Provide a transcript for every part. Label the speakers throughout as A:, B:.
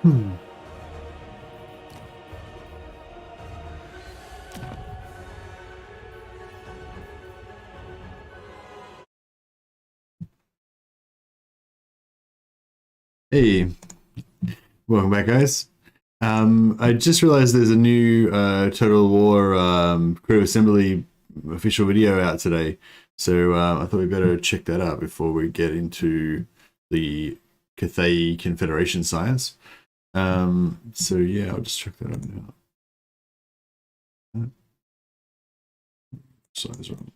A: Hmm. Hey, welcome back, guys. I just realized there's a new Total War Crew Assembly official video out today, so I thought we better check that out before we get into the Cathay Confederation science. So yeah, I'll just check that out now. Size wrong.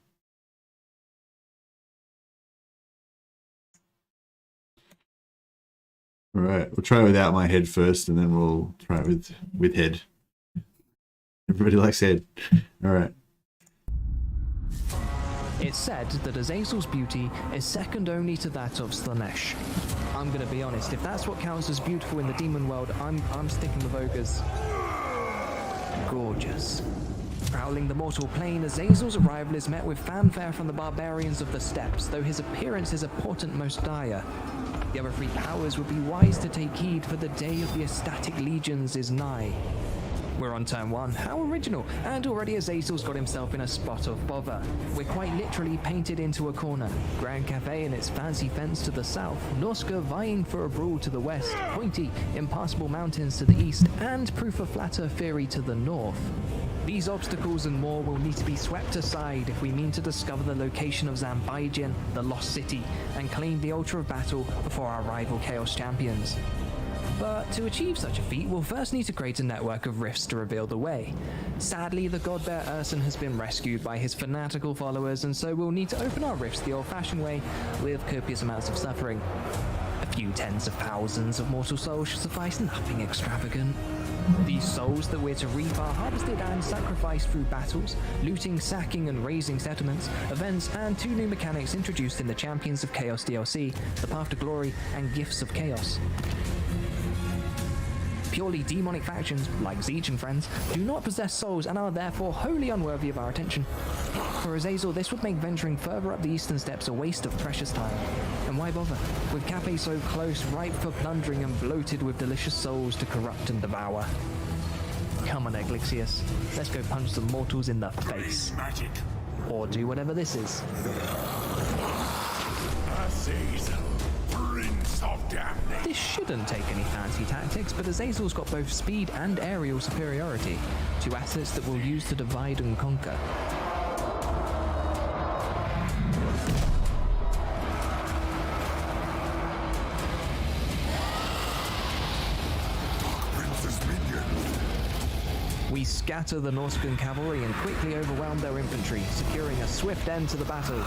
A: All right, we'll try it without my head first, and then we'll try it with head. Everybody likes head. All right.
B: It's said that Azazel's beauty is second only to that of Slaanesh. I'm gonna be honest, if that's what counts as beautiful in the demon world, I'm sticking with ogres. Gorgeous. Prowling the mortal plane, Azazel's arrival is met with fanfare from the barbarians of the steppes, though his appearance is a portent most dire. The other three powers would be wise to take heed, for the day of the ecstatic legions is nigh. We're on turn 1. How original! And already Azazel's got himself in a spot of bother. We're quite literally painted into a corner. Grand Cathay and its fancy fence to the south, Norska vying for a brawl to the west, pointy, impassable mountains to the east, and proof of flatter theory to the north. These obstacles and more will need to be swept aside if we mean to discover the location of Zambaijian, the Lost City, and claim the Altar of Battle before our rival Chaos Champions. But to achieve such a feat, we'll first need to create a network of rifts to reveal the way. Sadly, the godbear Urson has been rescued by his fanatical followers, and so we'll need to open our rifts the old-fashioned way, with copious amounts of suffering. A few tens of thousands of mortal souls should suffice, nothing extravagant. These souls that we're to reap are harvested and sacrificed through battles, looting, sacking and razing settlements, events, and 2 new mechanics introduced in the Champions of Chaos DLC, the Path to Glory and Gifts of Chaos. Purely demonic factions, like Zeech and friends, do not possess souls and are therefore wholly unworthy of our attention. For Azazel, this would make venturing further up the eastern steppes a waste of precious time. And why bother? With Cathay so close, ripe for plundering and bloated with delicious souls to corrupt and devour. Come on, Eglixius, let's go punch some mortals in the face.
C: Magic.
B: Or do whatever this is.
C: Azazel, Prince of Damnation.
B: This shouldn't take any fancy tactics, but Azazel's got both speed and aerial superiority, 2 assets that we'll use to divide and conquer.
C: Princess Minion.
B: We scatter the Norscan cavalry and quickly overwhelm their infantry, securing a swift end to the battle.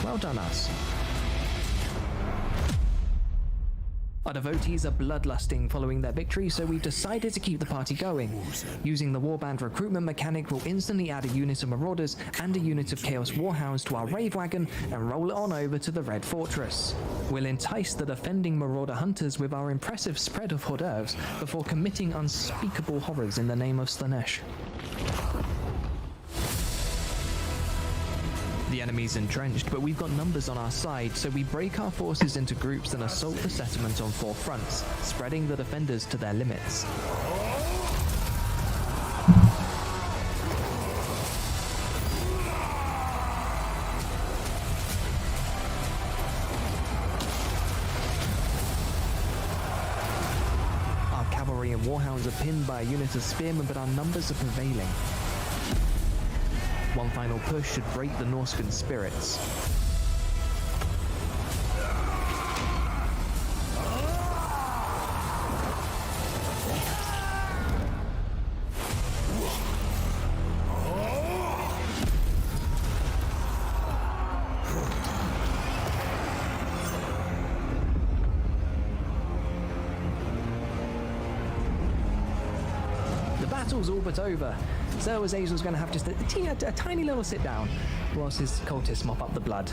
B: Well done, us. Our devotees are bloodlusting following their victory, so we've decided to keep the party going. Using the warband recruitment mechanic, we'll instantly add a unit of Marauders and a unit of Chaos Warhounds to our Rave Wagon and roll it on over to the Red Fortress. We'll entice the defending Marauder hunters with our impressive spread of hors d'oeuvres before committing unspeakable horrors in the name of Slaanesh. The enemy's entrenched, but we've got numbers on our side, so we break our forces into groups and assault the settlement on 4 fronts, spreading the defenders to their limits. Our cavalry and warhounds are pinned by a unit of spearmen, but our numbers are prevailing. One final push should break the Norscan spirits. The battle's all but over. So Azazel's going to have just a tiny little sit down whilst his cultists mop up the blood.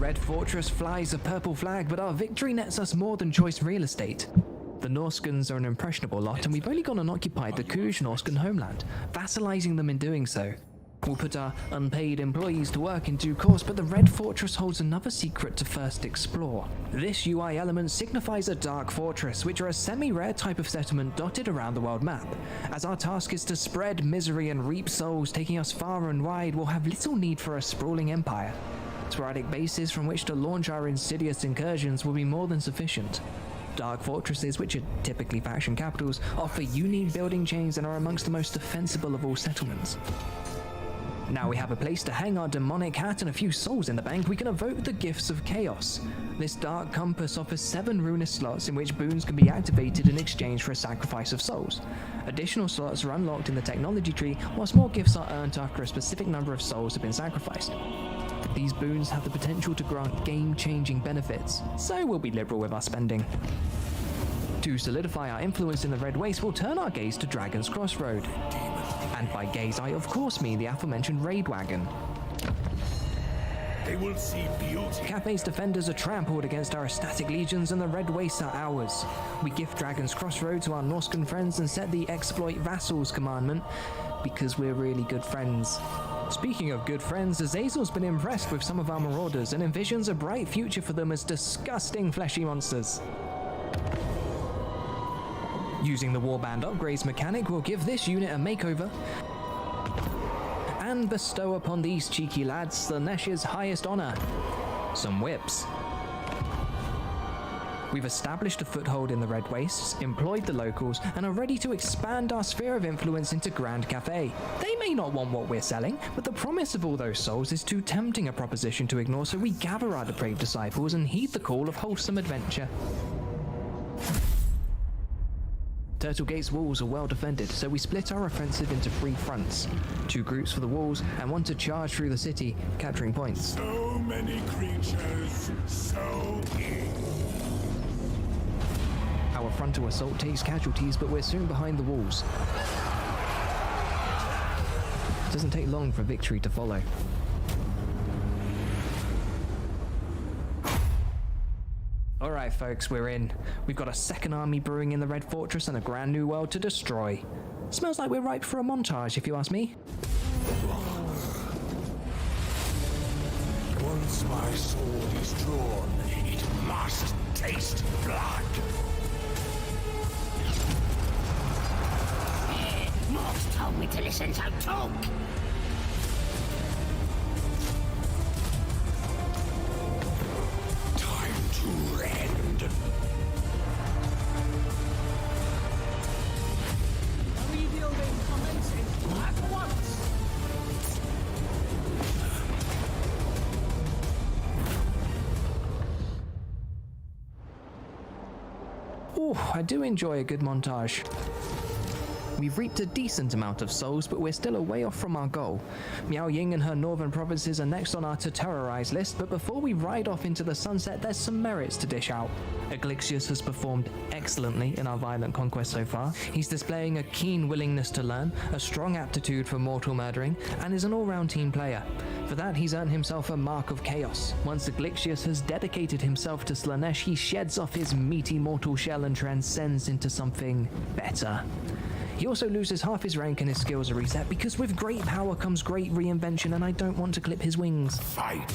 B: red fortress flies a purple flag, but our victory nets us more than choice real estate. The Norskans are an impressionable lot, and we've only gone and occupied the Kuj Norskan homeland, vassalizing them in doing so. We'll put our unpaid employees to work in due course, but the Red Fortress holds another secret to first explore. This UI element signifies a Dark Fortress, which are a semi-rare type of settlement dotted around the world map. As our task is to spread misery and reap souls, taking us far and wide, we'll have little need for a sprawling empire. Sporadic bases from which to launch our insidious incursions will be more than sufficient. Dark fortresses, which are typically faction capitals, offer unique building chains and are amongst the most defensible of all settlements. Now we have a place to hang our demonic hat and a few souls in the bank, we can evoke the gifts of chaos. This dark compass offers 7 ruinous slots in which boons can be activated in exchange for a sacrifice of souls. Additional slots are unlocked in the technology tree, whilst more gifts are earned after a specific number of souls have been sacrificed. These boons have the potential to grant game-changing benefits, so we'll be liberal with our spending. To solidify our influence in the Red Waste, we'll turn our gaze to Dragon's Crossroad. And by gaze, I of course mean the aforementioned raid wagon.
C: They will see beauty.
B: Cathay's defenders are trampled against our ecstatic legions, and the Red Wastes are ours. We gift Dragon's Crossroad to our Norskan friends and set the exploit vassals commandment, because we're really good friends. Speaking of good friends, Azazel's been impressed with some of our marauders and envisions a bright future for them as disgusting fleshy monsters. Using the Warband upgrades mechanic will give this unit a makeover and bestow upon these cheeky lads Slanesh's highest honor, some whips. We've established a foothold in the Red Wastes, employed the locals, and are ready to expand our sphere of influence into Grand Cathay. They may not want what we're selling, but the promise of all those souls is too tempting a proposition to ignore, so we gather our depraved disciples and heed the call of wholesome adventure. Turtle Gate's walls are well defended, so we split our offensive into 3 fronts. 2 groups for the walls, and 1 to charge through the city, capturing points.
C: So many creatures, so big.
B: Our frontal assault takes casualties, but we're soon behind the walls. It doesn't take long for victory to follow. Alright folks, we're in. We've got a second army brewing in the Red Fortress and a brand new world to destroy. Smells like we're ripe for a montage, if you ask me.
C: Once my sword is drawn, it must taste blood.
D: Morse told me to listen, so talk!
C: Time to end.
D: Rebuilding commencing at once!
B: Oh, I do enjoy a good montage. We've reaped a decent amount of souls, but we're still a way off from our goal. Miao Ying and her northern provinces are next on our to terrorize list, but before we ride off into the sunset, there's some merits to dish out. Aglixius has performed excellently in our violent conquest so far. He's displaying a keen willingness to learn, a strong aptitude for mortal murdering, and is an all-round team player. For that, he's earned himself a Mark of Chaos. Once Aglixius has dedicated himself to Slanesh, he sheds off his meaty mortal shell and transcends into something better. He also loses half his rank and his skills are reset, because with great power comes great reinvention, and I don't want to clip his wings.
C: Fight.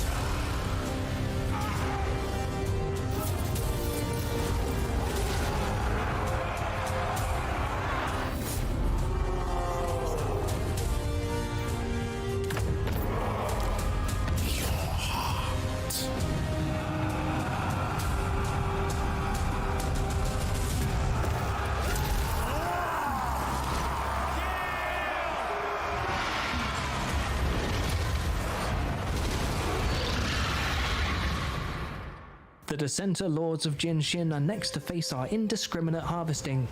B: The Dissenter Lords of Jin Shin are next to face our indiscriminate harvesting.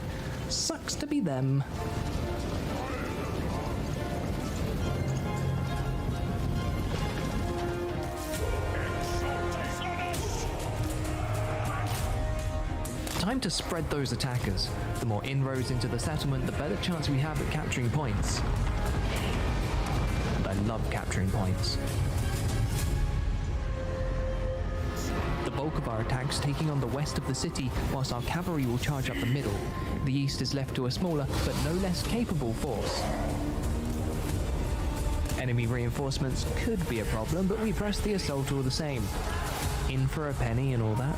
B: Sucks to be them. Time to spread those attackers. The more inroads into the settlement, the better chance we have at capturing points. And I love capturing points. bulk of our attacks taking on the west of the city, whilst our cavalry will charge up the middle. The east is left to a smaller, but no less capable force. Enemy reinforcements could be a problem, but we press the assault all the same. In for a penny and all that.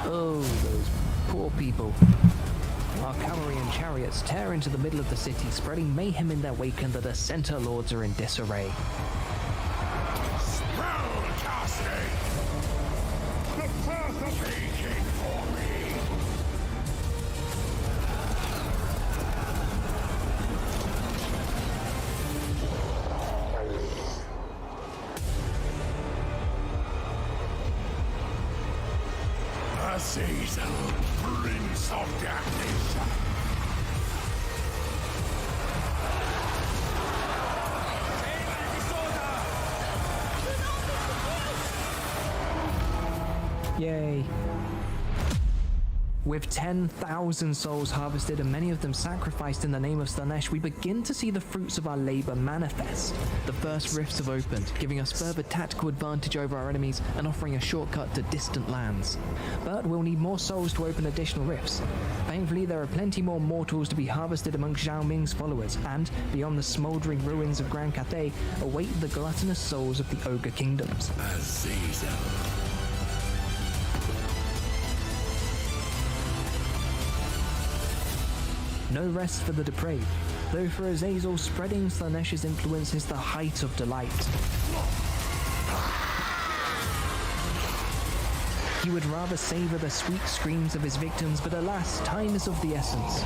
B: Oh, those poor people. Our cavalry and chariots tear into the middle of the city, spreading mayhem in their wake, and the center lords are in disarray.
C: Azazel, Prince of Darkness.
B: Yay. With 10,000 souls harvested and many of them sacrificed in the name of Slanesh, we begin to see the fruits of our labor manifest. The first rifts have opened, giving us further tactical advantage over our enemies and offering a shortcut to distant lands. But we'll need more souls to open additional rifts. Thankfully, there are plenty more mortals to be harvested among Zhao Ming's followers, and beyond the smouldering ruins of Grand Cathay, await the gluttonous souls of the Ogre Kingdoms.
C: Azazel.
B: No rest for the depraved, though for Azazel, spreading Slanesh's influence is the height of delight. He would rather savor the sweet screams of his victims, but alas, time is of the essence.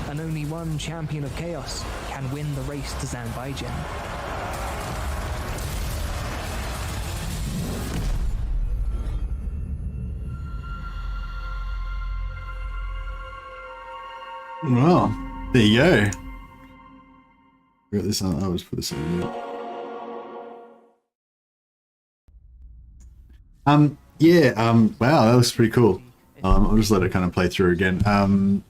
B: And only one champion of chaos can win the race to Zanbaijan.
A: Well, there you go. Got this on. I was put this on. Wow, that was pretty cool. I'll just let it kind of play through again. The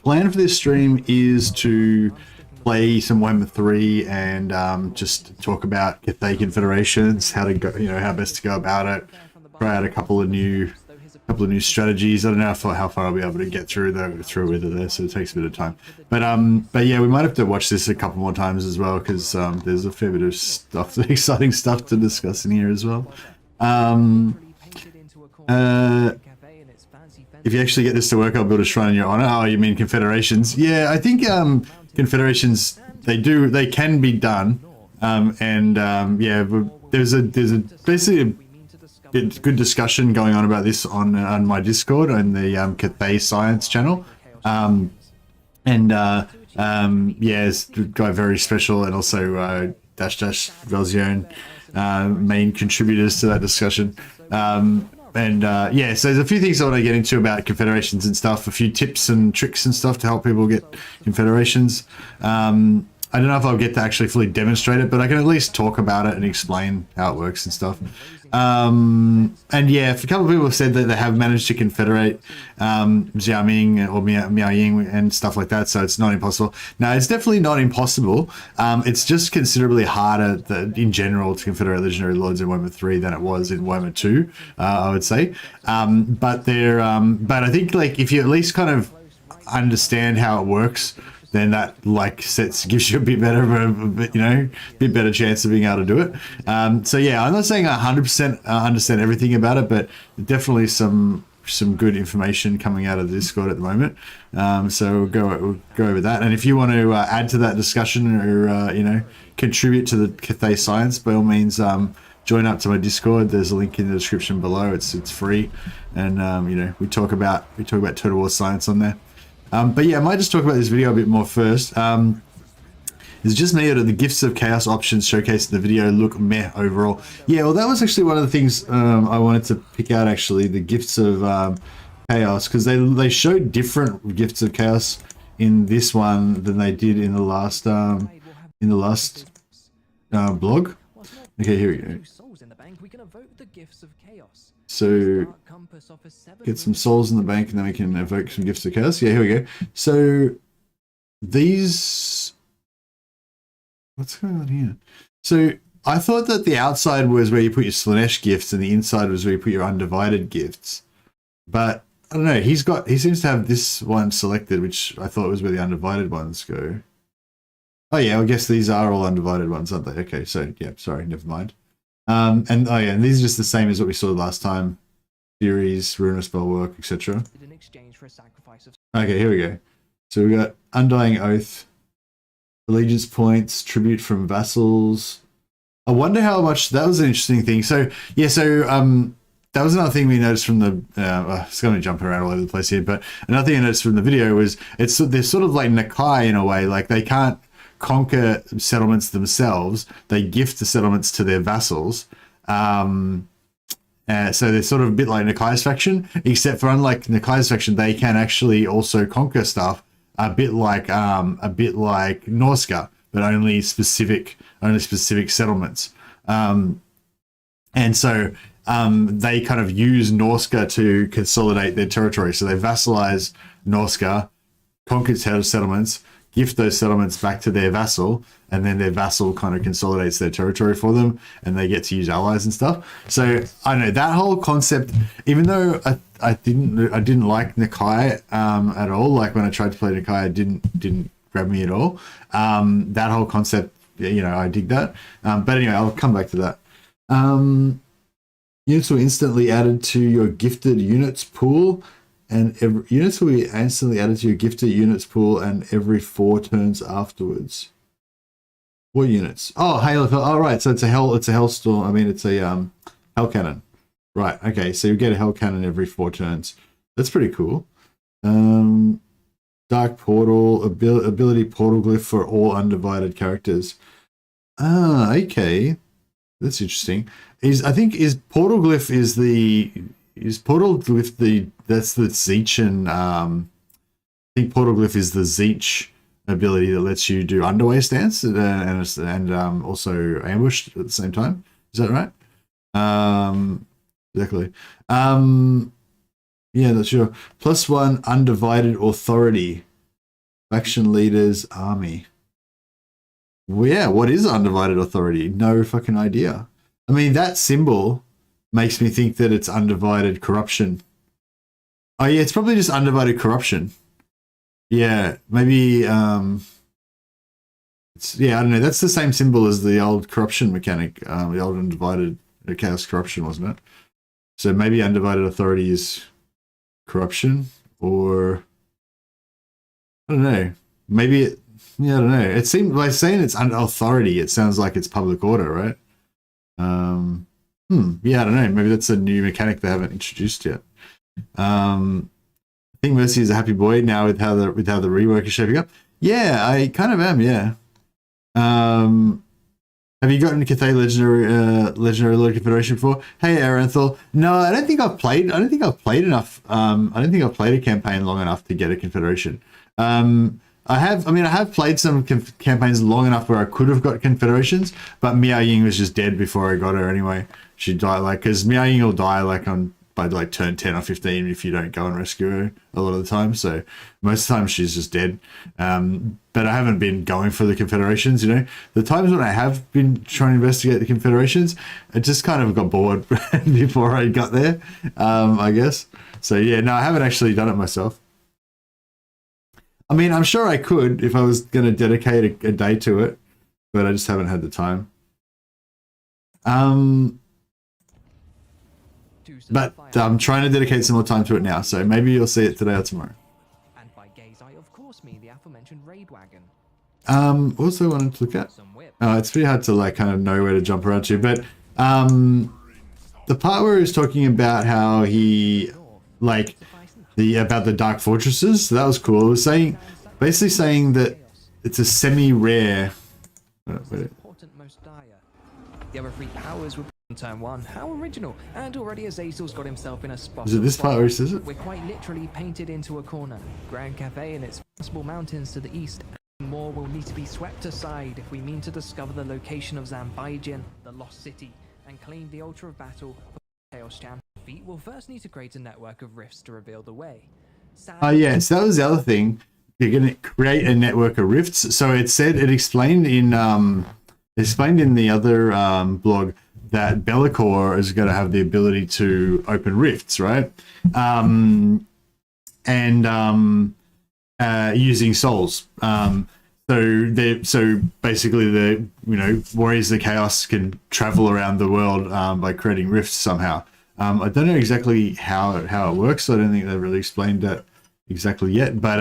A: plan for this stream is to play some Warhammer 3 and just talk about Cathay Confederations, how to go, how best to go about it. Try out a couple of new strategies. I don't know how far I'll be able to get through with it there, so it takes a bit of time. But yeah, we might have to watch this a couple more times as well, because there's a fair bit of stuff, exciting stuff to discuss in here as well. If you actually get this to work, I'll build a shrine in your honor. Oh, you mean Confederations? Yeah, I think Confederations, they can be done. Yeah, there's basically a good discussion going on about this on my Discord on the Cathay Science channel. Yeah, it's a guy very special, and also Valzione, main contributors to that discussion. Yeah, so there's a few things I want to get into about Confederations and stuff, a few tips and tricks and stuff to help people get Confederations. I don't know if I'll get to actually fully demonstrate it, but I can at least talk about it and explain how it works and stuff. And yeah, a couple of people have said that they have managed to confederate Zhao Ming or Miao Ying and stuff like that, so it's not impossible. No, it's definitely not impossible. It's just considerably harder in general to confederate Legendary Lords in Warhammer 3 than it was in Warhammer 2, I would say. But I think, like, if you at least kind of understand how it works, then that gives you a bit better chance of being able to do it. So yeah, I'm not saying 100% understand everything about it, but definitely some good information coming out of the Discord at the moment. So we'll go over that. And if you want to add to that discussion or contribute to the Cathay Science, by all means, join up to my Discord. There's a link in the description below. It's free, and we talk about Total War Science on there. But yeah, I might just talk about this video a bit more first. It's just me, the Gifts of Chaos options showcased in the video look meh overall. Yeah, well, that was actually one of the things I wanted to pick out, actually, the Gifts of Chaos, because they showed different Gifts of Chaos in this one than they did in the last blog.
B: What's more,
A: Okay, here we
B: with
A: go.
B: 2 souls in the bank, we can evoke the gifts of chaos.
A: So
B: Dark compass offers 7
A: get some
B: rings
A: souls in the bank, and then we can evoke some gifts of chaos. Yeah, here we go. So these, what's going on here? So I thought that the outside was where you put your Slanesh gifts, and the inside was where you put your undivided gifts. But I don't know. He seems to have this one selected, which I thought was where the undivided ones go. Oh yeah, I guess these are all undivided ones, aren't they? Okay, so yeah, sorry, never mind. And oh yeah, and these are just the same as what we saw last time. Theories, ruinous spellwork, etc.
B: in exchange for a sacrifice of
A: Okay, here we go. So we got Undying Oath, Allegiance Points, Tribute from Vassals. I wonder how much, that was an interesting thing. So yeah, that was another thing we noticed from the, it's going to be jumping around all over the place here, but another thing I noticed from the video was they're sort of like Nakai in a way, like they can't conquer settlements themselves, they gift the settlements to their vassals. So they're sort of a bit like Nakai's faction, except for unlike Nakai's faction, they can actually also conquer stuff a bit like Norska, but only specific settlements. And so they kind of use Norska to consolidate their territory. So they vassalize Norska, conquer settlements, gift those settlements back to their vassal, and then their vassal kind of consolidates their territory for them, and they get to use allies and stuff. So I don't know, that whole concept, even though I didn't like Nakai at all, like when I tried to play Nakai, it didn't grab me at all. That whole concept, you know, I dig that. But anyway, I'll come back to that. Units will instantly added to your gifted units pool, and units will be instantly added to your gifted units pool, and every 4 turns afterwards. What units? Oh, hail! Oh, right. So it's a hellstorm. I mean, it's a hell cannon. Right. Okay. So you get a hell cannon every 4 turns. That's pretty cool. Dark portal ability portal glyph for all undivided characters. Ah, okay. That's interesting. Is portal glyph that's the Zeech, I think portal glyph is the Zeech ability that lets you do underway stance and also ambush at the same time. Is that right? Exactly. Yeah, that's sure. +1 undivided authority. Faction leaders army. Well, yeah, what is undivided authority? No fucking idea. I mean, that symbol makes me think that it's undivided corruption. Oh yeah, it's probably just undivided corruption. Yeah, maybe yeah, I don't know. That's the same symbol as the old corruption mechanic, the old undivided chaos corruption, wasn't it? So maybe undivided authority is corruption, or I don't know. Maybe yeah, I don't know. It seems like saying it's under authority, it sounds like it's public order, right? Yeah, I don't know. Maybe that's a new mechanic they haven't introduced yet. I think Mercy is a happy boy now with how the rework is shaping up. Yeah, I kind of am. Yeah. Have you gotten Cathay Legendary Lord Confederation before? Hey, Aranthal. No, I don't think I've played enough. I don't think I've played a campaign long enough to get a Confederation. I have played some campaigns long enough where I could have got Confederations, but Miao Ying was just dead before I got her anyway. She died because Miao Ying will die by turn 10 or 15 if you don't go and rescue her a lot of the time. So most of the time she's just dead. But I haven't been going for the Confederations, you know. The times when I have been trying to investigate the Confederations, I just kind of got bored before I got there, I guess. So yeah, no, I haven't actually done it myself. I mean, I'm sure I could if I was going to dedicate a day to it, but I just haven't had the time. But I'm trying to dedicate some more time to it now, so maybe you'll see it today or tomorrow.
B: And by gaze, I of course mean the aforementioned raid wagon.
A: Also wanted to look at. Oh, it's pretty hard to kind of know where to jump around to, but the part where he's talking about how he about the dark fortresses, so that was cool. It was basically saying that it's a semi-rare.
B: Important, most dire. The other 3 powers would be on turn 1. How original! And already Azazel's got himself in a spot.
A: Is it this part where he says it?
B: We're quite literally painted into a corner. Grand Cathay and its possible mountains to the east. More will need to be swept aside if we mean to discover the location of Zambaijin, the Lost City, and claim the Altar of Battle for Chaos Champion. Feet will first need to create a network of rifts to reveal the way.
A: Yeah, so that was the other thing. You're going to create a network of rifts. So it explained in the other blog that Bellicor is going to have the ability to open rifts, right? Using souls. So basically the warriors of chaos can travel around the world by creating rifts somehow. I don't know exactly how it works. So I don't think they've really explained that exactly yet. But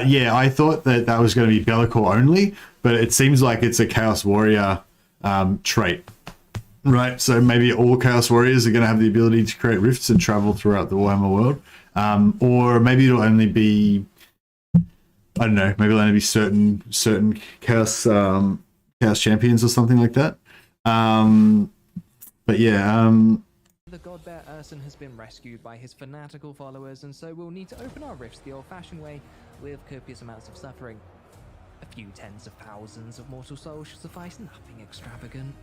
A: yeah, I thought that was going to be Bellicor only, but it seems like it's a Chaos Warrior trait, right? So maybe all Chaos Warriors are going to have the ability to create rifts and travel throughout the Warhammer world, or maybe it'll only be, I don't know, maybe it'll only be certain Chaos champions or something like that. But yeah.
B: The god bear Urson has been rescued by his fanatical followers, and so we'll need to open our rifts the old-fashioned way, with copious amounts of suffering. A few tens of thousands of mortal souls should suffice, nothing extravagant.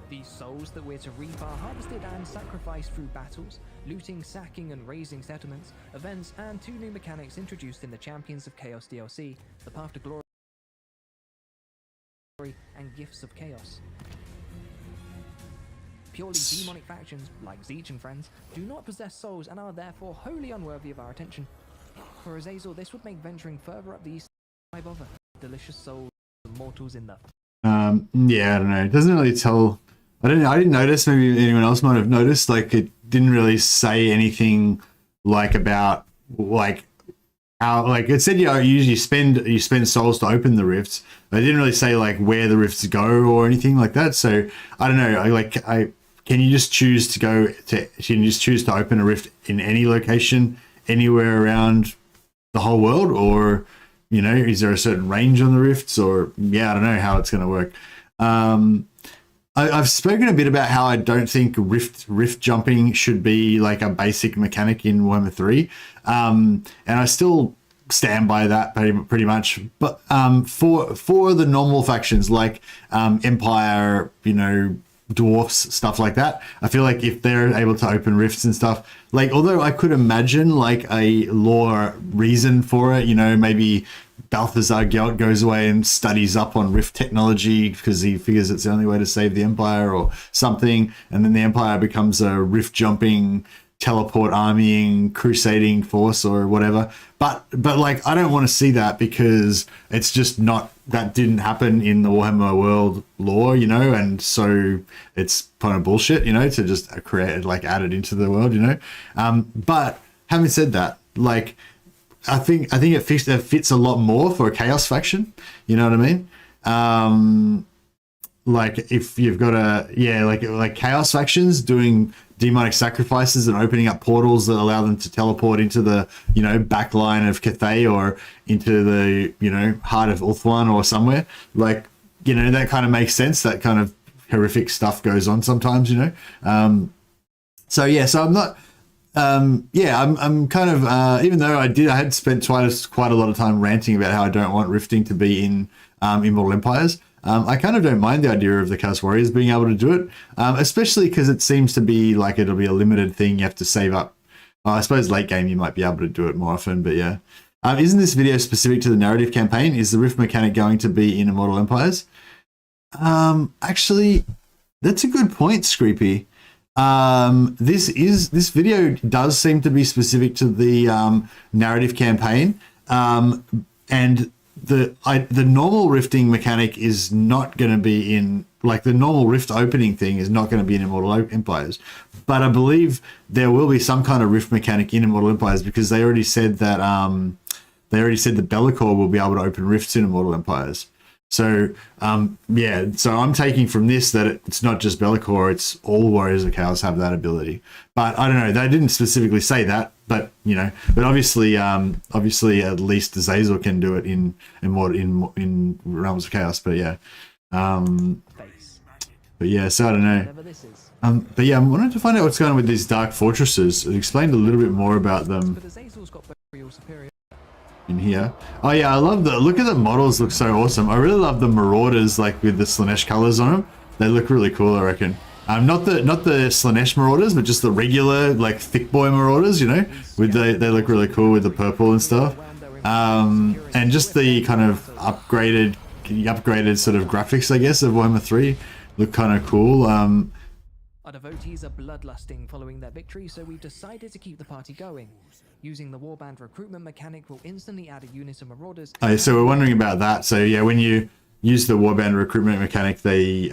B: These souls that we're to reap are harvested and sacrificed through battles, looting, sacking and raising settlements, events, and 2 new mechanics introduced in the Champions of Chaos DLC, the Path to Glory and Gifts of Chaos. Purely demonic factions, like Zeech and friends, do not possess souls and are therefore wholly unworthy of our attention. For Azazel, this would make venturing further up the east. Why bother? Delicious souls of mortals in the...
A: Yeah, I don't know. It doesn't really tell... I didn't notice, maybe anyone else might have noticed, like it didn't really say anything like about like how, like it said, you spend souls to open the rifts, but it didn't really say like where the rifts go or anything like that. So I don't know, can you just choose to open a rift in any location anywhere around the whole world, or is there a certain range on the rifts, or I don't know how it's going to work. I've spoken a bit about how I don't think rift jumping should be like a basic mechanic in Warhammer 3, and I still stand by that pretty much. But for the normal factions like Empire, dwarfs, stuff like that, I feel like if they're able to open rifts and stuff, like although I could imagine like a lore reason for it, maybe Balthazar Gelt goes away and studies up on rift technology because he figures it's the only way to save the Empire or something, and then the Empire becomes a rift jumping, teleport armying, crusading force or whatever. But like I don't want to see that, because it's just not, that didn't happen in the Warhammer world lore, and so it's kind of bullshit, to just create, like add it into the world, but having said that, like I think it fits a lot more for a chaos faction, you know what I mean? Like if you've got like chaos factions doing demonic sacrifices and opening up portals that allow them to teleport into the back line of Cathay or into the heart of Ulthuan or somewhere, like that kind of makes sense. That kind of horrific stuff goes on sometimes, so I'm not I'm kind of even though I had spent quite a lot of time ranting about how I don't want rifting to be in Immortal Empires. I kind of don't mind the idea of the Chaos Warriors being able to do it, especially because it seems to be like it'll be a limited thing. You have to save up. I suppose late game you might be able to do it more often, but yeah. Isn't this video specific to the narrative campaign? Is the rift mechanic going to be in Immortal Empires? Actually, that's a good point, Screepy. This video does seem to be specific to the narrative campaign, and the normal rifting mechanic is not going to be in, like the normal rift opening thing is not going to be in Immortal Empires, but I believe there will be some kind of rift mechanic in Immortal Empires, because they already said that Bellicor will be able to open rifts in Immortal Empires. So so I'm taking from this that it's not just Bellicor, it's all Warriors of Chaos have that ability. But I don't know, they didn't specifically say that, but but obviously at least Azazel can do it in Realms of Chaos. But yeah, so I don't know. But yeah, I wanted to find out what's going on with these dark fortresses. It explained a little bit more about them. in here. Oh yeah, I love the look at the models. Look so awesome. I really love the Marauders, like with the Slaanesh colors on them. They look really cool, I reckon. Not the Slaanesh Marauders, but just the regular like thick boy Marauders. You know, with they look really cool with the purple and stuff. And just the kind of upgraded sort of graphics, I guess, of Warhammer 3 look kind of cool.
B: Our devotees are bloodlusting following their victory, so we've decided to keep the party going. Using the warband recruitment mechanic will instantly add a unit of marauders.
A: Oh, so we're wondering about that. So yeah, when you use the warband recruitment mechanic, they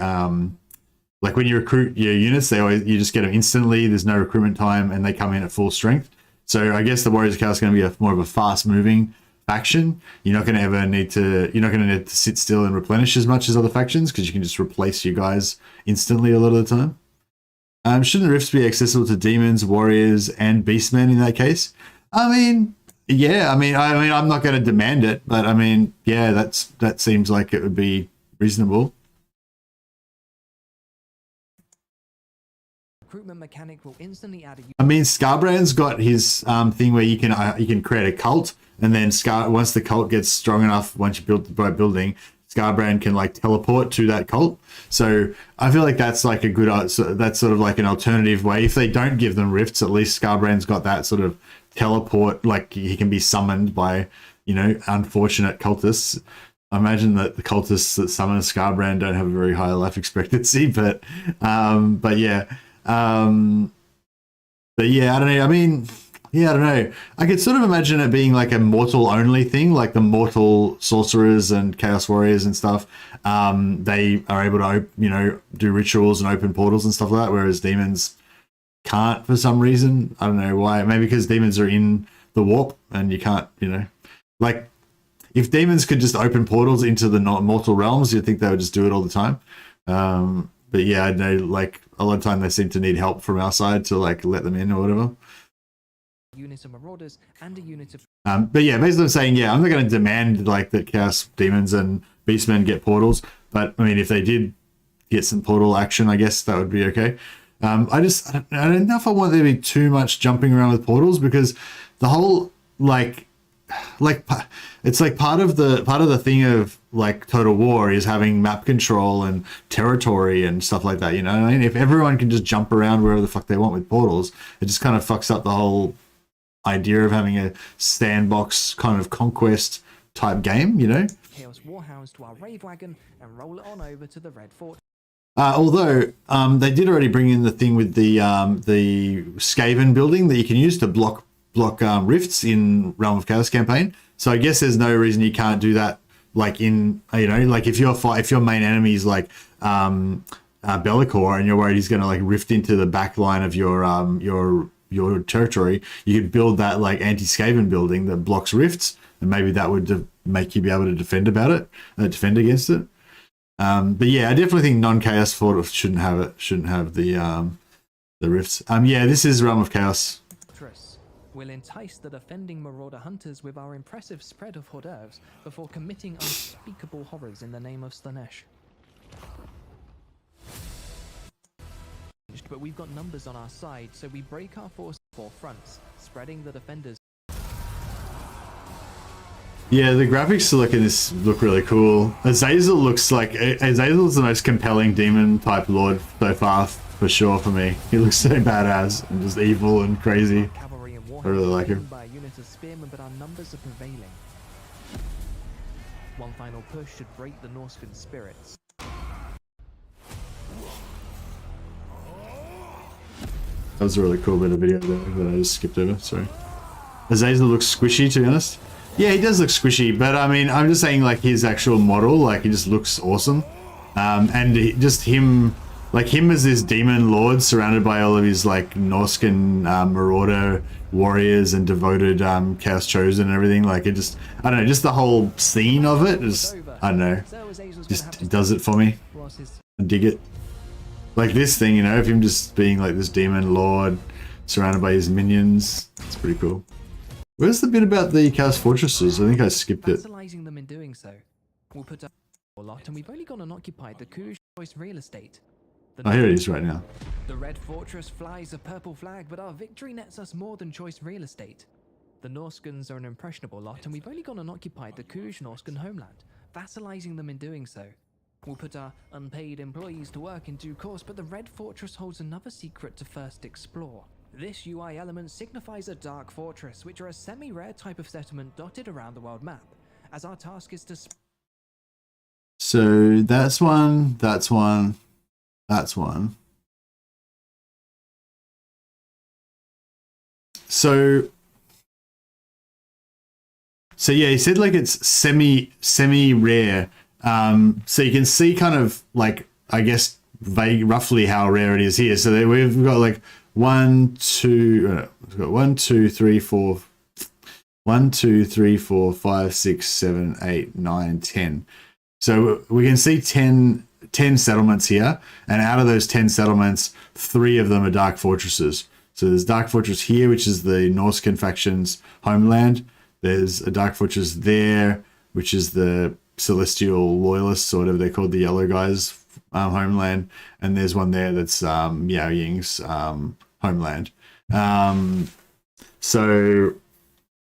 A: like when you recruit your units, you just get them instantly. There's no recruitment time, and they come in at full strength. So I guess the Warriors of Chaos is going to be more of a fast-moving faction. You're not going to need to sit still and replenish as much as other factions because you can just replace your guys instantly a lot of the time. Shouldn't rifts be accessible to demons, warriors, and beastmen in that case? I mean, yeah. I mean, I'm not going to demand it, but I mean, yeah, that seems like it would be reasonable.
B: Recruitment mechanic will instantly add a.
A: I mean, Scarbrand's got his thing where you can create a cult, and then once the cult gets strong enough, once you build by building, Scarbrand can like teleport to that cult. So I feel like that's like a good, that's sort of like an alternative way. If they don't give them rifts, at least Scarbrand's got that sort of teleport, like he can be summoned by, you know, unfortunate cultists. I imagine that the cultists that summon a Scarbrand don't have a very high life expectancy, but yeah. But yeah, I don't know. I mean, yeah, I don't know. I could sort of imagine it being like a mortal only thing, like the mortal sorcerers and chaos warriors and stuff. They are able to, you know, do rituals and open portals and stuff like that, whereas demons can't for some reason. I don't know why. Maybe because demons are in the warp and you can't, you know, like if demons could just open portals into the mortal realms, you'd think they would just do it all the time. But yeah, I know, like a lot of time they seem to need help from our side to like let them in or whatever.
B: Unit of marauders and a unit of.
A: But yeah, basically I'm saying, yeah, I'm not going to demand like that chaos demons and beastmen get portals, but I mean, if they did get some portal action, I guess that would be okay. I don't know if I want there to be too much jumping around with portals, because the whole like it's like part of the thing of like Total War is having map control and territory and stuff like that, you know. I mean, if everyone can just jump around wherever the fuck they want with portals, it just kind of fucks up the whole idea of having a sandbox kind of conquest type game, you know.
B: Chaos Warhounds to our Rave Wagon and roll it on over to the Red Fort.
A: Although they did already bring in the thing with the Skaven building that you can use to block rifts in Realm of Chaos campaign. So I guess there's no reason you can't do that. Like in, you know, like if your main enemy is like Bellicor and you're worried he's going to like rift into the back line of your territory, you could build that like anti-Skaven building that blocks rifts, and maybe that would make you be able to defend against it. But yeah, I definitely think non-chaos fort shouldn't have the rifts. Yeah, this is Realm of Chaos.
B: We'll entice the defending marauder hunters with our impressive spread of hors d'oeuvres before committing unspeakable horrors in the name of Slaanesh. But we've got numbers on our side, so we break our force in 4 fronts, spreading the defenders.
A: Yeah, the graphics to look at this look really cool. Azazel's the most compelling demon type lord so far, for sure, for me. He looks so badass and just evil and crazy. I really like him.
B: By a unit of spearmen, but our numbers are prevailing. One final push should break the Norseman spirits.
A: That was a really cool bit of video there that I just skipped over, sorry. Azazel looks squishy, to be honest. Yeah, he does look squishy, but I mean, I'm just saying like his actual model, like he just looks awesome. And just him as this demon lord surrounded by all of his like Norscan marauder warriors and devoted Chaos Chosen and everything, like it just, I don't know, just the whole scene of it is, I don't know, just does it for me. I dig it. Like this thing, you know, of him just being like this demon lord surrounded by his minions. It's pretty cool. Where's the bit about the Chaos Fortresses? I think I skipped it.
B: Vassalizing them in doing so. We'll put up a lot, and we've only gone unoccupied the Courage Choice real estate.
A: Oh, here it is right now.
B: The Red Fortress flies a purple flag, but our victory nets us more than choice real estate. The Norskans are an impressionable lot, and we've only gone and occupied the Kuj Norskan homeland, vassalizing them in doing so. We'll put our unpaid employees to work in due course, but the Red Fortress holds another secret to first explore. This UI element signifies a dark fortress, which are a semi-rare type of settlement dotted around the world map, as our task is to...
A: So that's one, that's one, that's one. So yeah, he said like it's semi rare. So you can see kind of like, I guess, roughly how rare it is here. So we've got like 1, 2, we've got 1, 2, 3, 4, 1, 2, 3, 4, 5, 6, 7, 8, 9, 10. So we can see 10 settlements here, and out of those 10 settlements, 3 of them are dark fortresses. So there's Dark Fortress here, which is the Norskan faction's homeland. There's a Dark Fortress there, which is the Celestial Loyalists, or whatever they're called, the yellow guys' homeland. And there's one there that's Miao Ying's homeland. So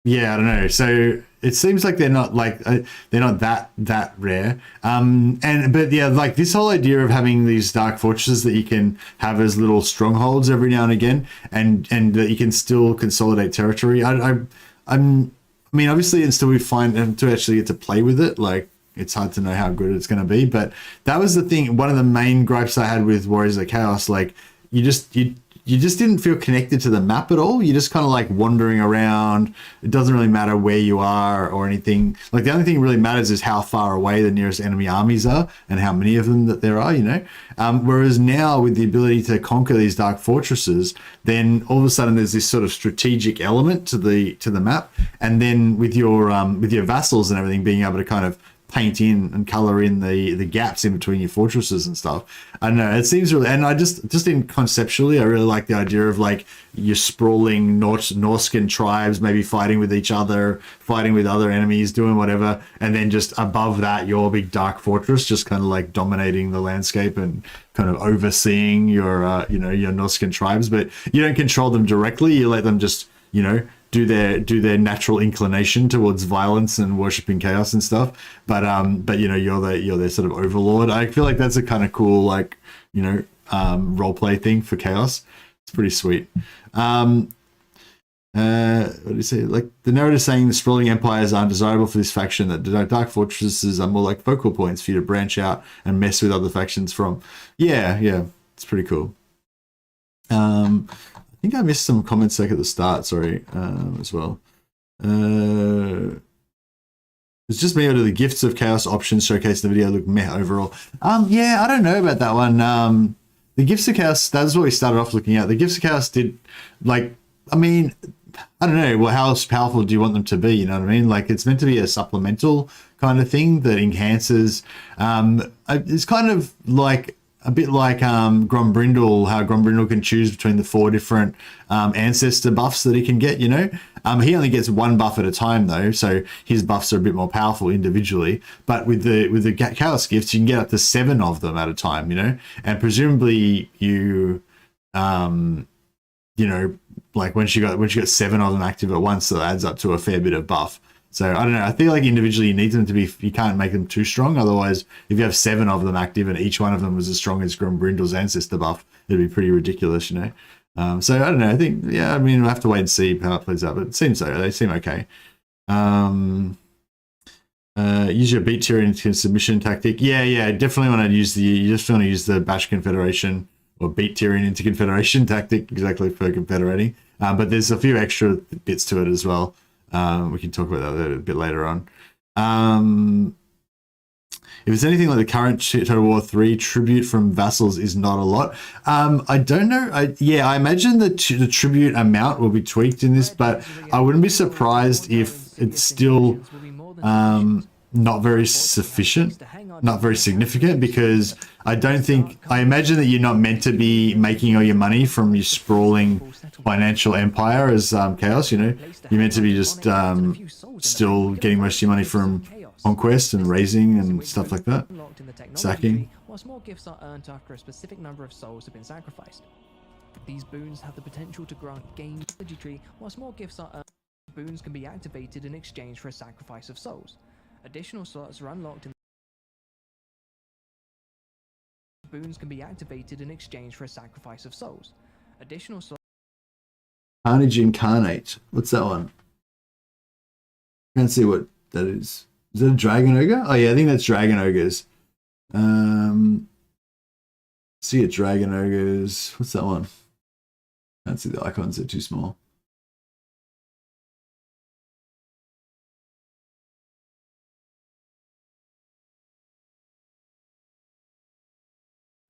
A: yeah, I don't know. So it seems like they're not that rare. But yeah, like this whole idea of having these dark fortresses that you can have as little strongholds every now and again, and that you can still consolidate territory. I mean, obviously, until we find to actually get to play with it, like it's hard to know how good it's going to be. But that was the thing. One of the main gripes I had with Warriors of Chaos, like you just didn't feel connected to the map at all. You're just kind of like wandering around. It doesn't really matter where you are or anything. Like the only thing that really matters is how far away the nearest enemy armies are and how many of them that there are, you know? Whereas now with the ability to conquer these dark fortresses, then all of a sudden there's this sort of strategic element to the map. And then with your vassals and everything being able to kind of paint in and color in the gaps in between your fortresses and stuff. I don't know, it seems really, and I just in conceptually, I really like the idea of like your sprawling Norskan tribes maybe fighting with each other, fighting with other enemies, doing whatever, and then just above that your big dark fortress just kind of like dominating the landscape and kind of overseeing your your Norskan tribes. But you don't control them directly, you let them just, you know, do their natural inclination towards violence and worshipping chaos and stuff. But you know, you're their sort of overlord. I feel like that's a kind of cool, like, you know, role play thing for chaos. It's pretty sweet. What do you say? Like the narrative saying the sprawling empires aren't desirable for this faction, that the dark fortresses are more like focal points for you to branch out and mess with other factions from. Yeah, it's pretty cool. I think I missed some comments back at the start, sorry, as well. It's just me, or do the Gifts of Chaos options showcased in the video look meh overall? Yeah, I don't know about that one. The Gifts of Chaos, that's what we started off looking at. The Gifts of Chaos did, like, I mean, I don't know, well, how powerful do you want them to be, you know what I mean? Like, it's meant to be a supplemental kind of thing that enhances. It's kind of like, a bit like Grombrindle, how Grombrindle can choose between the 4 different ancestor buffs that he can get, you know. He only gets 1 buff at a time though, so his buffs are a bit more powerful individually. But with the Chaos Gifts, you can get up to 7 of them at a time, you know. And presumably you know, like once you got 7 of them active at once, that adds up to a fair bit of buff. So I don't know. I feel like individually you need them to be. You can't make them too strong. Otherwise, if you have 7 of them active and each one of them was as strong as Grombrindle's ancestor buff, it'd be pretty ridiculous, you know. So I don't know. I think, yeah. I mean, we'll have to wait and see how it plays out. But it seems so. They seem okay. Use your beat tier into submission tactic. Yeah. Definitely want to use the Bash Confederation or beat tiering into Confederation tactic exactly for confederating. But there's a few extra bits to it as well. We can talk about that a bit later on. If it's anything like the current Total War 3, tribute from vassals is not a lot. I don't know. I imagine the tribute amount will be tweaked in this, but I wouldn't be surprised if it's still not very sufficient, not very significant, because I imagine that you're not meant to be making all your money from your sprawling financial empire as chaos, you know. You're meant to be just still getting most of your money from conquest and raising and stuff like that. Sacking.
B: Whilst more gifts are earned after a specific number of souls have been sacrificed. These boons have the potential to grant gain technology tree, whilst more gifts are earned Boons can be activated in exchange for a sacrifice of souls. Additional slots are unlocked in boons can be activated in exchange for a sacrifice of souls. Additional slots.
A: Carnage Incarnate. What's that one? Can't see what that is. Is that a Dragon Ogre? Oh yeah, I think that's Dragon Ogres. See it, Dragon Ogres. What's that one? Can't see the icons, they're too small.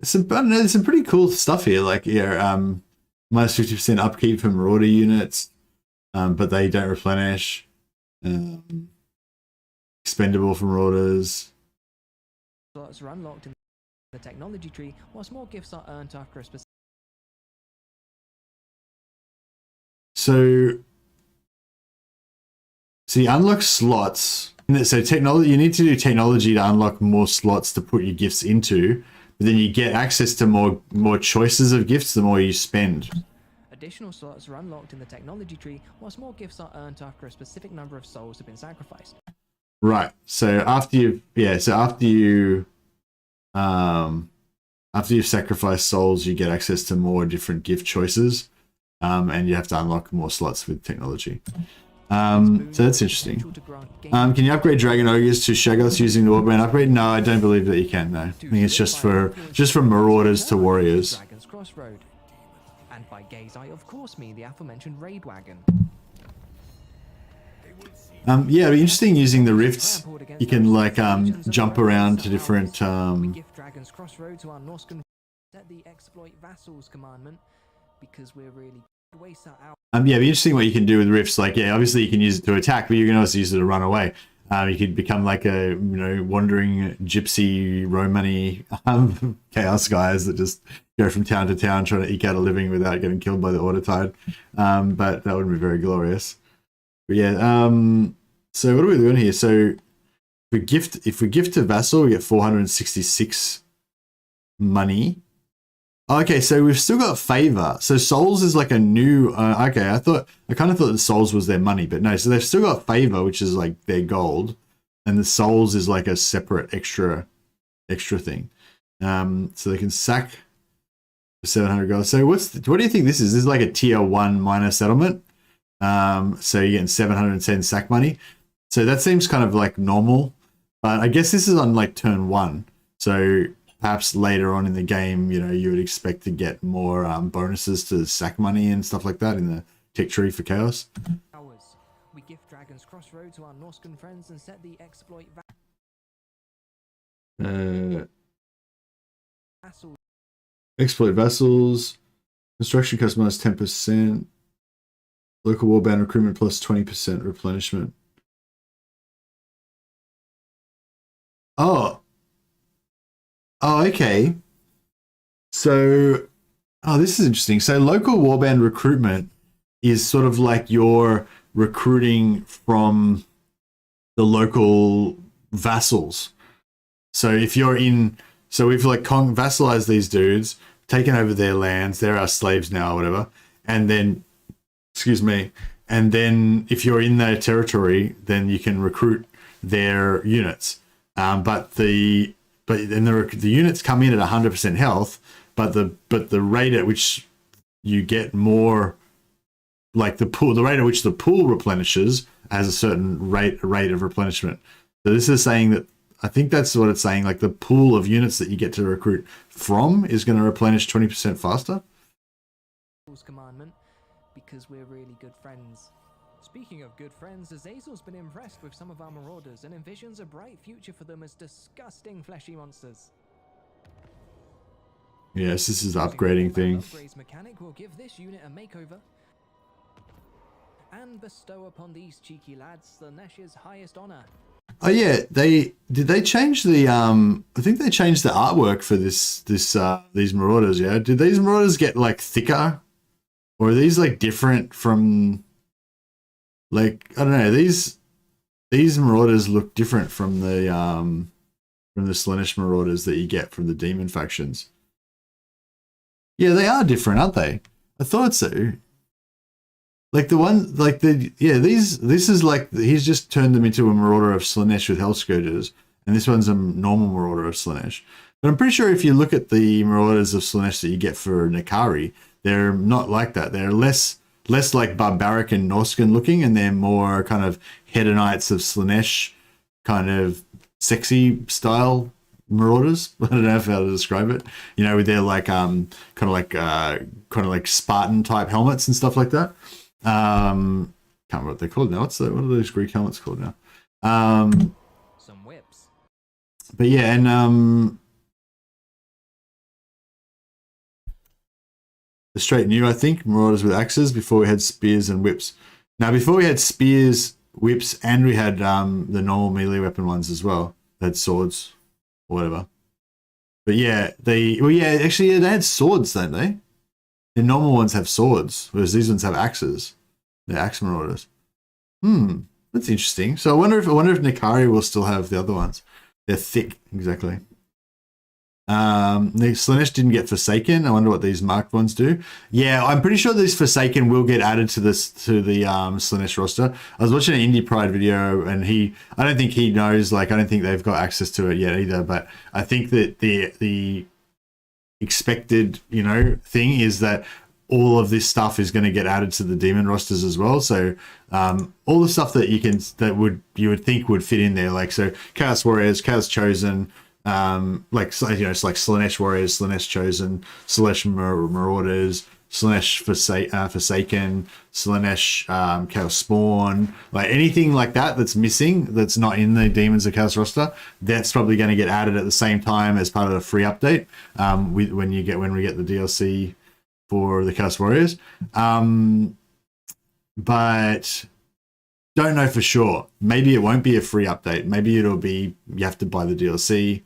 A: I don't know, there's some pretty cool stuff here. Like, yeah, minus 50% upkeep for Marauder units, but they don't replenish. Expendable for Marauders.
B: Slots are unlocked in the technology tree, whilst more gifts are earned after a specific.
A: So you unlock slots. So technology, you need to do technology to unlock more slots to put your gifts into. But then you get access to more choices of gifts the more you spend.
B: Additional slots are unlocked in the technology tree, whilst more gifts are earned after a specific number of souls have been sacrificed.
A: Right. So after you've sacrificed souls, you get access to more different gift choices, and you have to unlock more slots with technology. So that's interesting. Can you upgrade Dragon Ogres to Shaggoths using the Warband upgrade? No, I don't believe that you can. No, I think it's just for Marauders to Warriors.
B: Dragon's Crossroad. And by gaze, I of course mean the aforementioned raid wagon.
A: Yeah, it'd be interesting using the rifts. You can like jump around to different.
B: We gift Dragon's Crossroad to our Norse set the exploit vassals commandment because we're really waste that out.
A: Yeah, it'd be interesting what you can do with rifts. Like, yeah, obviously you can use it to attack, but you can also use it to run away. You could become like a wandering gypsy Romani chaos guys that just go from town to town trying to eke out a living without getting killed by the Autotide. But that would be very glorious. But yeah, so what are we doing here? So if we gift to vassal, we get 466 money. Okay, so we've still got favor. So souls is like a new. Okay, I kind of thought the souls was their money, but no. So they've still got favor, which is like their gold, and the souls is like a separate extra thing. So they can sack for 700 gold. So what do you think this is? This is like a tier 1 minor settlement. So you're getting 710 sack money. So that seems kind of like normal, but I guess this is on like turn 1. So perhaps later on in the game, you would expect to get more bonuses to sack money and stuff like that in the tick tree for chaos.
B: We gift Dragon's Crossroad to our Norscan friends and set the exploit vassals.
A: Exploit vassals. Construction customized 10%. Local warband recruitment plus 20% replenishment. Oh, okay. So, this is interesting. So local warband recruitment is sort of like you're recruiting from the local vassals. So if you're we've like vassalized these dudes, taken over their lands, they're our slaves now or whatever, and then, and then if you're in their territory, then you can recruit their units. But the units come in at 100% health, but the rate at which you get more, like the rate at which the pool replenishes has a certain rate of replenishment. So this is saying that, I think that's what it's saying, like the pool of units that you get to recruit from is going to replenish 20% faster.
B: Commandment, because we're really good friends. Speaking of good friends, Azazel's been impressed with some of our marauders and envisions a bright future for them as disgusting fleshy monsters.
A: Yes, this is the upgrading thing.
B: Upgrades mechanic will give this unit a makeover and bestow upon these cheeky lads the Nesh's highest honor.
A: Oh yeah, they change the I think they changed the artwork for these marauders, yeah? Did these marauders get like thicker? Or are these like different from, like, I don't know, these marauders look different from the Slaanesh marauders that you get from the demon factions. Yeah, they are different, aren't they? I thought so. Like the one, like the, yeah, this is like, he's just turned them into a Marauder of Slaanesh with Hell Scourges, and this one's a normal Marauder of Slaanesh. But I'm pretty sure if you look at the Marauders of Slaanesh that you get for Nekari, they're not like that. They're less like barbaric and Norscan looking, and they're more kind of Hedonites of Slaanesh, kind of sexy style Marauders. I don't know how to describe it. You know, with their like kind of like Spartan type helmets and stuff like that. Can't remember what they're called now. What are those Greek helmets called now?
B: Some whips.
A: But yeah, and the straight new, I think, Marauders with axes before we had spears and whips. Now, before we had spears, whips, and we had the normal melee weapon ones as well. They had swords or whatever. But yeah, they had swords, don't they? The normal ones have swords, whereas these ones have axes. They're axe Marauders. That's interesting. So I wonder if Nekari will still have the other ones. They're thick, exactly. The Slaanesh didn't get Forsaken. I wonder what these marked ones do. Yeah, I'm pretty sure these Forsaken will get added to the Slaanesh roster. I was watching an Indie Pride video, and I don't think he knows. Like, I don't think they've got access to it yet either. But I think that the expected, thing is that all of this stuff is going to get added to the demon rosters as well. So all the stuff that you would think would fit in there, like so Chaos Warriors, Chaos Chosen, like Slaanesh Warriors, Slaanesh Chosen, Slaanesh Marauders, Slaanesh Forsaken, Slaanesh Chaos Spawn, like anything like that's missing, that's not in the Demons of Chaos roster, that's probably going to get added at the same time as part of the free update. When we get the DLC for the Chaos Warriors, but don't know for sure. Maybe it won't be a free update. Maybe it'll be you have to buy the DLC.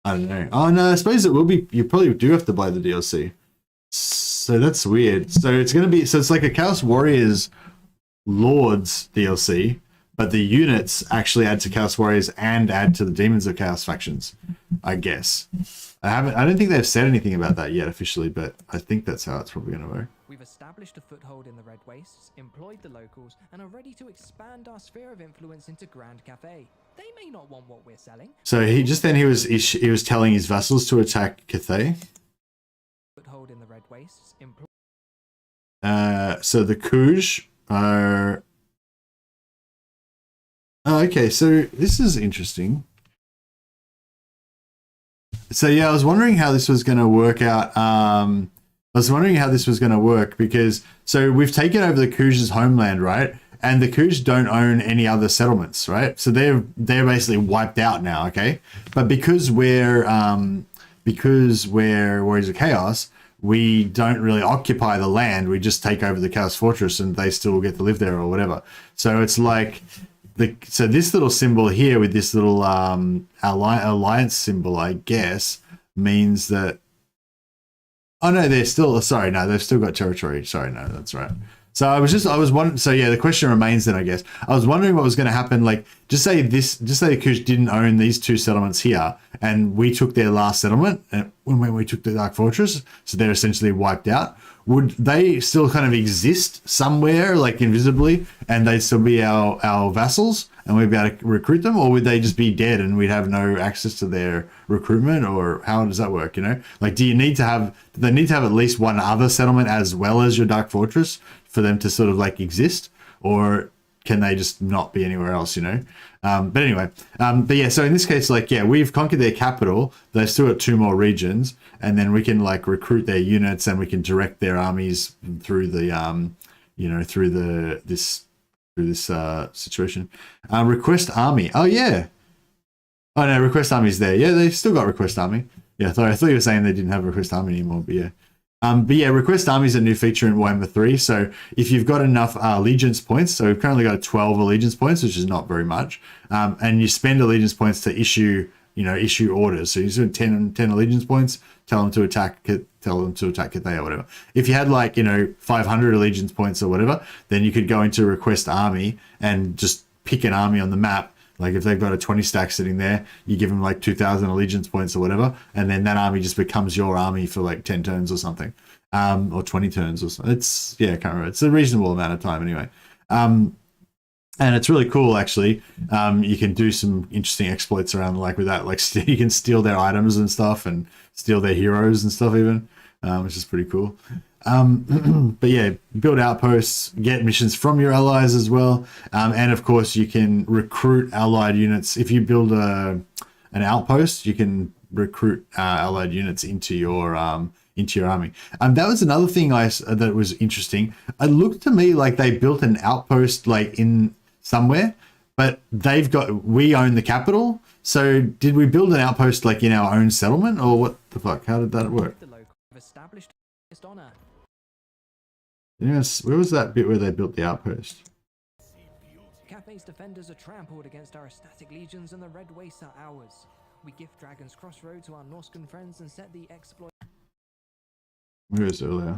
A: I don't know. Oh no, I suppose it will be. You probably do have to buy the DLC. So that's weird. So it's going to be. So it's like a Chaos Warriors Lords DLC, but the units actually add to Chaos Warriors and add to the Demons of Chaos factions. I guess. I don't think they've said anything about that yet officially, but I think that's how it's probably going to work.
B: We've established a foothold in the Red Wastes, employed the locals, and are ready to expand our sphere of influence into Grand Cathay. They may not want what we're selling.
A: So he was telling his vassals to attack Cathay.
B: Foothold in the Red Wastes,
A: so the Kuj are. Oh, okay, so this is interesting. So yeah, I was wondering how this was going to work out. Because so we've taken over the Kuj's homeland, right? And the Kuj don't own any other settlements, right? So they're basically wiped out now, okay? But because we're Warriors of Chaos, we don't really occupy the land. We just take over the Chaos Fortress, and they still get to live there or whatever. So it's like so this little symbol here with this little alliance symbol, I guess, means that. Oh no, they've still got territory. Sorry, no, that's right. So I was wondering. So yeah, the question remains then, I guess. I was wondering what was going to happen. Like, just say the Kush didn't own these two settlements here, and we took their last settlement, and when we took the Dark Fortress, so they're essentially wiped out. Would they still kind of exist somewhere, like invisibly, and they'd still be our vassals, and we'd be able to recruit them, or would they just be dead and we'd have no access to their recruitment, or how does that work? Like, do they need to have at least one other settlement as well as your Dark Fortress for them to sort of like exist, or can they just not be anywhere else? But anyway, but yeah. So in this case, like, yeah, we've conquered their capital. They've still got 2 more regions, and then we can like recruit their units, and we can direct their armies through the this situation. Request army. Oh yeah. Oh no, request army's there. Yeah, they've still got request army. Yeah, I thought you were saying they didn't have request army anymore, but yeah. Request army is a new feature in Warhammer 3. So if you've got enough allegiance points, so we've currently got 12 allegiance points, which is not very much, and you spend allegiance points to issue orders. So you spend 10 allegiance points, tell them to attack Cathay or whatever. If you had 500 allegiance points or whatever, then you could go into request army and just pick an army on the map, Like if they've got a 20 stack sitting there, you give them like 2,000 allegiance points or whatever, and then that army just becomes your army for like 10 turns or something, or 20 turns or something. It's, yeah, I can't remember. It's a reasonable amount of time anyway. And it's really cool, actually. You can do some interesting exploits around like with that. Like you can steal their items and stuff, and steal their heroes and stuff even, which is pretty cool. But yeah, build outposts, get missions from your allies as well, and of course you can recruit allied units. If you build an outpost, you can recruit allied units into your army. That was another thing that was interesting. It looked to me like they built an outpost like in somewhere, but we own the capital. So did we build an outpost like in our own settlement, or what the fuck? How did that work? Yes, where was that bit where they built the outpost?
B: Cathay's defenders are trampled against our ecstatic legions, and the red wastes are ours. We gift Dragon's Crossroad to our Norscan friends and set the exploit.
A: Where is it earlier?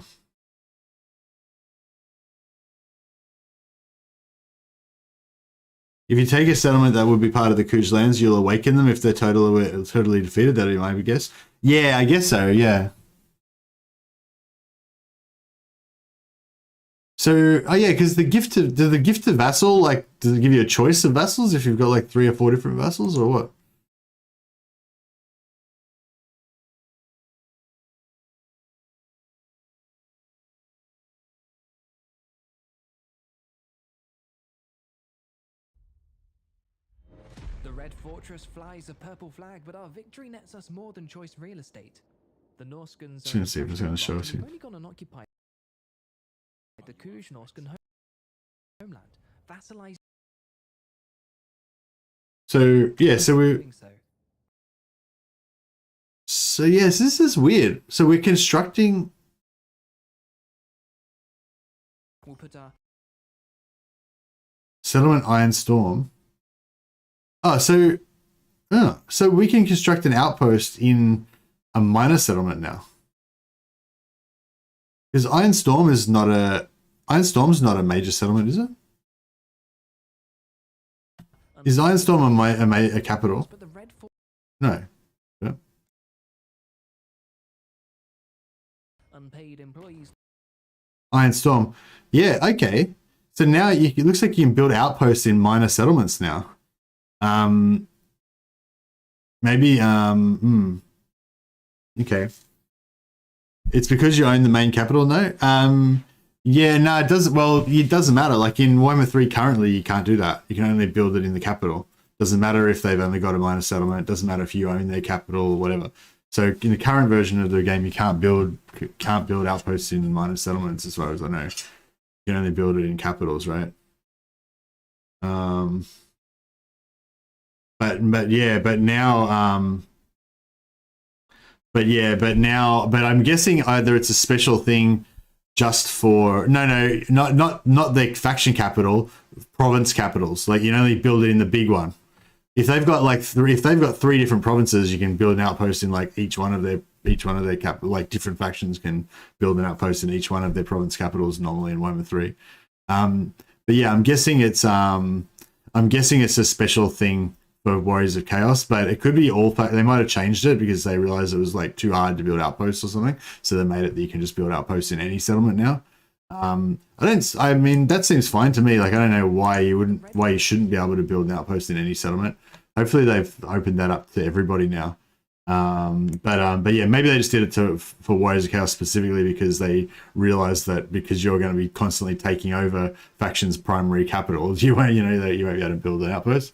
A: If you take a settlement that would be part of the Kuj lands, you'll awaken them if they're totally defeated. That'd be my guess. Yeah, I guess so. Yeah. So, oh yeah, because the gift to vassal, like, does it give you a choice of vassals if you've got like 3 or 4 different vassals, or what?
B: The red fortress flies a purple flag, but our victory nets us more than choice real estate. The Norscans
A: Just gonna see if it's gonna show us here.
B: only gone and occupied the Kuj Norscan homeland, vassalized.
A: So yeah, so yes, this is weird. So we're constructing.
B: We'll put our
A: Settlement Iron Storm. Oh, so we can construct an outpost in a minor settlement now. Because Iron Storm's not a major settlement, is it? Is Iron Storm a capital? No. Yeah.
B: Unpaid employees.
A: Iron Storm. Yeah, okay. So now it looks like you can build outposts in minor settlements now. Maybe, okay. It's because you own the main capital, no? Yeah, no, it doesn't. Well, it doesn't matter. Like in Warhammer 3 currently, you can't do that. You can only build it in the capital. Doesn't matter if they've only got a minor settlement. Doesn't matter if you own their capital or whatever. So in the current version of the game, you can't build outposts in minor settlements, as far as I know. You can only build it in capitals, right? But I'm guessing either it's a special thing just for not the faction capital, province capitals. Like you can only build it in the big one. If they've got like three different provinces, you can build an outpost in like each one of their capital. Like different factions can build an outpost in each one of their province capitals normally in Warhammer 3. But yeah, I'm guessing it's a special thing for Warriors of Chaos, but it could be they might have changed it because they realized it was like too hard to build outposts or something, so they made it that you can just build outposts in any settlement now. I mean that seems fine to me. Like I don't know why you shouldn't be able to build an outpost in any settlement. Hopefully they've opened that up to everybody now. But yeah, maybe they just did it for Warriors of Chaos specifically because they realized that because you're going to be constantly taking over factions' primary capitals, you won't be able to build an outpost.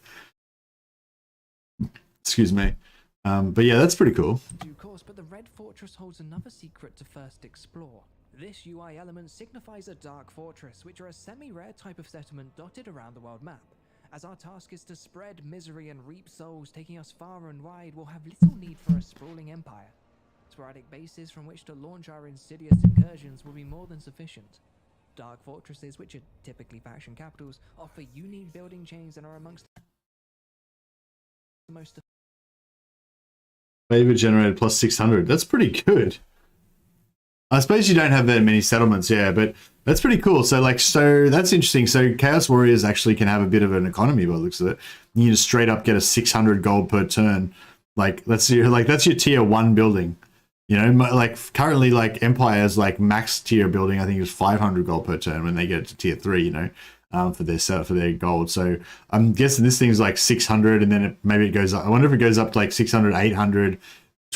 A: Excuse me. But yeah, that's pretty cool.
B: Due course, but the Red Fortress holds another secret to first explore. This UI element signifies a dark fortress, which are a semi-rare type of settlement dotted around the world map. As our task is to spread misery and reap souls, taking us far and wide, we'll have little need for a sprawling empire. Sporadic bases from which to launch our insidious incursions will be more than sufficient. Dark fortresses, which are typically faction capitals, offer unique building chains and are amongst the most
A: Favor generated plus 600. That's pretty good. I suppose you don't have that many settlements, yeah, but That's pretty cool. So that's interesting. So Chaos Warriors actually can have a bit of an economy by the looks of it. You just straight up get a 600 gold per turn. Like that's your tier 1 building. You know, like currently like Empire's like max tier building, I think is 500 gold per turn when they get to tier 3, you know, for their gold. So I'm guessing this thing's like 600 and then maybe it goes up. I wonder if it goes up to like 600, 800,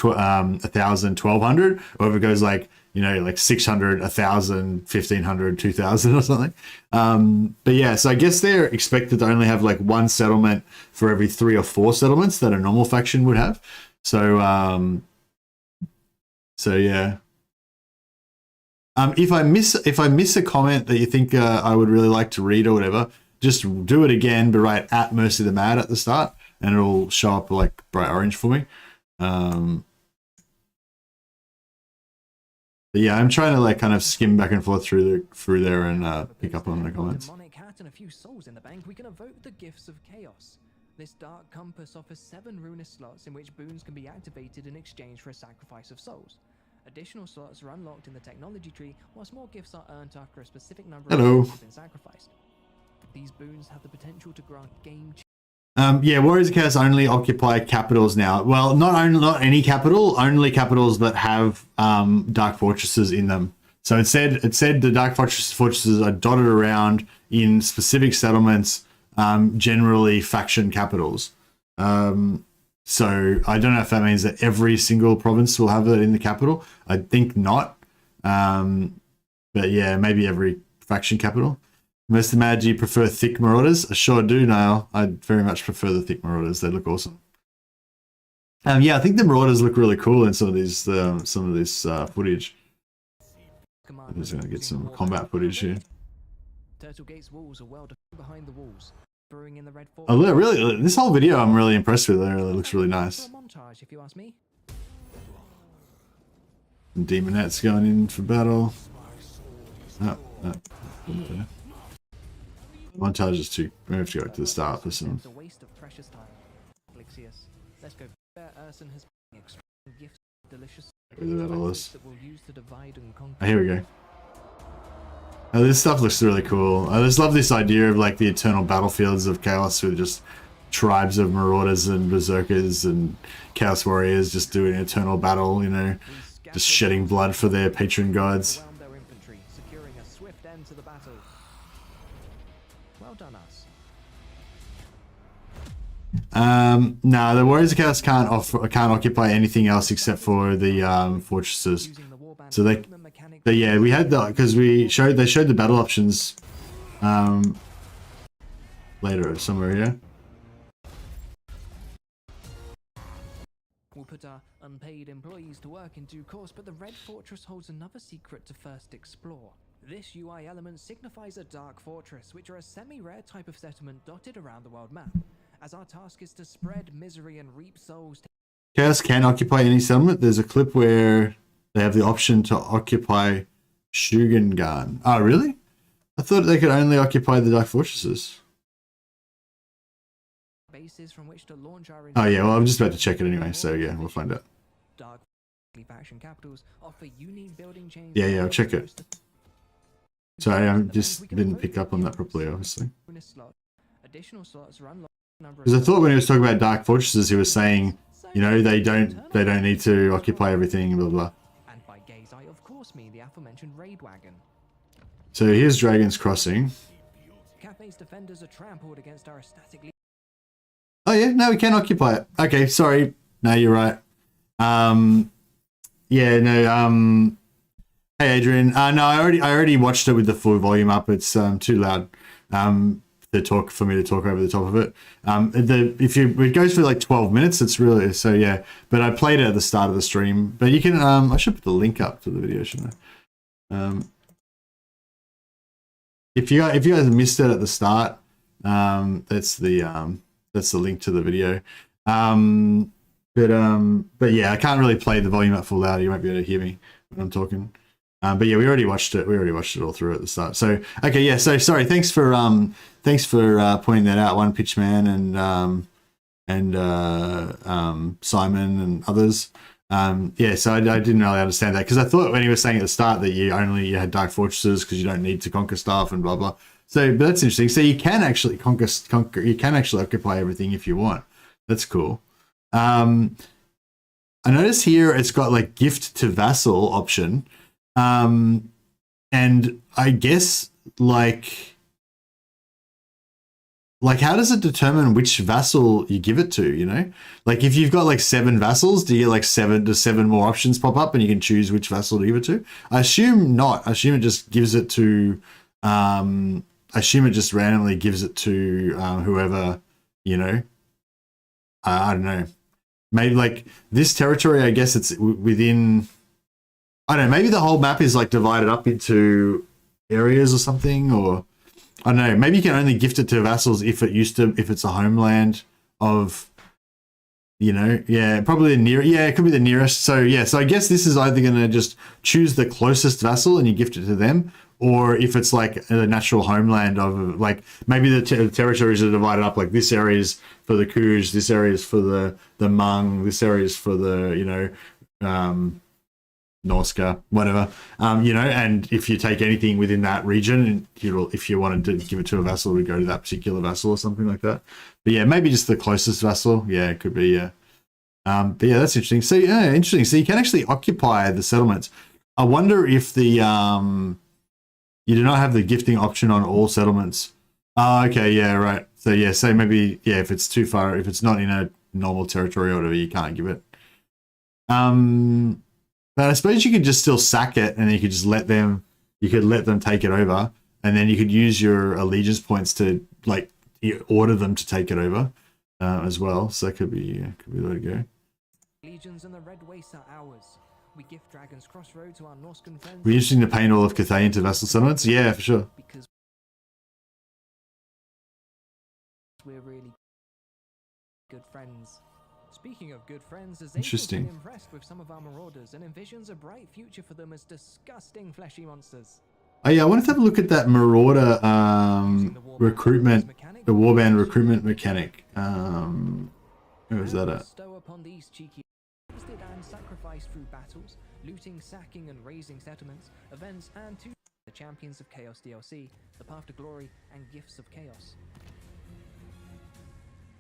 A: 1,000, 1,200, or if it goes like, you know, like 600, 1,000, 1,500, 2,000 or something. But yeah, so I guess they're expected to only have like 1 settlement for every 3 or 4 settlements that a normal faction would have. So yeah. If I miss a comment that you think I would really like to read or whatever, just do it again, but write at Mercy the Mad at the start, and it'll show up like bright orange for me. But yeah, I'm trying to like kind of skim back and forth through there and pick up on the comments.
B: Demonic hat and a few souls in the bank, we can evoke the gifts of chaos. This dark compass offers 7 ruinous slots in which boons can be activated in exchange for a sacrifice of souls. Additional slots are unlocked in the technology tree, whilst more gifts are earned after a specific number of souls have been sacrificed. These boons have the potential to grant game.
A: Yeah, Warriors of Chaos only occupy capitals now. Well, not any capital, only capitals that have dark fortresses in them. So it said the dark fortresses are dotted around in specific settlements, generally faction capitals. So I don't know if that means that every single province will have it in the capital. I think not. But yeah, maybe every faction capital. Mr. Mad, do you prefer thick Marauders? I sure do, Niall. I very much prefer the thick Marauders. They look awesome. Yeah, I think the Marauders look really cool in some of this footage. I'm just going to get some combat footage here.
B: Turtle Gate's walls are well defined behind the walls. In the red
A: oh, really? This whole video I'm really impressed with. It really looks really nice.
B: Montage, if you ask me.
A: Demonettes going in for battle. Oh, no. Montage is too. We have to go back to the start for some.
B: A waste of precious time. Lixius. Let's go. Urson has gifts delicious
A: where the battle is.
B: that we'll use to divide and conquer.
A: Oh, here we go. Oh, this stuff looks really cool. I just love this idea of like the eternal battlefields of chaos with just tribes of marauders and berserkers and chaos warriors just doing eternal battle, you know, just shedding blood for their patron gods.
B: Their infantry, securing a swift end to the battle. Well done, us.
A: No, the Warriors of Chaos can't occupy anything else except for the fortresses. So but yeah, we had the because they showed the battle options later somewhere here.
B: We'll put our unpaid employees to work in due course, but the Red Fortress holds another secret to first explore. This UI element signifies a dark fortress, which are a semi-rare type of settlement dotted around the world map. As our task is to spread misery and reap souls.
A: Chaos can occupy any settlement. There's a clip where they have the option to occupy Shugengan. Oh, really? I thought they could only occupy the dark fortresses.
B: Bases from which to launch our
A: oh yeah, well I'm just about to check it anyway, so yeah, we'll find out.
B: Dark faction capitals offer unique building chains.
A: Yeah, I'll check it. Sorry, I just didn't pick up on that properly, obviously.
B: Additional slots are unlocked.
A: Because I thought when he was talking about dark fortresses, he was saying, you know, they don't need to occupy everything, blah blah.
B: And by gaze, I of course mean the aforementioned raid wagon.
A: So here's Dragon's Crossing.
B: Cathay's defenders are trampled against our ecstatic.
A: Oh yeah, no, we can occupy it. Okay, sorry. No, you're right. Yeah, no. Hey, Adrian. No, I already watched it with the full volume up. It's too loud. For me to talk over the top of it. It goes for like 12 minutes. It's really so yeah. But I played it at the start of the stream. But you can. I should put the link up to the video, shouldn't I? If you guys missed it at the start, that's the link to the video. But yeah, I can't really play the volume up full loud. You won't be able to hear me when I'm talking. But yeah, we already watched it. We already watched it all through at the start. So okay, yeah. So sorry. Thanks for pointing that out, One Pitch Man and Simon and others. Yeah, so I didn't really understand that, because I thought when he was saying at the start that you had dark fortresses because you don't need to conquer stuff and blah blah. So, but that's interesting. So you can actually conquer. You can actually occupy everything if you want. That's cool. I notice here it's got like gift to vassal option, and I guess like how does it determine which vassal you give it to, you know? Like if you've got like 7 vassals, do you like 7 more options pop up and you can choose which vassal to give it to? I assume not. I assume it just gives it to I assume it just randomly gives it to whoever, you know. I don't know. Maybe like this territory, I guess it's within, I don't know, maybe the whole map is like divided up into areas or something, or I don't know. Maybe you can only gift it to vassals if it's a homeland of, you know, yeah, probably it could be the nearest. So yeah, so I guess this is either going to just choose the closest vassal and you gift it to them, or if it's like a natural homeland of like maybe the territories are divided up, like this area is for the Kuj, this area is for the Ming, this area is for the, you know, Norska, whatever, you know, and if you take anything within that region, if you wanted to give it to a vassal, it would go to that particular vassal or something like that. But yeah, maybe just the closest vassal. Yeah, it could be, yeah. But yeah, that's interesting. So yeah, interesting. So you can actually occupy the settlements. I wonder if the you do not have the gifting option on all settlements. Oh, okay, yeah, right. So yeah, say maybe, yeah, if it's too far, if it's not in a normal territory or whatever, you can't give it. But I suppose you could just still sack it, and you could just let them take it over, and then you could use your allegiance points to like order them to take it over as well. So that could be the way to go.
B: Legions and the Red Waste are ours. We gift Dragon's Crossroad to our Norscan friends.
A: Be interesting to paint all of Cathay into vassal settlements. Yeah, for sure.
B: Because we're really good friends. Speaking of good friends, Azazel's been impressed with some of our marauders and envisions a bright future for them as disgusting fleshy monsters.
A: Oh yeah, I wanted to have a look at that marauder recruitment, the warband recruitment mechanic. Where was that at?
B: Upon these cheeky and sacrifice through battles, looting, sacking, and raising settlements, events, and to the Champions of Chaos DLC, the Path to Glory, and Gifts of Chaos.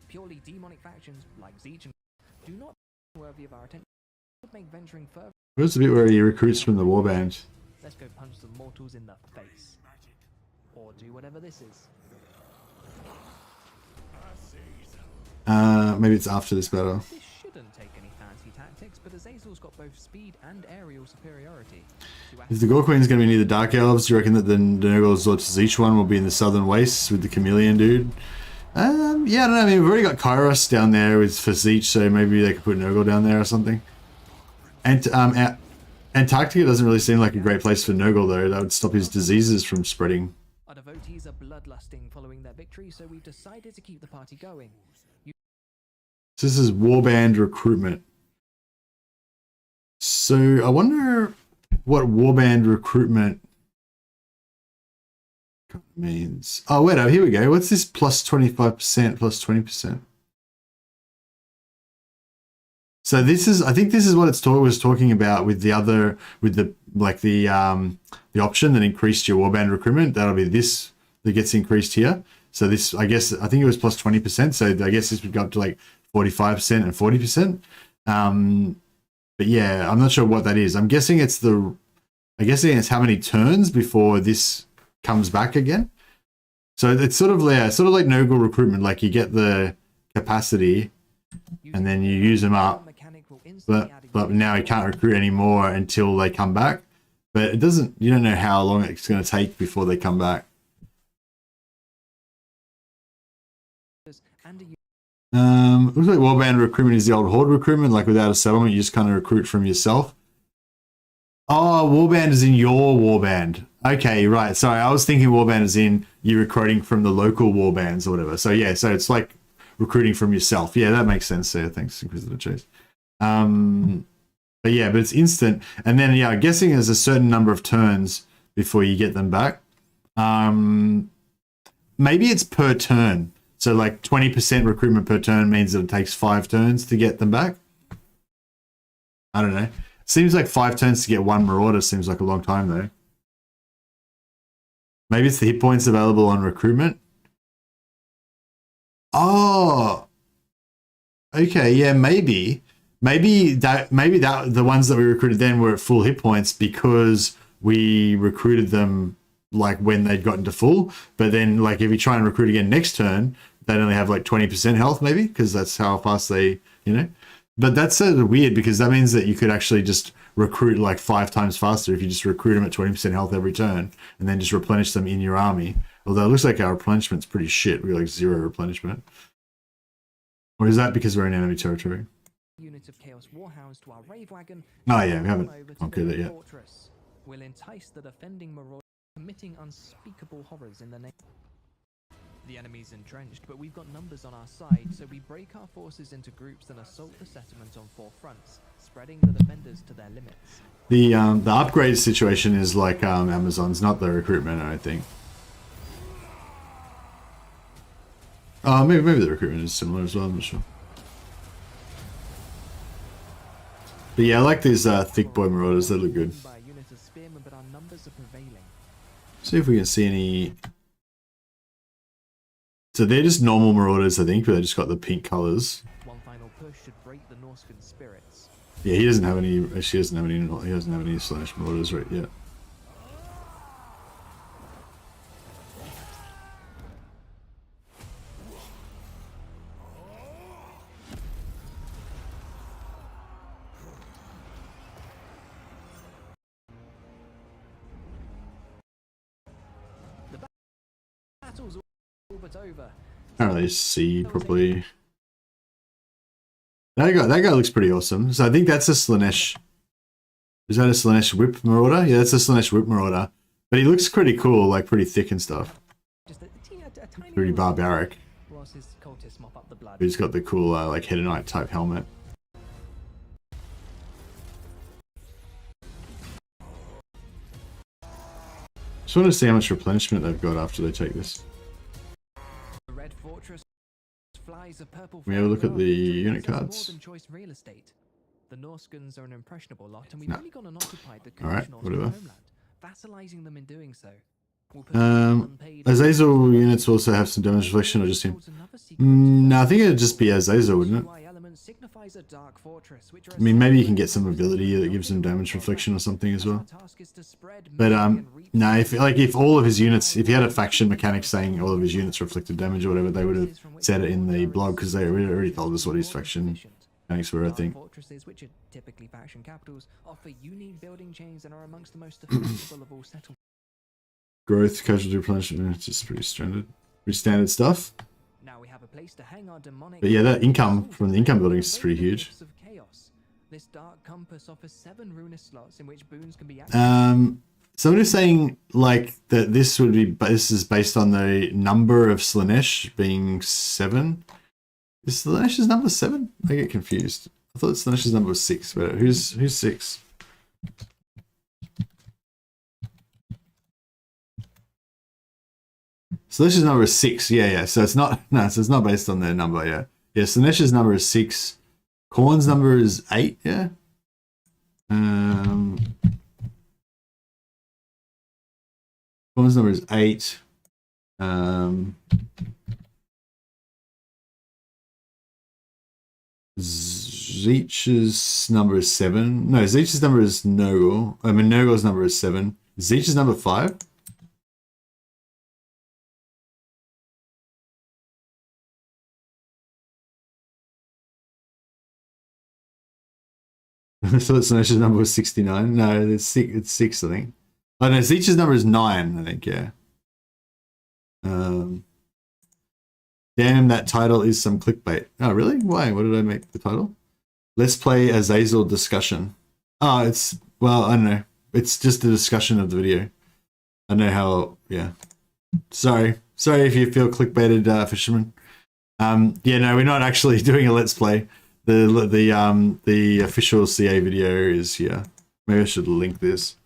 B: Purely demonic factions like Zeech and do not worthy of our attention. Would make venturing further.
A: Where's the bit where he recruits from the warband?
B: Let's go punch some mortals in the face, or do whatever this is.
A: Maybe it's after this battle.
B: This shouldn't take any fancy tactics, but Azazel's got both speed and aerial superiority.
A: If the Gore Queen's going to be near the Dark Elves, do you reckon that the Nurgle's Lord Zeech one will be in the Southern Wastes with the Chameleon dude? Yeah, I don't know. I mean, we've already got Kairos down there for Zeech, so maybe they could put Nurgle down there or something. And Antarctica doesn't really seem like a great place for Nurgle, though. That would stop his diseases from spreading.
B: Our devotees are bloodlusting following their victory, so we've decided to keep the party going.
A: So this is warband recruitment. So I wonder what warband recruitment means. Oh wait, here we go. What's this plus 25%, plus 20%? So this is, I think this is what was talking about with the other, with the the option that increased your warband recruitment. That'll be this that gets increased here. So this, I think it was plus 20%. So I guess this would go up to like 45% and 40%. But yeah, I'm not sure what that is. I'm guessing it's how many turns before this comes back again. So it's sort of like Nurgle recruitment. Like you get the capacity and then you use them up, but now you can't recruit anymore until they come back. But it doesn't, you don't know how long it's going to take before they come back. Looks like warband recruitment is the old horde recruitment, like without a settlement, you just kind of recruit from yourself. Oh, warband is in your warband. Okay, right. Sorry, I was thinking warband is in you recruiting from the local warbands or whatever. So yeah, so it's like recruiting from yourself. Yeah, that makes sense there. Thanks, Inquisitor Chase. But yeah, but it's instant. And then, yeah, I'm guessing there's a certain number of turns before you get them back. Maybe it's per turn. So like 20% recruitment per turn means that it takes 5 turns to get them back. I don't know. Seems like 5 turns to get 1 Marauder seems like a long time though. Maybe it's the hit points available on recruitment. Oh, okay, yeah, maybe that the ones that we recruited then were at full hit points because we recruited them like when they'd gotten to full. But then, like, if you try and recruit again next turn, they'd only have like 20% health, maybe, because that's how fast they, you know. But that's sort of weird because that means that you could actually just recruit like 5 times faster if you just recruit them at 20% health every turn and then just replenish them in your army. Although it looks like our replenishment's pretty shit. We're like 0 replenishment. Or is that because we're in enemy territory?
B: Unit of Chaos Warhounds to our Rave Wagon.
A: Oh yeah, we haven't conquered it yet.
B: Will entice the defending marauders, committing unspeakable horrors in the name. The enemy's entrenched, but we've got numbers on our side, so we break our forces into groups and assault the settlement on 4 fronts, spreading the defenders to their limits.
A: The upgrade situation is like Amazon's, not the recruitment, I think. Maybe the recruitment is similar as well, I'm not sure. But yeah, I like these thick boy marauders, they look good. See if we can see any... So they're just normal marauders, I think, but they just got the pink colors.
B: One final push should break the Norscan spirits.
A: Yeah, he doesn't have any, he doesn't have any slash marauders right yet.
B: Battle's all but over.
A: I don't really see properly. That guy looks pretty awesome. So I think that's a Slanesh. Is that a Slanesh Whip Marauder? Yeah, that's a Slanesh Whip Marauder. But he looks pretty cool, like pretty thick and stuff. Pretty barbaric. He's got the cool like Hedonite type helmet. Just want to see how much replenishment they've got after they take this. We have a look at the unit cards.
B: The Norscans are an impressionable lot, and we've only gone and occupied the
A: Alright, whatever.
B: homeland, vassalizing them in doing so.
A: Azazel units also have some damage reflection, or just him? No, I think it'd just be Azazel, wouldn't it? I mean, maybe you can get some ability that gives him damage reflection or something as well. But no, if all of his units, if he had a faction mechanic saying all of his units reflected damage or whatever, they would have said it in the blog because they already told us what his faction mechanics were, I think.
B: Fortresses, which are typically faction capitals, offer unique building chains and are amongst the most defensible of all settlements.
A: Growth, casualty replenishment, it's just pretty standard stuff.
B: Now we have a place to hang our demonic.
A: But yeah, that income from the income buildings is pretty huge.
B: This dark compass offers 7 runic slots in which boons can be
A: Somebody's saying like that this is based on the number of Slanesh being 7. Is Slanesh's number 7? I get confused. I thought Slanesh's number was 6, but who's 6? Slanesh's number is 6, yeah. So it's not so it's not based on their number, yeah. Yeah, Slanesh's number is 6. Khorne's number is 8, yeah. Khorne's number is 8. Zeech's number is 7. No, Zeech's number is Nurgle. I mean, Nurgle's number is 7. Zeech's number 5? I thought Slanesh's number was 69. No, it's 6, I think. Oh no, Zeech's number is 9, I think, yeah. Damn, that title is some clickbait. Oh, really? Why? What did I make the title? Let's play Azazel discussion. Oh, well, I don't know. It's just a discussion of the video. I know how, yeah. Sorry if you feel clickbaited, fisherman. Yeah, no, we're not actually doing a let's play. The official CA video is here. Maybe I should link this.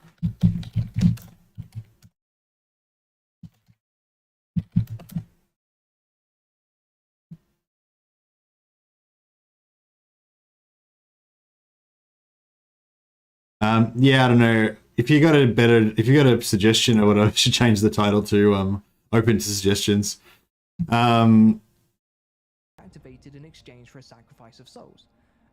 A: Yeah, I don't know. If you got a suggestion or what I should change the title to open to suggestions.
B: Activated in exchange for a sacrifice of souls.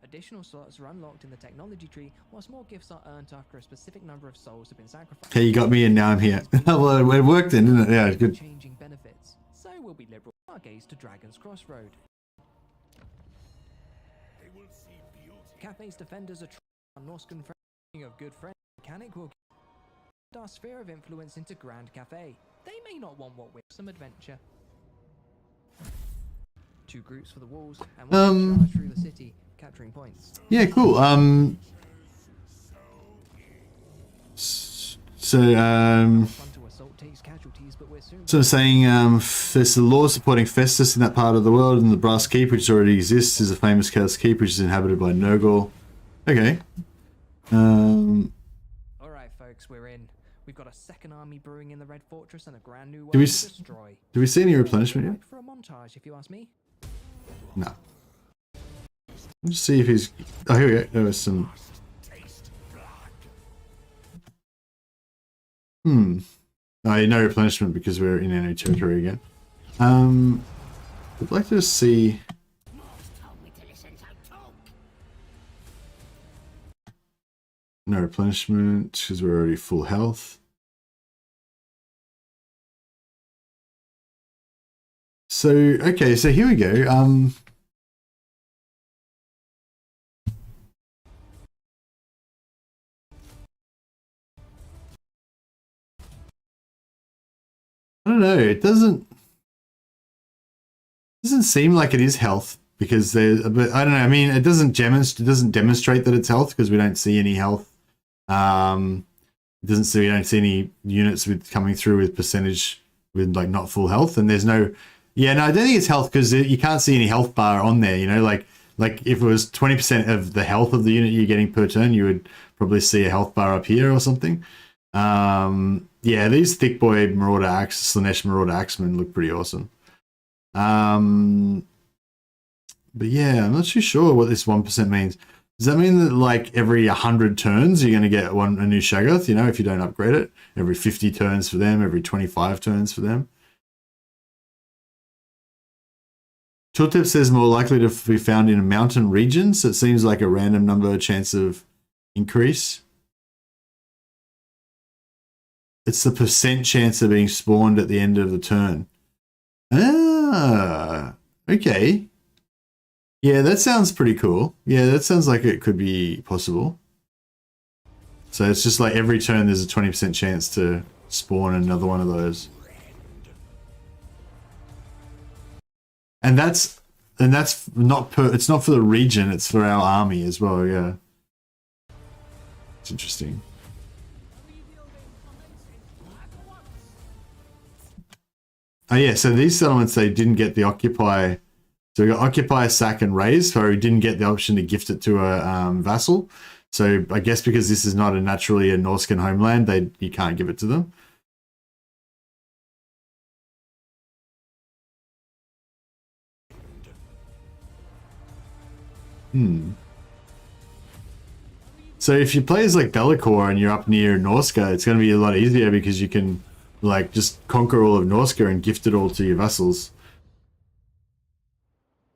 B: Additional slots are unlocked in the technology tree, whilst more gifts are earned after a specific number of souls have been sacrificed.
A: Okay, you got me, and now I'm here. Well, it worked then, didn't it? Yeah, good.
B: Changing benefits. So will be liberal. Our gaze to Dragon's Crossroad.
C: They will see beauty.
B: Cathay's defenders are Norse confederation of good friend mechanic will get our sphere of influence into Grand Cathay. They may not want what with some adventure. 2 groups for the walls and one charge through the city, capturing points.
A: Yeah, cool.
B: Fun to assault takes casualties, but we're soon.
A: So saying there's the law supporting Festus in that part of the world, and the Brass Keep, which already exists, is a famous Chaos Keep, which is inhabited by Nurgle. Okay.
B: Alright folks, we're in. We've got a second army brewing in the Red Fortress and a brand new world to destroy.
A: Do we see any replenishment yet?
B: For a montage, if you ask me.
A: No. Let's see if he's... Oh, here we go. There was some... Oh, no replenishment because we're in enemy territory again. I'd like to see... No replenishment because we're already full health. So, okay, so here we go. I don't know, it doesn't seem like it is health because there's, but I don't know, I mean, it doesn't demonstrate that it's health because we don't see any health. We don't see any units with coming through with percentage with like not full health, and there's no, yeah, no, I don't think it's health because you can't see any health bar on there, you know, like if it was 20% of the health of the unit you're getting per turn, you would probably see a health bar up here or something. Yeah, these thick boy Marauder Slanesh Marauder Axemen look pretty awesome. But yeah, I'm not too sure what this 1% means. Does that mean that like every 100 turns you're going to get a new Shaggoth, you know, if you don't upgrade it? Every 50 turns for them, every 25 turns for them? Tooltip says more likely to be found in mountain regions. So it seems like a random number chance of increase. It's the percent chance of being spawned at the end of the turn. Ah, okay. Yeah, that sounds pretty cool. Yeah, that sounds like it could be possible. So it's just like every turn there's a 20% chance to spawn another one of those. And that's not it's not for the region, it's for our army as well, yeah. It's interesting. Oh yeah, so these settlements, they didn't get the occupy. So we got occupy, sack, and raise. So we didn't get the option to gift it to a vassal. So I guess because this is not naturally a Norscan homeland, you can't give it to them. So if you play as like Bellicor and you're up near Norsca, it's going to be a lot easier because you can like just conquer all of Norsca and gift it all to your vassals.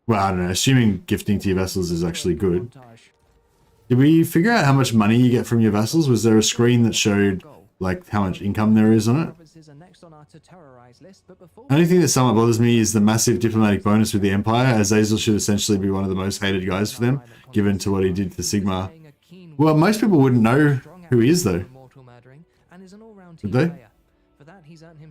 A: Well, I don't know, assuming gifting to your vassals is actually good. Did we figure out how much money you get from your vassals? Was there a screen that showed like how much income there is on it? The only thing that somewhat bothers me is the massive diplomatic bonus with the Empire. Azazel should essentially be one of the most hated guys for them, given to what he did to Sigmar. Well, most people wouldn't know who he is though. Would they?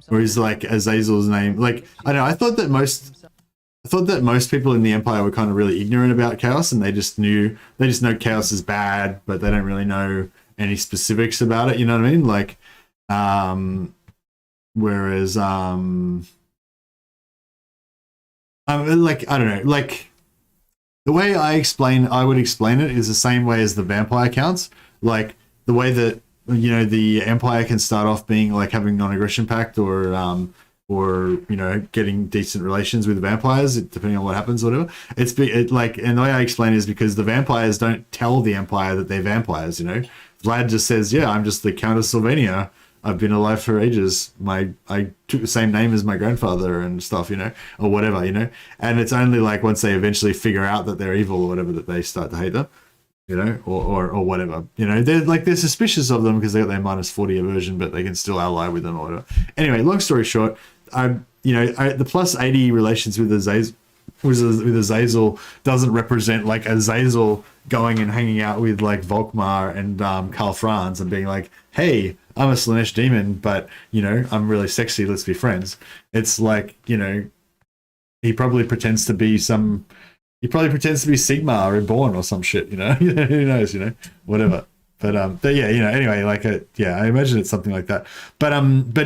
A: Or is like Azazel's name? Like, I don't know, I thought that most people in the Empire were kind of really ignorant about Chaos, and they just know Chaos is bad, but they don't really know any specifics about it, you know what I mean? Like, whereas, like, I don't know, like, the way I would explain it is the same way as the vampire counts. Like, the way that, you know, the Empire can start off being like having non-aggression pact or you know, getting decent relations with the vampires, depending on what happens or whatever. And the way I explain it is because the vampires don't tell the Empire that they're vampires, you know. Vlad just says, yeah, I'm just the Count of Sylvania. I've been alive for ages. I took the same name as my grandfather and stuff, you know, or whatever, you know. And it's only like once they eventually figure out that they're evil or whatever that they start to hate them, you know, or whatever. You know, they're suspicious of them because they got their -40 aversion, but they can still ally with them or whatever. Anyway, long story short, the +80 relations with Azazel doesn't represent like Azazel going and hanging out with like Volkmar and Karl Franz and being like, hey, I'm a Slaanesh demon, but, you know, I'm really sexy, let's be friends. It's like, you know, he probably pretends to be Sigmar reborn or some shit, you know. Who knows, you know, whatever. But yeah, you know, anyway, like I imagine it's something like that. But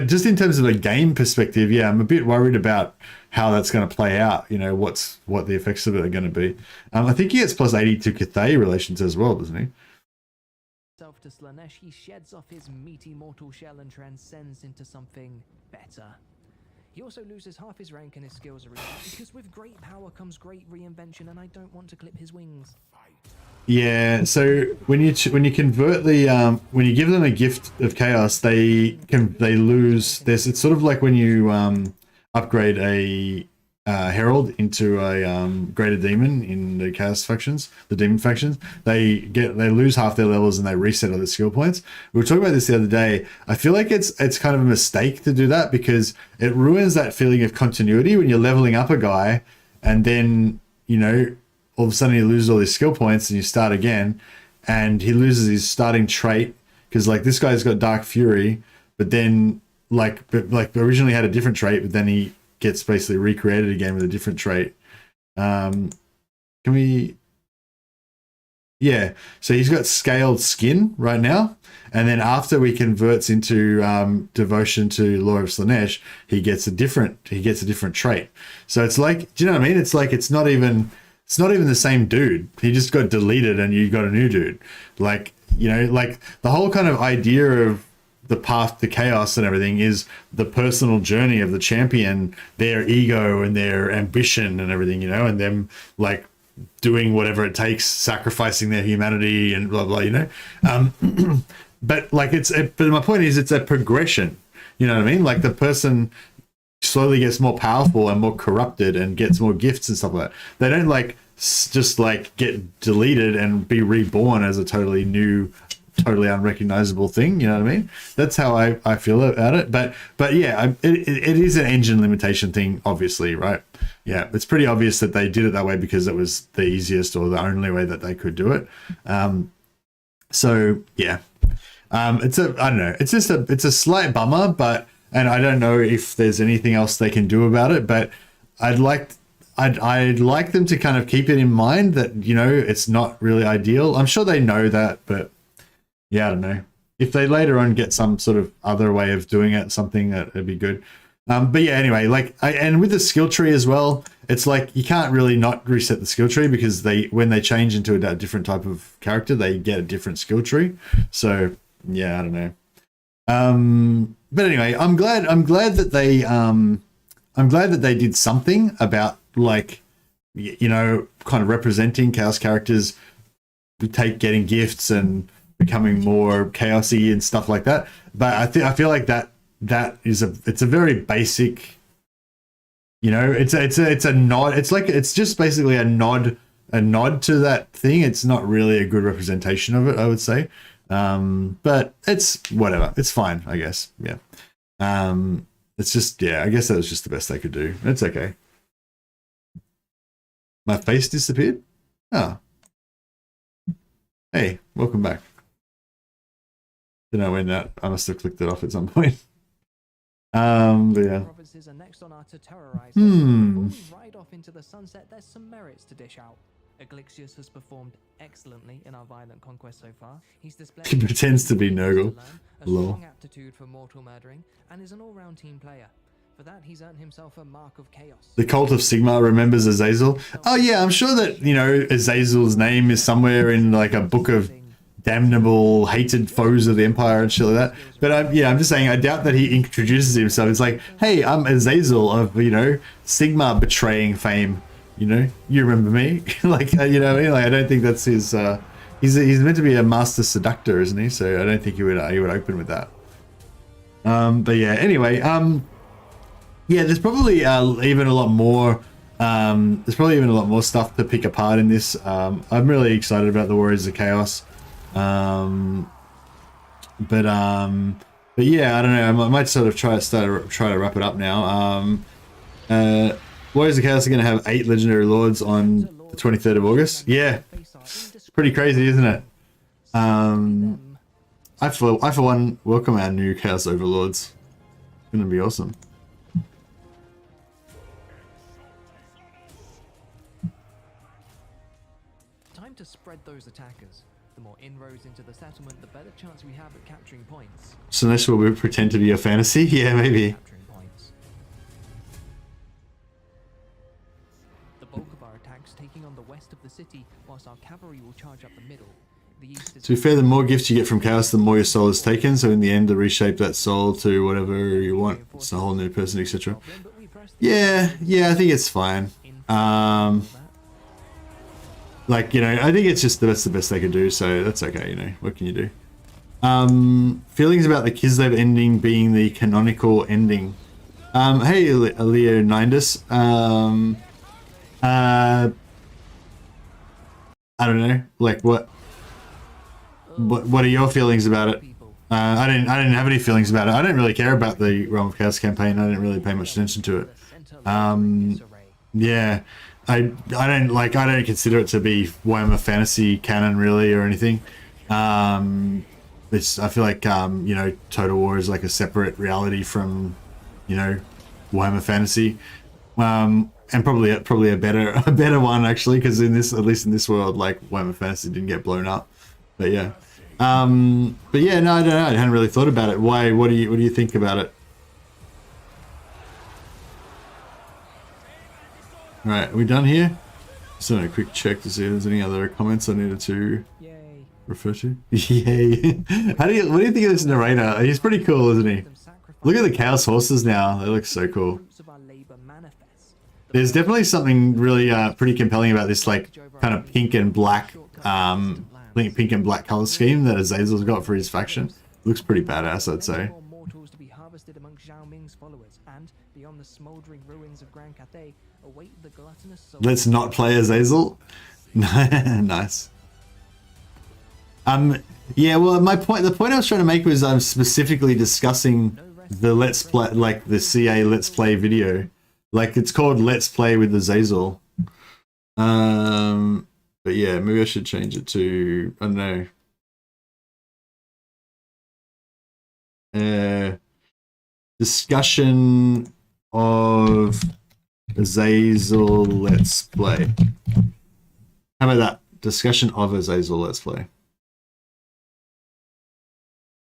A: just in terms of a game perspective, yeah, I'm a bit worried about how that's going to play out, you know, what the effects of it are going to be. I think he gets +80 to Cathay relations as well, doesn't he?
B: To Slaanesh, he sheds off his meaty mortal shell and transcends into something better. He also loses half his rank and his skills are reduced because with great power comes great reinvention, and I don't want to clip his wings.
A: Yeah, so when you convert the when you give them a gift of chaos, they lose this. It's sort of like when you upgrade a herald into a greater demon in the chaos factions, the demon factions. They lose half their levels and they reset all their skill points. We were talking about this the other day. I feel like it's kind of a mistake to do that because it ruins that feeling of continuity when you're leveling up a guy and then, you know, all of a sudden he loses all his skill points and you start again and he loses his starting trait because like this guy's got Dark Fury, but then like originally had a different trait, but then he gets basically recreated again with a different trait. Can we? Yeah, so he's got scaled skin right now, and then after we converts into devotion to Lord of Slaanesh, he gets a different trait. So it's like, do you know what I mean? It's like it's not even the same dude. He just got deleted, and you got a new dude. Like, you know, like the whole kind of idea of the path to chaos and everything is the personal journey of the champion, their ego and their ambition and everything, you know, and them like doing whatever it takes, sacrificing their humanity and blah blah, you know. But like but my point is, it's a progression. You know what I mean? Like the person slowly gets more powerful and more corrupted and gets more gifts and stuff like that. They don't like just like get deleted and be reborn as a totally new, totally unrecognizable thing, you know what I mean? That's how I feel about it. But yeah, it is an engine limitation thing, obviously, right? Yeah, it's pretty obvious that they did it that way because it was the easiest or the only way that they could do it. So yeah, I don't know. It's a slight bummer, and I don't know if there's anything else they can do about it. But I'd like them to kind of keep it in mind that, you know, it's not really ideal. I'm sure they know that, but yeah, I don't know. If they later on get some sort of other way of doing it, something that'd be good. But yeah, anyway, like and with the skill tree as well, it's like you can't really not reset the skill tree because when they change into a different type of character, they get a different skill tree. So yeah, I don't know. But anyway, I'm glad that they did something about, like, you know, kind of representing chaos characters getting gifts and becoming more chaosy and stuff like that. But I feel like that is it's a very basic, you know, it's a nod. It's just basically a nod to that thing. It's not really a good representation of it, I would say. But it's whatever. It's fine, I guess. Yeah. It's just, yeah, I guess that was just the best they could do. It's okay. My face disappeared? Oh. Hey, welcome back. Don't know when that, I must have clicked it off at some point. But yeah.
B: Provinces are next on our to terrorize. Before we ride off into the sunset, there's some merits to dish out. Eglixius has performed excellently in our violent conquest so far. He's displayed
A: He pretends to be Nurgle.
B: a strong aptitude for mortal murdering, and is an all-round team player. For that, he's earned himself a mark of chaos.
A: The cult of Sigmar remembers Azazel. Oh yeah, I'm sure that, you know, Azazel's name is somewhere in like a book of damnable hated foes of the empire and shit like that. But I'm just saying, I doubt that he introduces himself. It's like, hey, I'm Azazel of, you know, Sigmar betraying fame. You know, you remember me. Like, you know what I mean? Like, I don't think that's his He's meant to be a master seductor, isn't he? So I don't think he would open with that. But yeah, anyway, yeah, there's probably even a lot more. There's probably even a lot more stuff to pick apart in this. I'm really excited about the Warriors of Chaos. But yeah, I don't know. I might sort of try to wrap it up now. Warriors of Chaos are going to have 8 legendary lords on the 23rd of August. Yeah, it's pretty crazy, isn't it? I for one welcome our new Chaos Overlords. It's going to be awesome.
B: Time to spread those attackers. The more inroads into the settlement, the better chance we have at capturing points.
A: So this will pretend to be a fantasy? Yeah, maybe.
B: Capturing points. The bulk of our attacks taking on the west of the city, whilst our cavalry will charge up the middle. The east is
A: To be fair, the more gifts you get from Chaos, the more your soul is taken. So in the end, to reshape that soul to whatever you want. It's a whole new person, etc. Yeah, I think it's fine. Like, you know, I think it's just that's the best they could do, so that's okay, you know. What can you do? Feelings about the Kislev ending being the canonical ending. Hey, Leonindus. I don't know. Like, what are your feelings about it? I didn't have any feelings about it. I didn't really care about the Realm of Chaos campaign. I didn't really pay much attention to it. Yeah. I don't consider it to be Warhammer fantasy canon really or anything. It's I feel like you know, Total War is like a separate reality from, you know, Warhammer fantasy, and probably a better one actually, because in this, at least in this world, like Warhammer fantasy didn't get blown up. But yeah, no, I don't know. I hadn't really thought about it. Why? What do you think about it? Right, are we done here? Just doing a quick check to see if there's any other comments I needed to refer to. Yay! What do you think of this narrator? He's pretty cool, isn't he? Look at the Chaos horses now. They look so cool. There's definitely something really pretty compelling about this, like kind of pink and black color scheme that Azazel's got for his faction. Looks pretty badass, I'd say.
B: To be harvested among Zhao Ming's followers, and beyond the smoldering ruins of Grand Cathay, await the gluttonous soul.
A: Let's not play Azazel. Nice. Yeah, well, the point I was trying to make was I'm specifically discussing the Let's Play, like the CA Let's Play video. Like, it's called Let's Play with Azazel. But yeah, maybe I should change it to, I don't know. Discussion of Azazel Let's Play. How about that? Discussion of Azazel Let's Play.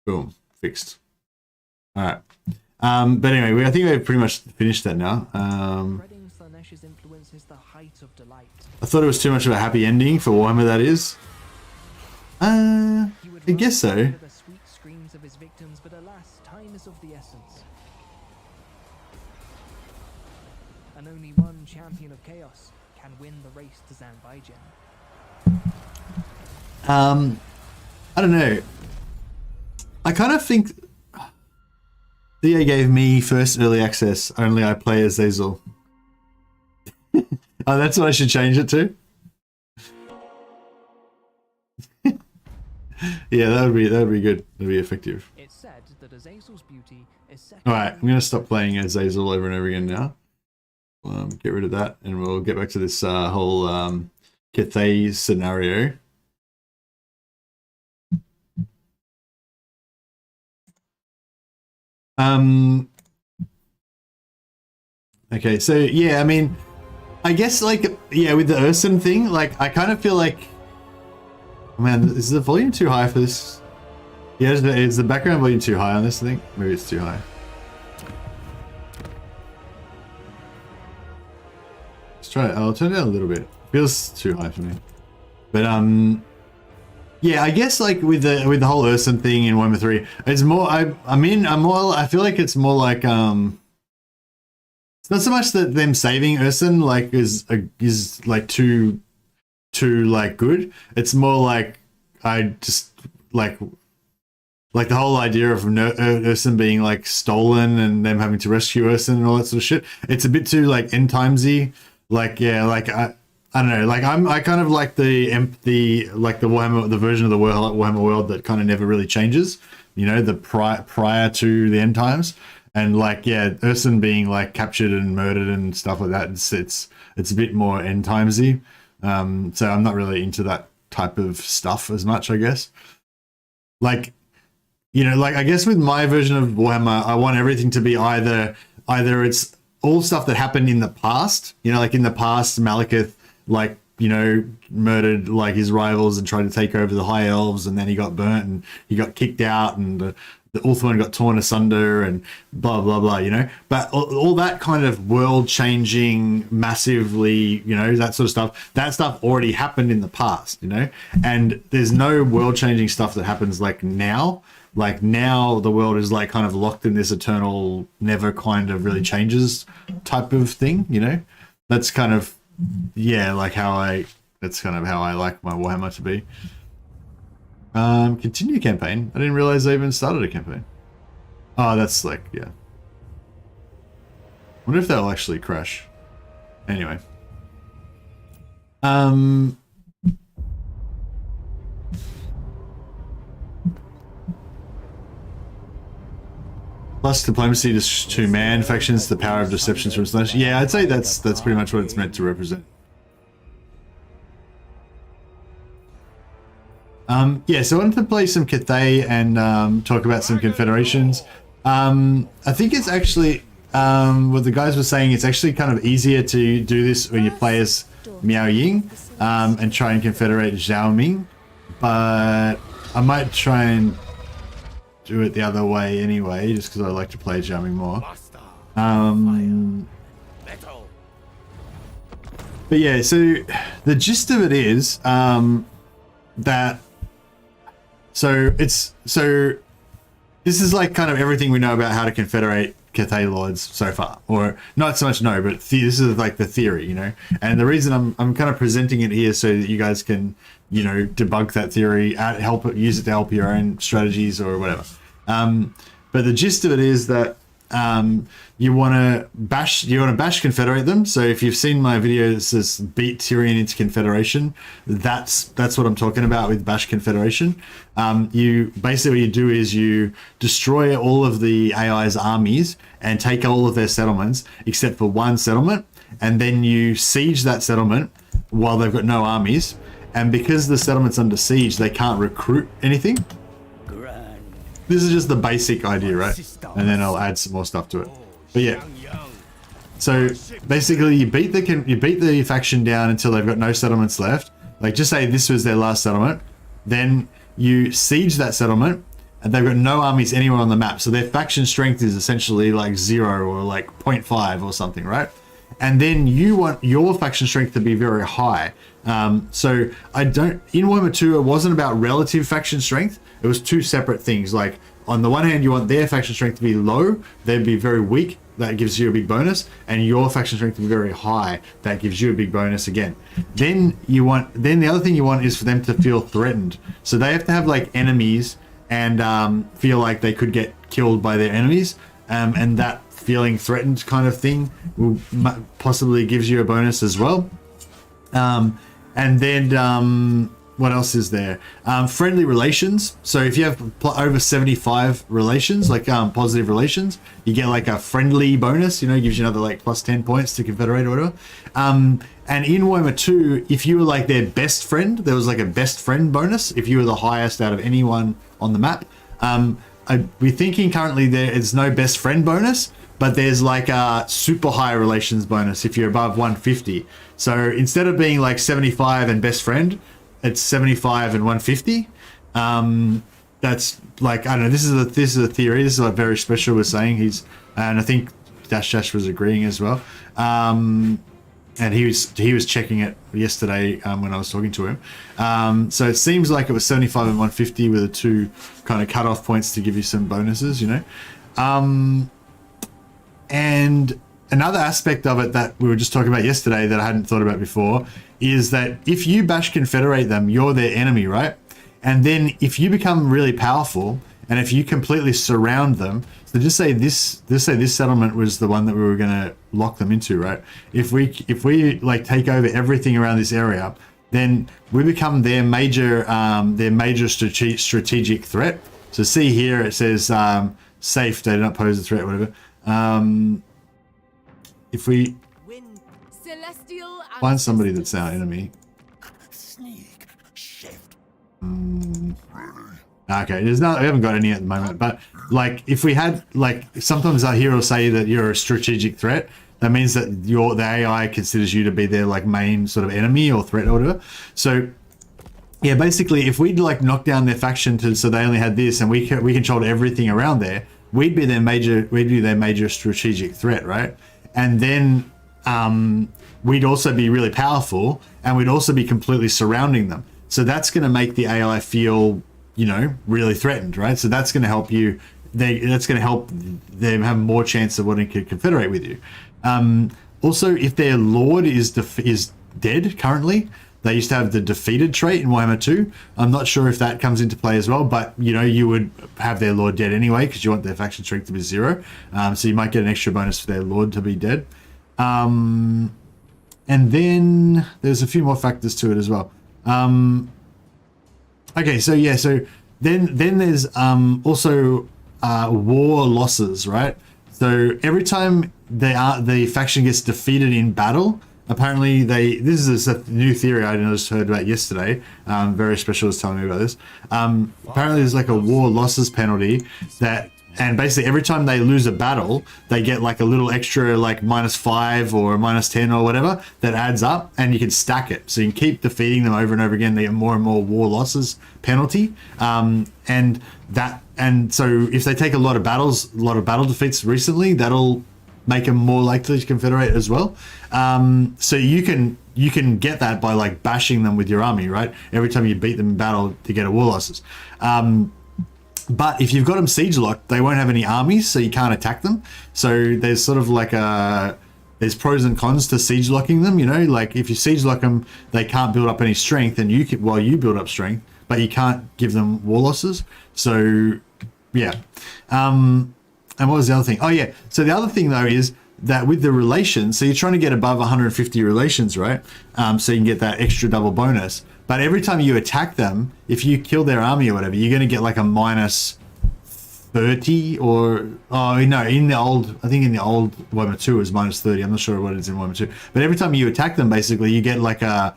A: Boom. Fixed. Alright. But anyway, I think we've pretty much finished that now. I thought it was too much of a happy ending for Warhammer, that is. I guess so.
B: And only one champion of chaos can win the race to Zanbaijan.
A: I don't know. I kind of think CA gave me first early access, only I play as Azazel. Oh, that's what I should change it to? Yeah, that would be good. That'd be effective.
B: It's said that Azazel's beauty is
A: Alright, I'm gonna stop playing Azazel over and over again now. Get rid of that, and we'll get back to this whole Cathay scenario. Okay, so yeah, I mean, I guess like, yeah, with the Urson thing, like, I kind of feel like, man, is the volume too high for this? Yeah, is the background volume too high on this thing? Maybe it's too high. Let's try it. I'll turn it down a little bit. Feels too high for me. But yeah, I guess like with the whole Urson thing in Warhammer 3, it's more. I feel like it's more like it's not so much that them saving Urson like is like too like good. It's more like I just like the whole idea of Urson being like stolen and them having to rescue Urson and all that sort of shit. It's a bit too like end timesy. Like like I don't know. Like I kind of like the Warhammer, the version of the Warhammer world that kind of never really changes. You know, the prior to the end times. And like, yeah, Urson being like captured and murdered and stuff like that, it's a bit more end timesy. So I'm not really into that type of stuff as much, I guess. Like, you know, like I guess with my version of Warhammer, I want everything to be either it's all stuff that happened in the past. You know, like in the past, Malekith, like, you know, murdered like his rivals and tried to take over the High Elves, and then he got burnt and he got kicked out, and the Ulthuan got torn asunder and blah blah blah, you know. But all that kind of world changing massively, you know, that sort of stuff, that stuff already happened in the past, you know. And there's no world changing stuff that happens like now. Like now the world is like kind of locked in this eternal never kind of really changes type of thing, you know. That's kind of, yeah, like that's kind of how I like my Warhammer to be. Continue campaign. I didn't realize I even started a campaign. Oh, that's like, yeah. Wonder if that'll actually crash. Anyway. Plus diplomacy to man factions, the power of deception from slash. Yeah, I'd say that's pretty much what it's meant to represent. Yeah, so I wanted to play some Cathay and talk about some Confederations. I think it's actually what the guys were saying. It's actually kind of easier to do this when you play as Miao Ying and try and confederate Zhao Ming, but I might try and do it the other way anyway, just because I like to play Zhao Ming more. But yeah, so the gist of it is that this is like kind of everything we know about how to confederate Cathay lords so far, or not so much no, but this is like the theory, you know. And the reason I'm kind of presenting it here so that you guys can, you know, debunk that theory, use it to help your own strategies or whatever. But the gist of it is that you want to bash confederate them. So if you've seen my video that says beat Tyrion into confederation, that's what I'm talking about with bash confederation. You basically what you do is you destroy all of the AI's armies and take all of their settlements except for one settlement, and then you siege that settlement while they've got no armies. And because the settlement's under siege, they can't recruit anything. This is just the basic idea, right? And then I'll add some more stuff to it. But yeah, so basically you beat the faction down until they've got no settlements left. Like just say this was their last settlement, then you siege that settlement, and they've got no armies anywhere on the map. So their faction strength is essentially like 0 or like 0.5 or something, right? And then you want your faction strength to be very high. So in Warhammer 2, it wasn't about relative faction strength. It was two separate things. Like on the one hand, you want their faction strength to be low. They'd be very weak. That gives you a big bonus. And your faction strength to be very high. That gives you a big bonus again. Then the other thing you want is for them to feel threatened. So they have to have like enemies and feel like they could get killed by their enemies. And that feeling threatened kind of thing will possibly gives you a bonus as well. And then what else is there? Friendly relations. So if you have over 75 relations, like positive relations, you get like a friendly bonus, you know, gives you another like plus 10 points to confederate or whatever. And in Warhammer 2, if you were like their best friend, there was like a best friend bonus if you were the highest out of anyone on the map. We're thinking currently there is no best friend bonus, but there's like a super high relations bonus if you're above 150. So instead of being like 75 and best friend, it's 75 and 150. That's like, I don't know, this is a theory. This is what Very Special was saying. And I think Dash was agreeing as well. And he was checking it yesterday when I was talking to him. So it seems like it was 75 and 150 with the two kind of cutoff points to give you some bonuses, you know. And another aspect of it that we were just talking about yesterday that I hadn't thought about before is that if you bash confederate them, you're their enemy, right? And then if you become really powerful, and if you completely surround them, so just say this settlement was the one that we were going to lock them into, right? If we like take over everything around this area, then we become their major strategic threat. So see here, it says safe, they do not pose a threat, whatever. If we find somebody that's our enemy.
C: Sneak, shift.
A: Okay, we haven't got any at the moment, but like if we had, like sometimes I hear or say that you're a strategic threat, that means that the AI considers you to be their like main sort of enemy or threat or whatever. So yeah, basically if we'd like knock down their faction so they only had this and we controlled everything around there, we'd be their major strategic threat, right? And then we'd also be really powerful and we'd also be completely surrounding them. So that's going to make the AI feel, you know, really threatened, right? So that's going to help you. That's going to help them have more chance of wanting to confederate with you. Also, if their lord is dead currently, they used to have the defeated trait in Warhammer 2. I'm not sure if that comes into play as well, but you know, you would have their lord dead anyway because you want their faction strength to be 0. So you might get an extra bonus for their lord to be dead. And then there's a few more factors to it as well. Okay, so yeah, so then there's also war losses, right? So every time the faction gets defeated in battle, apparently this is a new theory I just heard about yesterday. Very Special was telling me about this. Apparently there's like a war losses penalty and basically every time they lose a battle, they get like a little extra like -5 or -10 or whatever that adds up, and you can stack it. So you can keep defeating them over and over again. They get more and more war losses penalty. And so if they take a lot of battle defeats recently, that'll make them more likely to confederate as well. So you can get that by like bashing them with your army, right? Every time you beat them in battle, you get a war losses. But if you've got them siege locked, they won't have any armies, so you can't attack them. So there's sort of like there's pros and cons to siege locking them, you know, like if you siege lock them, they can't build up any strength, and you build up strength, but you can't give them war losses. So yeah. And what was the other thing? Oh yeah. So the other thing though is that with the relations, so you're trying to get above 150 relations, right? So you can get that extra double bonus. But every time you attack them, if you kill their army or whatever, you're going to get like a -30 or, oh no, I think in the old Warhammer 2 it was -30. I'm not sure what it is in Warhammer 2. But every time you attack them, basically, you get like a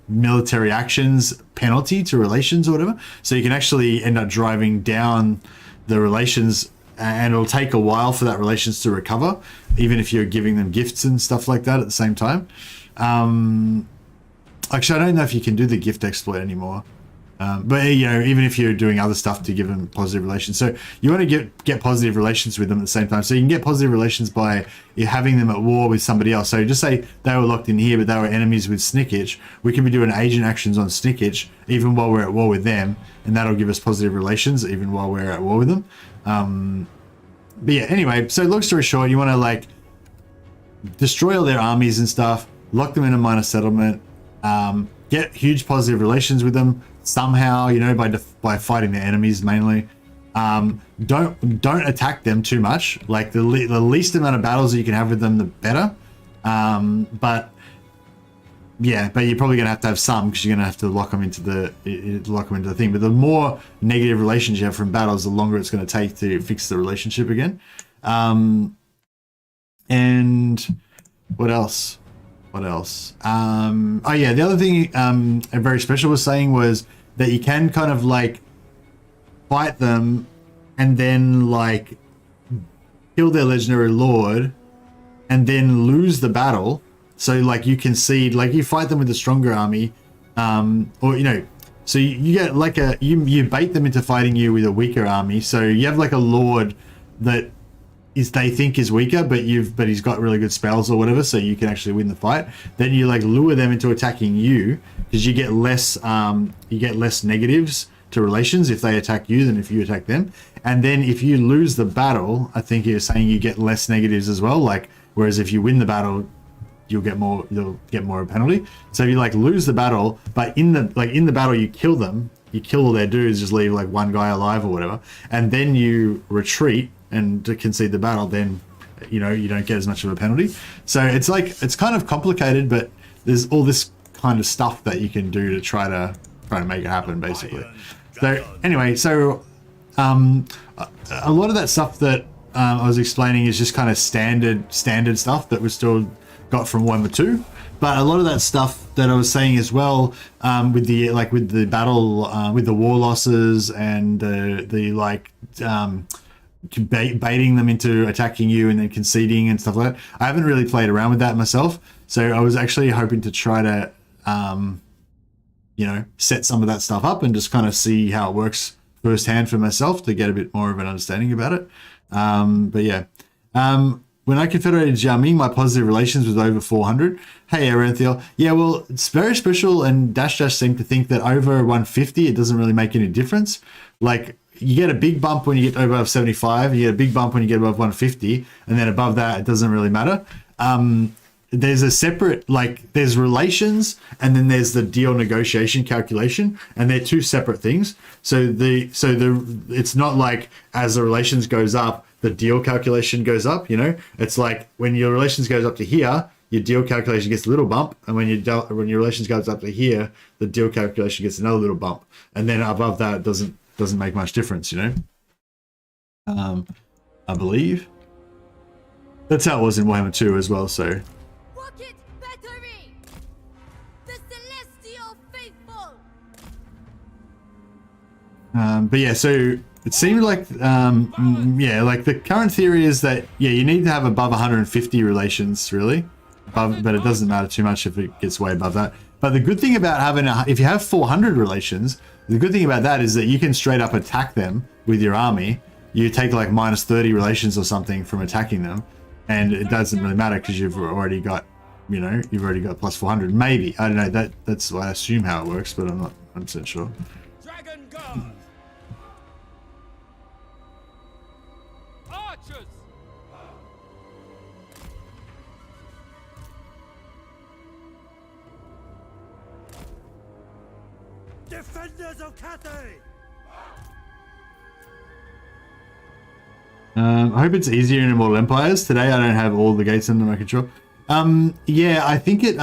A: military actions penalty to relations or whatever. So you can actually end up driving down the relations, and it'll take a while for that relations to recover, even if you're giving them gifts and stuff like that at the same time. Actually, I don't know if you can do the gift exploit anymore. But you know, even if you're doing other stuff to give them positive relations, so you want to get positive relations with them at the same time. So you can get positive relations by having them at war with somebody else. So just say they were locked in here, but they were enemies with Snickage. We can be doing agent actions on Snickage even while we're at war with them, and that'll give us positive relations even while we're at war with them. But yeah, anyway, so long story short, you want to like destroy all their armies and stuff, lock them in a minor settlement, get huge positive relations with them somehow, you know, by fighting their enemies mainly. Don't attack them too much. Like the least amount of battles that you can have with them, the better. But you're probably gonna have some, because you're gonna have to lock them into the thing. But the more negative relations you have from battles, the longer it's going to take to fix the relationship again. And what else? Oh yeah, the other thing a very special was saying was that you can kind of like fight them and then like kill their legendary lord and then lose the battle. So like you concede, like you fight them with a stronger army, or you know, so you get like you bait them into fighting you with a weaker army. So you have like a lord that they think is weaker, but he's got really good spells or whatever, so you can actually win the fight. Then you like lure them into attacking you, because you get less negatives to relations if they attack you than if you attack them. And then if you lose the battle, I think you're saying you get less negatives as well. Like, whereas if you win the battle, you'll get more of a penalty. So if you like lose the battle, but in the battle you kill them, you kill all their dudes, just leave like one guy alive or whatever, and then you retreat and to concede the battle, then you don't get as much of a penalty. So it's kind of complicated, but there's all this kind of stuff that you can do to try to make it happen, basically. So anyway, so a lot of that stuff that I was explaining is just kind of standard stuff that we still got from Warhammer 2. But a lot of that stuff that I was saying as well, with the battle, with the war losses and baiting them into attacking you and then conceding and stuff like that, I haven't really played around with that myself. So I was actually hoping to try to, set some of that stuff up and just kind of see how it works firsthand for myself to get a bit more of an understanding about it. But yeah. When I confederated Zhao Ming, my positive relations was over 400. Hey, Aranthiel. Yeah, well, it's very special, and Dash seem to think that over 150, it doesn't really make any difference. Like, you get a big bump when you get above 75, you get a big bump when you get above 150, and then above that, it doesn't really matter. There's a separate, there's relations, and then there's the deal negotiation calculation, and they're two separate things. So it's not like as the relations goes up, the deal calculation goes up, It's like when your relations goes up to here, your deal calculation gets a little bump, and when your relations goes up to here, the deal calculation gets another little bump, and then above that it doesn't make much difference, I believe that's how it was in Warhammer 2 as well. So
D: Rocket battery! The celestial faithful!
A: but yeah, so it seemed like, like the current theory is that, you need to have above 150 relations, really. But it doesn't matter too much if it gets way above that. But the good thing about having, if you have 400 relations, the good thing about that is that you can straight up attack them with your army. You take like minus 30 relations or something from attacking them, and it doesn't really matter because you've already got, plus 400. Maybe, I don't know. That's what I assume how it works, but I'm not 100% sure.
C: Dragon Guard! Archers! Defenders of Cathay!
A: I hope it's easier in Immortal Empires. Today I don't have all the gates under my control. I think it,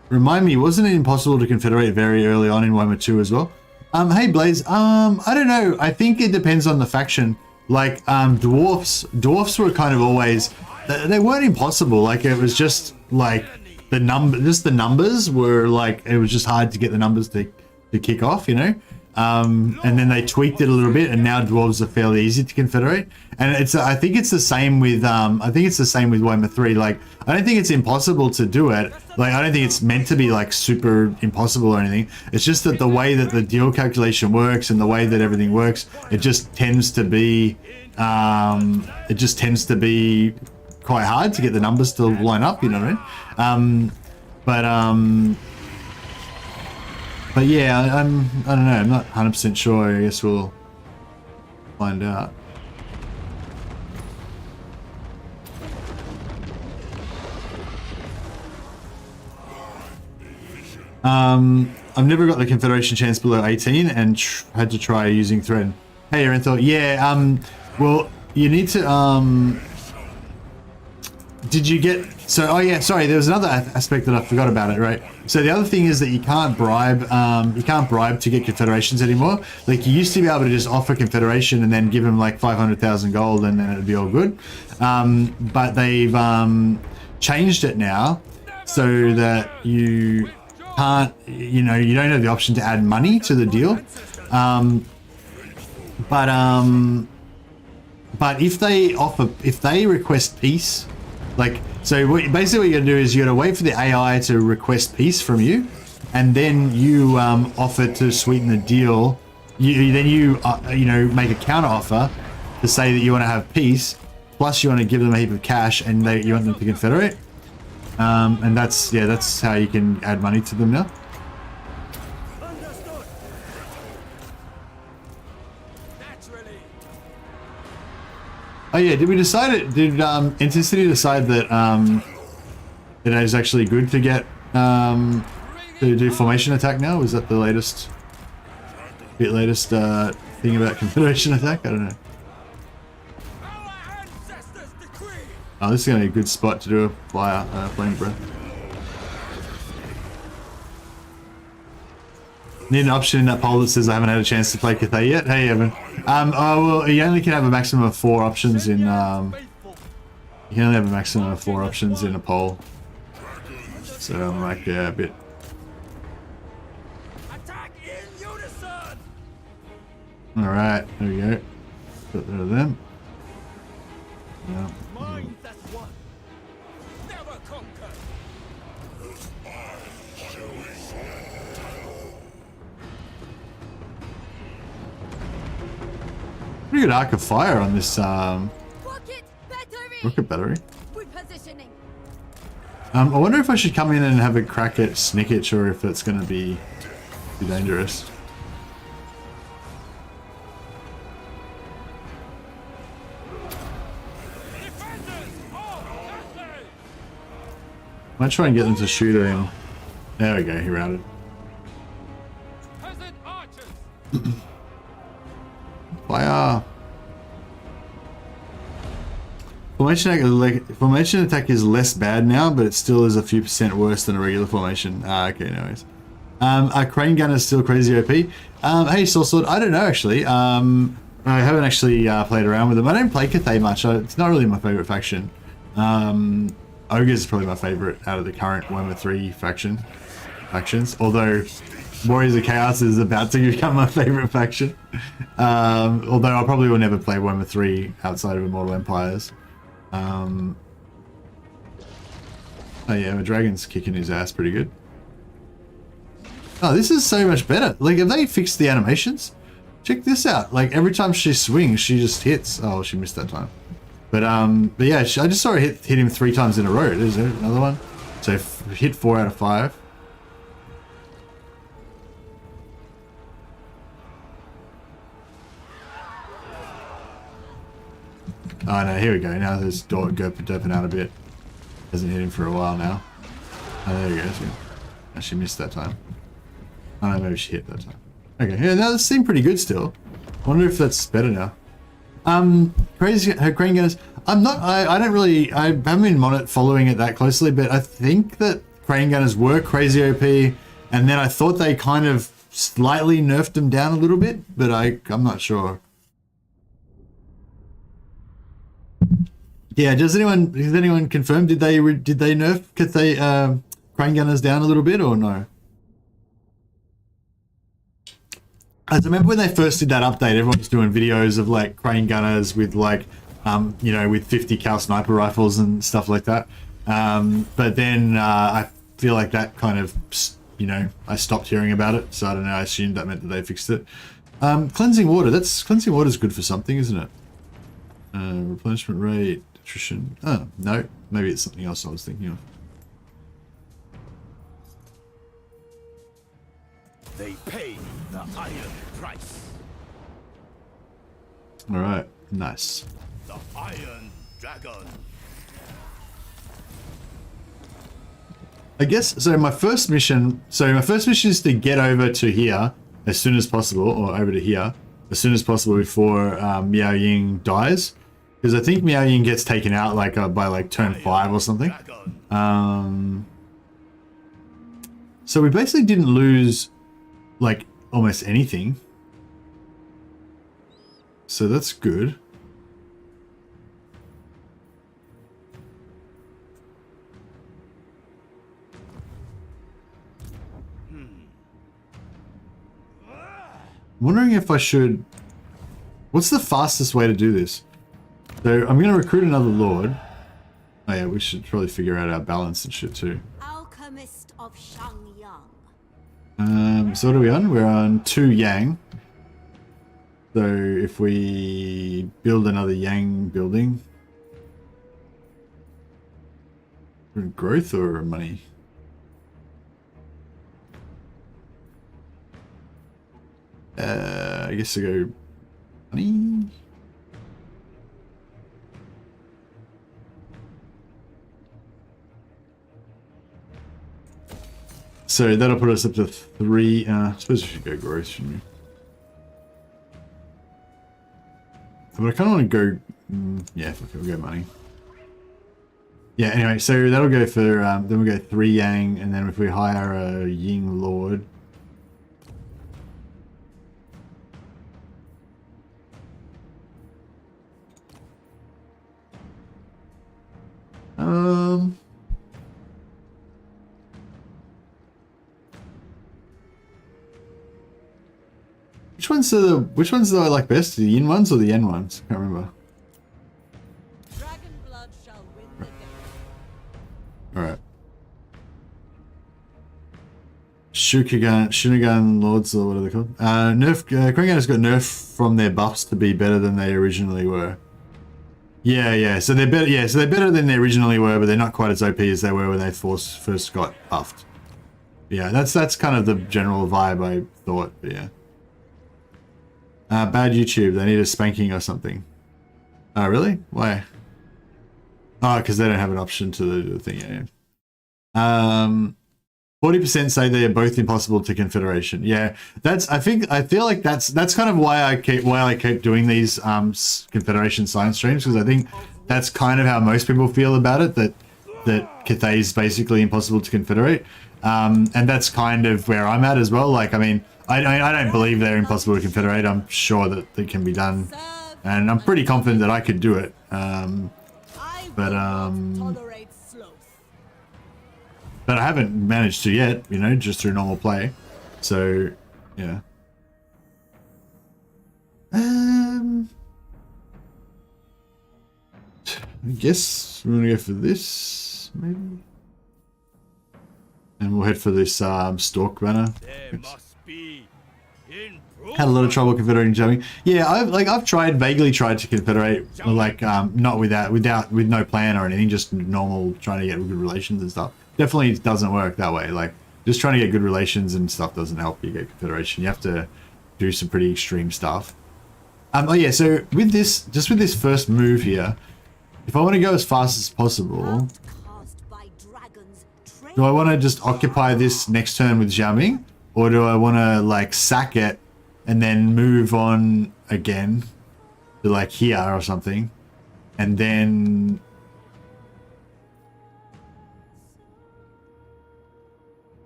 A: remind me, wasn't it impossible to confederate very early on in Warhammer 2 as well? Hey Blaze, I don't know. I think it depends on the faction. Like, dwarfs were kind of always, they weren't impossible. Like, it was just like the numbers were like, it was just hard to get the numbers to kick off, and then they tweaked it a little bit, and now dwarves are fairly easy to confederate. And I think it's the same with Warhammer 3. Like, I don't think it's impossible to do it. Like, I don't think it's meant to be like super impossible or anything. It's just that the way that the deal calculation works and the way that everything works, it just tends to be quite hard to get the numbers to line up. You know what I mean? But yeah, I don't know. I'm not 100% sure. I guess we'll find out. I've never got the Confederation chance below 18 and had to try using thread. Hey, Aranthel. Yeah. Well, you need to. Did you get? So, oh yeah, sorry. There was another aspect that I forgot about it. Right. So the other thing is that you can't bribe. You can't bribe to get Confederations anymore. Like, you used to be able to just offer Confederation and then give them like 500,000 gold and then it'd be all good. But they've changed it now so that you can't. You don't have the option to add money to the deal. But if they request peace. Like, so basically what you gotta do is you gotta wait for the AI to request peace from you, and then you offer to sweeten the deal. You make a counter offer to say that you want to have peace, plus you want to give them a heap of cash, and you want them to confederate. And that's how you can add money to them now. Oh yeah, did we decide it? Did Intercity decide that it is actually good to get to do formation attack now. Is that the latest thing about Confederation attack? I don't know. Oh, this is going to be a good spot to do a flame breath. Need an option in that poll that says I haven't had a chance to play Cathay yet. Hey Evan. Well, you only can have a maximum of 4 options in you can only have a maximum of 4 options in a poll. So I'm like, yeah, a bit.
C: Attack in unison.
A: Alright, there we go. Got rid of them. Yeah.
C: Mine that one. Never conquer.
A: Pretty good arc of fire on this
D: Rocket battery.
A: rocket battery.
D: Repositioning.
A: I wonder if I should come in and have a crack at Snicketch or if it's going to be too dangerous. I might try and get them to shoot at him. There we go, he routed. Fire! Formation attack is less bad now, but it still is a few % worse than a regular formation. Okay, anyways. Are crane gunners still crazy OP? Hey, Soulsword, I don't know actually. I haven't actually played around with them. I don't play Cathay much. It's not really my favorite faction. Ogres is probably my favorite out of the current Warhammer 3 factions. Although Warriors of Chaos is about to become my favorite faction. Although I probably will never play Warhammer 3 outside of Immortal Empires. Oh yeah, my dragon's kicking his ass pretty good. Oh, this is so much better. Like, have they fixed the animations? Check this out. Like, every time she swings, she just hits. Oh, she missed that time. But yeah, I just saw her hit him 3 times in a row. Is there another one? So hit 4 out of 5. Oh no, here we go. Now there's doping out a bit. Hasn't hit him for a while now. Oh, there he goes. Oh, she missed that time. Oh no, maybe she hit that time. Okay, yeah, now this seemed pretty good still. I wonder if that's better now. Crazy crane gunners. I don't really, I haven't been following it that closely, but I think that crane gunners were crazy OP, and then I thought they kind of slightly nerfed them down a little bit, but I'm not sure. Yeah, has anyone confirm? Did they nerf Cathay crane gunners down a little bit or no? As I remember when they first did that update, everyone was doing videos of like crane gunners with like, you know, with 50 cal sniper rifles and stuff like that. But then I feel like that kind of, you know, I stopped hearing about it. So I don't know. I assumed that meant that they fixed it. Cleansing water. Cleansing water is good for something, isn't it? Replenishment rate, attrition. Oh no, maybe it's something else I was thinking of.
C: They pay the iron price.
A: All right, nice.
C: The Iron Dragon.
A: I guess so. My first mission is to get over to here as soon as possible, or over to here as soon as possible before Miao Ying dies, because I think Miao Ying gets taken out like by like turn 5 or something. So we basically didn't lose like almost anything, so that's good. Wondering if I should... What's the fastest way to do this? So I'm going to recruit another lord. Oh yeah, we should probably figure out our balance and shit too.
D: Alchemist of Shangyang.
A: So what are we on? We're on 2 Yang. So if we build another Yang building... Growth or money? I guess I go money. So that'll put us up to 3. I suppose we should go gross, shouldn't we? But I kind of want to go... yeah, fuck it, we'll go money. Yeah, anyway, so that'll go for... then we'll go 3 yang, and then if we hire a Ying Lord... Which ones do I like best? The yin ones or the yen ones? Can't remember.
D: Dragon blood shall win the day.
A: Alright. Shunagan Lords or what are they called? Kringan's got nerf from their buffs to be better than they originally were. Yeah. So they're better. Yeah, so they're better than they originally were, but they're not quite as OP as they were when they first got buffed. Yeah, that's kind of the general vibe I thought. But yeah. Bad YouTube. They need a spanking or something. Oh, really? Why? Oh, because they don't have an option to the thing. Yeah. 40% say they are both impossible to Confederation. Yeah, I feel like that's kind of why I keep doing these Confederation science streams, because I think that's kind of how most people feel about it. That Cathay is basically impossible to Confederate, and that's kind of where I'm at as well. Like, I mean, I don't believe they're impossible to Confederate. I'm sure that it can be done, and I'm pretty confident that I could do it. But I haven't managed to yet, you know, just through normal play. So, yeah. I guess we're gonna go for this, maybe. And we'll head for this Stalk banner. Had a lot of trouble confederating jamming. Yeah, I've vaguely tried to confederate, like not with no plan or anything, just normal trying to get good relations and stuff. Definitely doesn't work that way. Like, just trying to get good relations and stuff doesn't help you get confederation. You have to do some pretty extreme stuff. Oh yeah, so with this first move here, if I want to go as fast as possible, do I want to just occupy this next turn with Zhao Ming, or do I want to like sack it and then move on again to like here or something, and then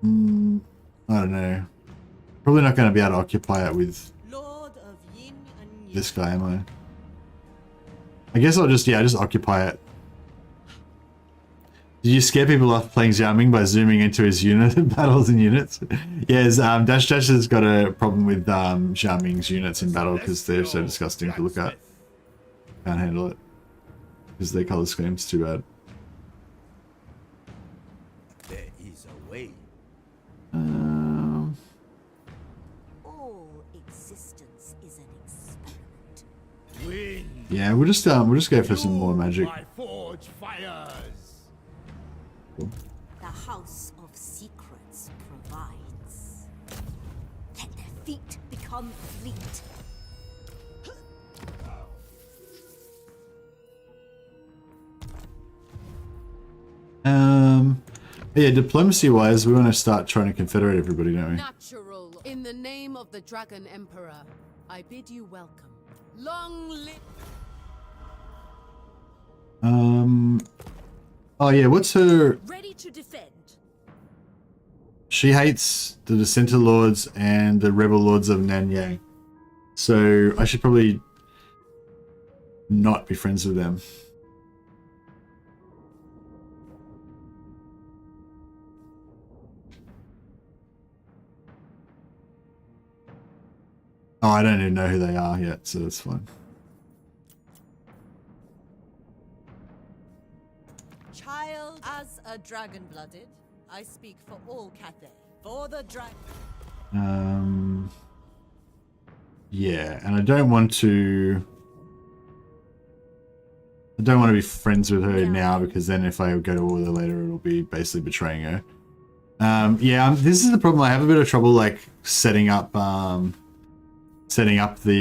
A: I don't know. Probably not going to be able to occupy it with this guy, am I? I guess I'll just occupy it. Did you scare people off playing Zhao Ming by zooming into his unit battles and units? Yes, Dash has got a problem with Zhao Ming's units in battle because they're so disgusting to look at. Can't handle it because their color scheme's too bad.
C: There is a way.
D: All existence is an experiment.
A: Yeah, we'll just go for some more magic.
D: The House of Secrets provides. Let their feet become fleet.
A: Yeah, diplomacy-wise, we want to start trying to confederate everybody, don't we?
E: Natural. In the name of the Dragon Emperor, I bid you welcome. Long live.
A: Oh yeah, what's her?
D: Ready to defend.
A: She hates the Dissenter Lords and the Rebel Lords of Nanyang, so I should probably not be friends with them. Oh, I don't even know who they are yet, so that's fine.
F: Child, as a dragon-blooded, I speak for all Cathay. For the dragon.
A: Yeah, and I don't want to be friends with her now, because then if I go to war with her later, it'll be basically betraying her. Yeah, this is the problem. I have a bit of trouble like setting up the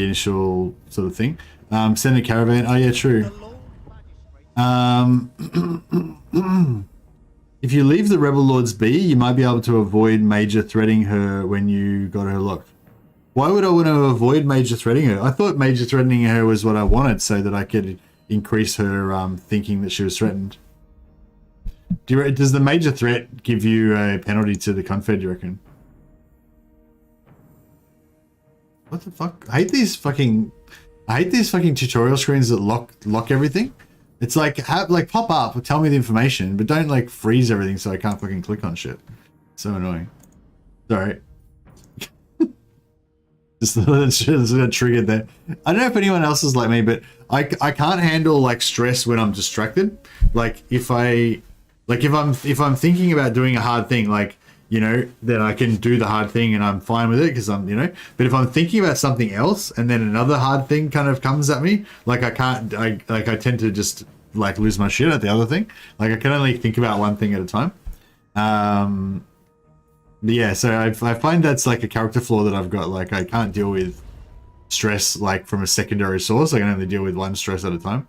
A: initial sort of thing. Send a caravan. Oh yeah, true. If you leave the rebel lords be, you might be able to avoid major threatening her when you got her locked. Why would I want to avoid major threatening her? I thought major threatening her was what I wanted so that I could increase her thinking that she was threatened. Does the major threat give you a penalty to the Confed, you reckon? What the fuck? I hate these fucking tutorial screens that lock everything. It's like pop up or tell me the information, but don't like freeze everything so I can't fucking click on shit. So annoying. Sorry. Just got triggered there. I don't know if anyone else is like me, but I can't handle like stress when I'm distracted. Like if I'm thinking about doing a hard thing, like, you know, then I can do the hard thing and I'm fine with it because I'm, you know, but if I'm thinking about something else and then another hard thing kind of comes at me, like I tend to just like lose my shit at the other thing. Like I can only think about one thing at a time. Yeah, so I find that's like a character flaw that I've got. Like I can't deal with stress like from a secondary source. I can only deal with one stress at a time.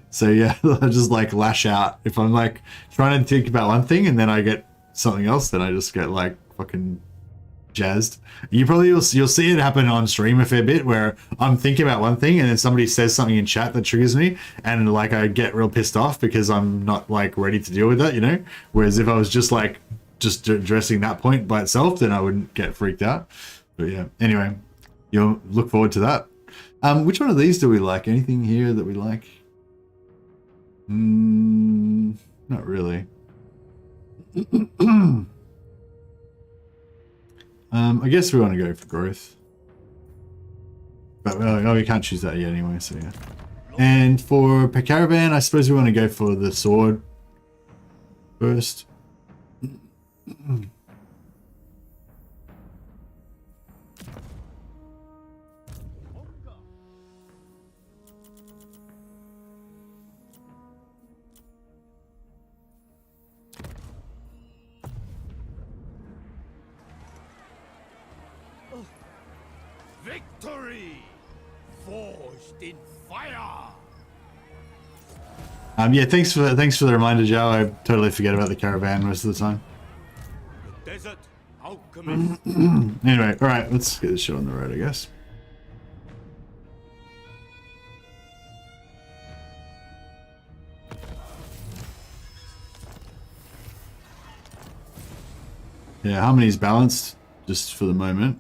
A: So yeah, I just like lash out if I'm like trying to think about one thing and then I get something else, then I just get like fucking jazzed. You'll see it happen on stream a fair bit where I'm thinking about one thing and then somebody says something in chat that triggers me and like I get real pissed off because I'm not like ready to deal with that, you know? Whereas if I was just addressing that point by itself, then I wouldn't get freaked out. But yeah, anyway, you'll look forward to that. Which one of these do we like? Anything here that we like? Not really. I guess we want to go for growth. But we can't choose that yet anyway, so yeah. And for per caravan, I suppose we want to go for the sword first.
C: Victory forged in fire.
A: Yeah, thanks for the reminder, Zhao. I totally forget about the caravan most of the time.
C: The desert alchemist.
A: Anyway, all right, let's get this shit on the road, I guess. Yeah, harmony's balanced just for the moment.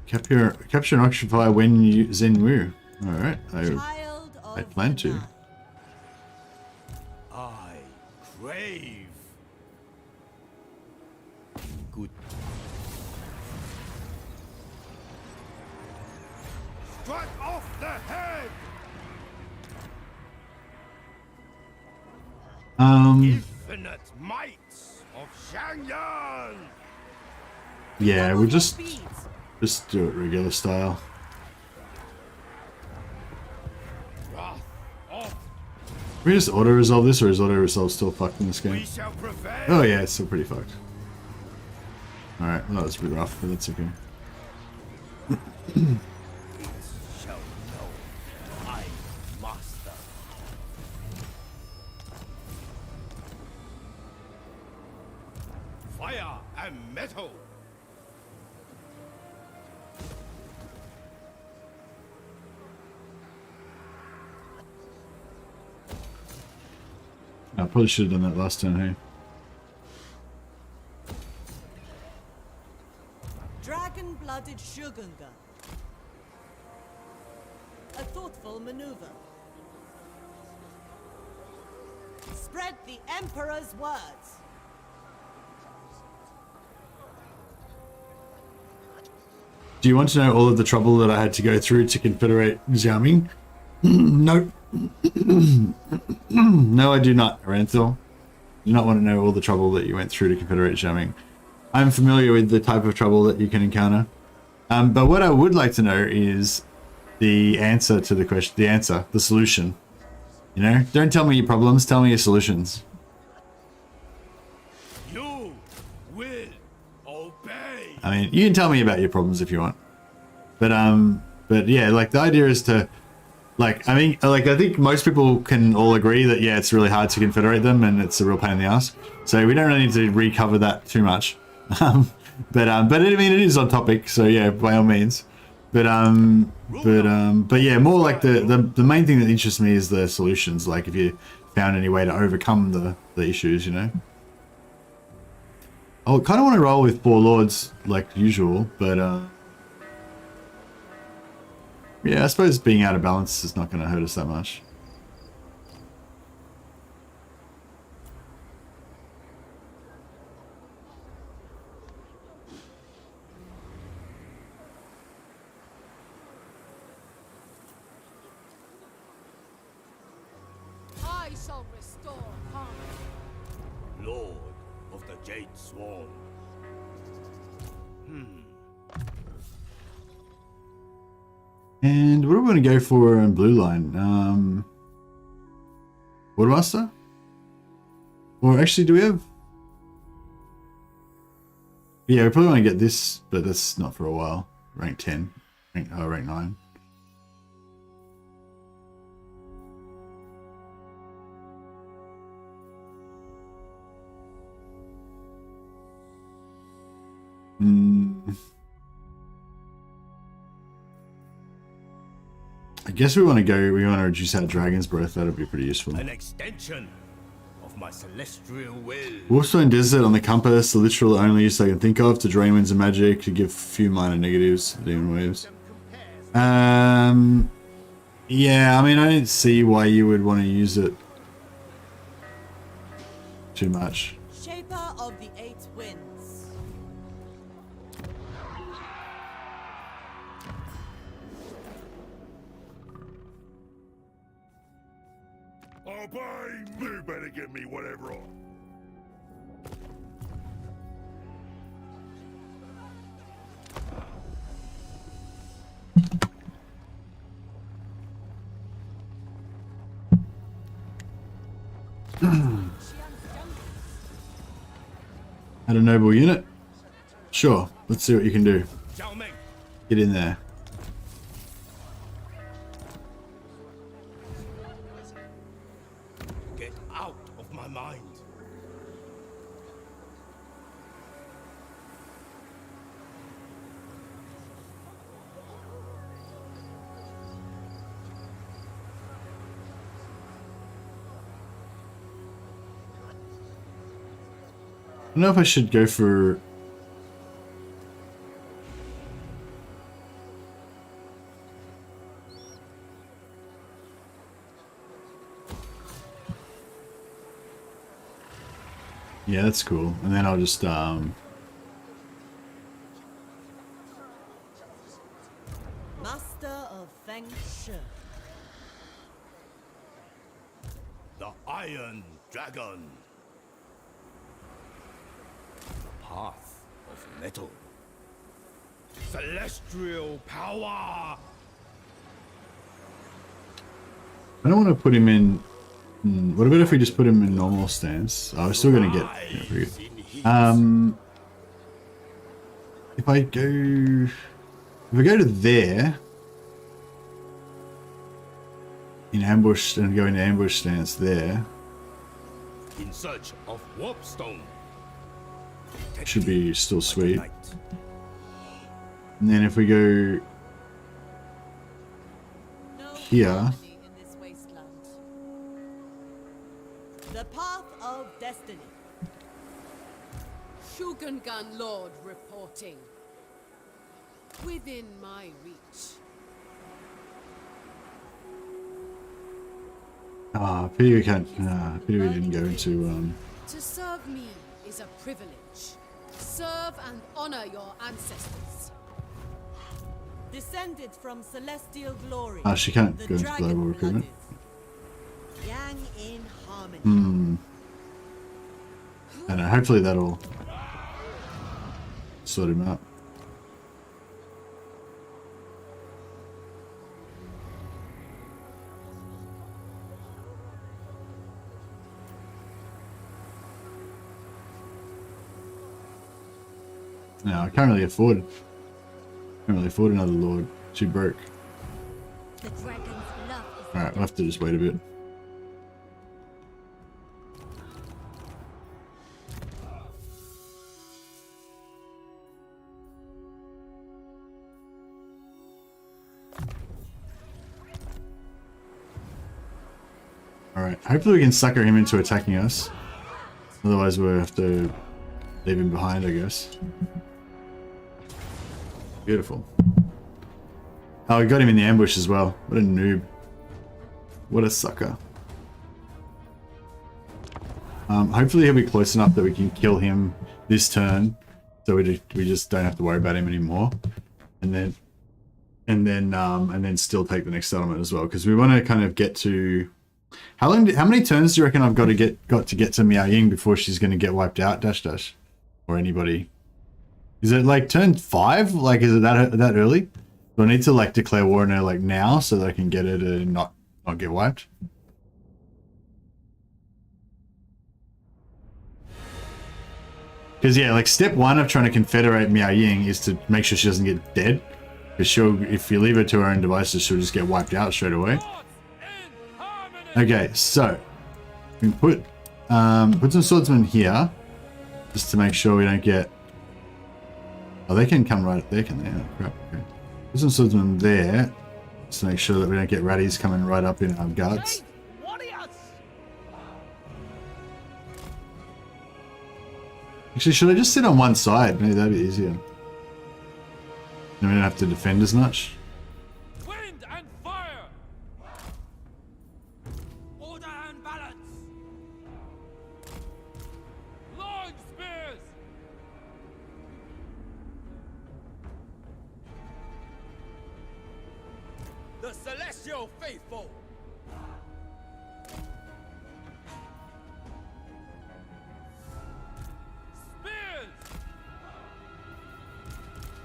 A: Capture and occupy when you Zen Wu. Alright, I plan to.
C: I crave good. Strike off the head. Infinite might of Shangyan.
A: Yeah, we'll just do it regular style. Can we just auto resolve this, or is auto resolve still fucked in this game? Oh yeah, it's still pretty fucked. Alright, well, that was a bit rough, but that's okay.
C: Fire and metal.
A: I probably should have done that last turn, hey?
F: Dragon-blooded Shogunga. A thoughtful maneuver. Spread the Emperor's words.
A: Do you want to know all of the trouble that I had to go through to confederate Zhao Ming? No. No, I do not, Ranthor. Do not want to know all the trouble that you went through to confederate Zhao Ming. I'm familiar with the type of trouble that you can encounter. But what I would like to know is the answer to the question, the solution. You know, don't tell me your problems, tell me your solutions.
C: You will obey.
A: I mean, you can tell me about your problems if you want. But yeah, like the idea is to Like, I think most people can all agree that, yeah, it's really hard to confederate them and it's a real pain in the ass. So we don't really need to recover that too much. But I mean, it is on topic, so yeah, by all means. But yeah, more like the main thing that interests me is the solutions. Like if you found any way to overcome the issues, you know. I kind of want to roll with 4 lords like usual, but yeah, I suppose being out of balance is not going to hurt us that much.
E: I shall restore harmony.
C: Lord of the Jade Swarm.
A: And what do we want to go for in blue line? Watermaster? Or actually, do we have... Yeah, we probably want to get this, but that's not for a while. Rank 10. Rank 9. I guess we want to reduce our Dragon's Breath. That'll be pretty useful.
C: An extension of my celestial will.
A: Warstone Desert on the compass, the literal only use I can think of to drain winds of magic, to give few minor negatives to demon waves. Yeah, I mean, I don't see why you would want to use it too much.
F: Shaper of the 8 winds.
C: Obey! You better give me whatever I...
A: Had a noble unit? Sure, let's see what you can do.
C: Zhao Ming!
A: Get in there.
C: Get out of my mind!
A: I don't know if I should go for... Yeah, that's cool. And then I'll just
F: Master of Feng Shi.
C: The Iron Dragon. Path of metal. Celestial power.
A: I don't want to put him in... What about if we just put him in normal stance? Oh, we're still going to get... Yeah, pretty good. If I go... If I go to there... In ambush, and go into ambush stance there...
C: In search of warpstone.
A: Should be still sweet. And then if we go...
F: No
A: Here.
F: harmony in this wasteland. The path of destiny.
E: Shugengan Lord reporting. Within my reach.
A: Ah, pity we can't... pity we didn't go into...
E: To serve me is a privilege. Serve and honor your ancestors.
F: Descended from celestial glory.
A: Ah, she can't
F: the
A: go into
F: dragon
A: global recruitment.
F: blooded. Yang in harmony.
A: I don't know, hopefully that'll... sort him out. No, I can't really afford... Can't really afford another lord. Too broke.
D: The dragons love
A: Alright, we'll have to just wait a bit. Alright, hopefully we can sucker him into attacking us. Otherwise we'll have to leave him behind, I guess. Beautiful. Oh, we got him in the ambush as well. What a noob. What a sucker. Hopefully he'll be close enough that we can kill him this turn, so we just don't have to worry about him anymore. And then still take the next settlement as well, because we want to kind of get to. How many turns do you reckon I've got to get to Miao Ying before she's going to get wiped out? Dash or anybody? Is it like turn 5? Like, is it that early? Do I need to like declare war on her like now so that I can get her to not get wiped? Because yeah, like step 1 of trying to confederate Miao Ying is to make sure she doesn't get dead. Because if you leave her to her own devices, she'll just get wiped out straight away. Okay, so we can put some swordsmen here, just to make sure we don't get. Oh, they can come right up there, can they? Oh, crap. Okay. Put some swordsmen there, just to make sure that we don't get ratties coming right up in our guards. Actually, should I just sit on one side? Maybe that'd be easier. Then we don't have to defend as much.
C: Wind and fire! Order and balance! Long spears! The celestial faithful!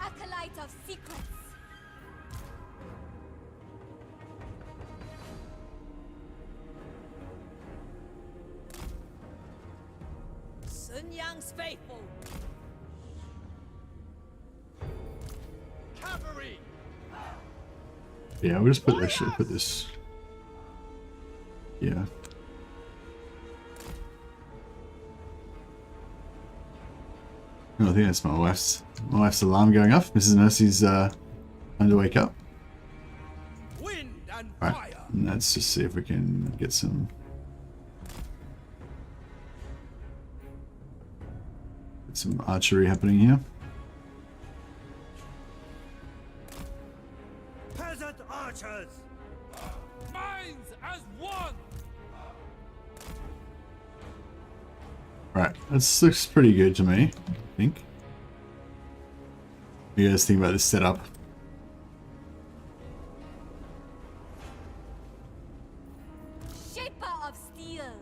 D: Acolyte of secrets.
F: Sun Yang's faithful.
C: Cavalry!
A: Yeah, we'll just put this. Yeah. Oh, I think that's my wife's alarm going off. Mrs. Mercy's time to wake up.
C: Wind and
A: Right,
C: fire!
A: and let's just see if we can get some archery happening here.
C: Peasant archers! Minds as one!
A: Right, this looks pretty good to me, I think. What do you guys think about this setup?
D: Shaper of steel.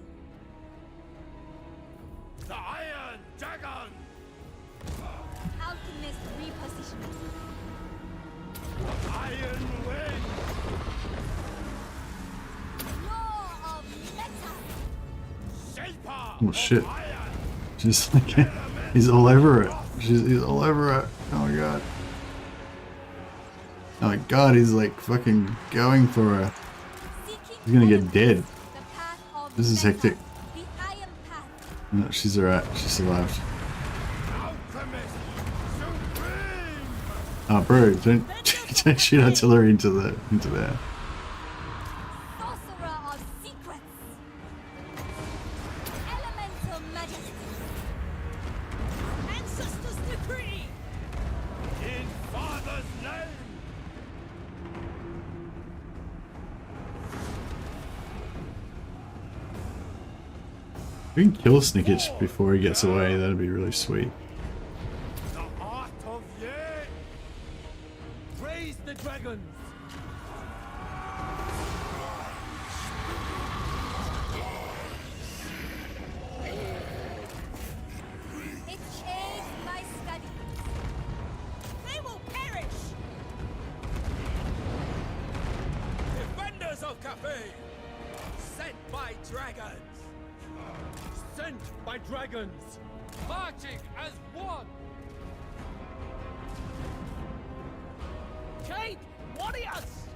C: The Iron Dragon!
D: Alchemist repositioning.
C: Iron Wing!
D: Law of metal.
C: Shaper
A: Oh shit.
C: of iron!
A: Just like he's all over it. He's all over it. Oh my god. Oh my god, he's like fucking going for her. He's gonna get dead.
D: The path of
A: This is
D: metal.
A: hectic.
D: The iron path.
A: No, she's alright. She survived.
C: Alchemist Supreme!
A: Oh bro, don't shoot artillery into there.
D: Sorcerer of secrets. Elemental majesty.
F: Ancestors' decree.
C: In Father's name!
A: If we can kill Snickich before he gets away, that'd be really sweet.
C: The art of ye! Raise the dragons!
D: It changed my study.
F: They will perish.
C: Defenders of Cathay! Sent by dragons! Sent by dragons! Marching as one!
F: Jade warriors.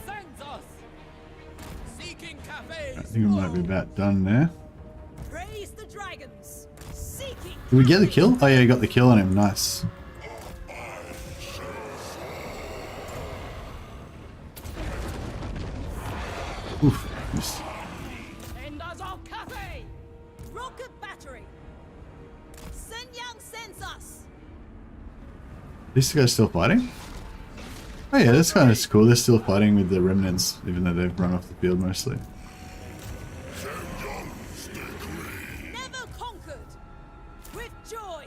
C: sends us. Seeking Cathay's
A: I think it might be about done there.
F: Praise the dragons. Seeking.
A: Did we get the kill? Oh yeah, you got the kill on him. Nice. Oof. Missed.
C: Send us our Cathay.
F: Rocket battery. Sun Yang sends us.
A: These guys still fighting? Oh yeah, that's kind of cool. They're still fighting with the remnants, even though they've run off the field mostly.
F: Never conquered. With joy.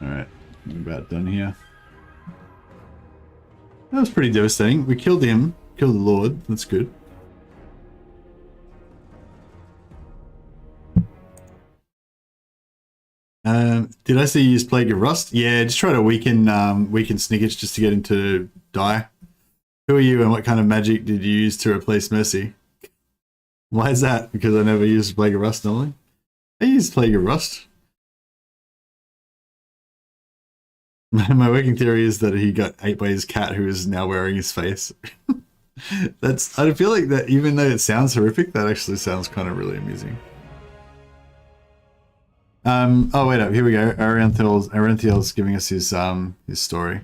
A: Alright, we're about done here. That was pretty devastating. We killed him, killed the Lord. That's good. Did I say you use Plague of Rust? Yeah, just try to weaken Snickers just to get him to die. Who are you and what kind of magic did you use to replace Mercy? Why is that? Because I never used Plague of Rust normally. I used Plague of Rust. My working theory is that he got ate by his cat who is now wearing his face. I feel like that even though it sounds horrific, that actually sounds kind of really amusing. Oh wait up, here we go. Arenthiel's giving us his story.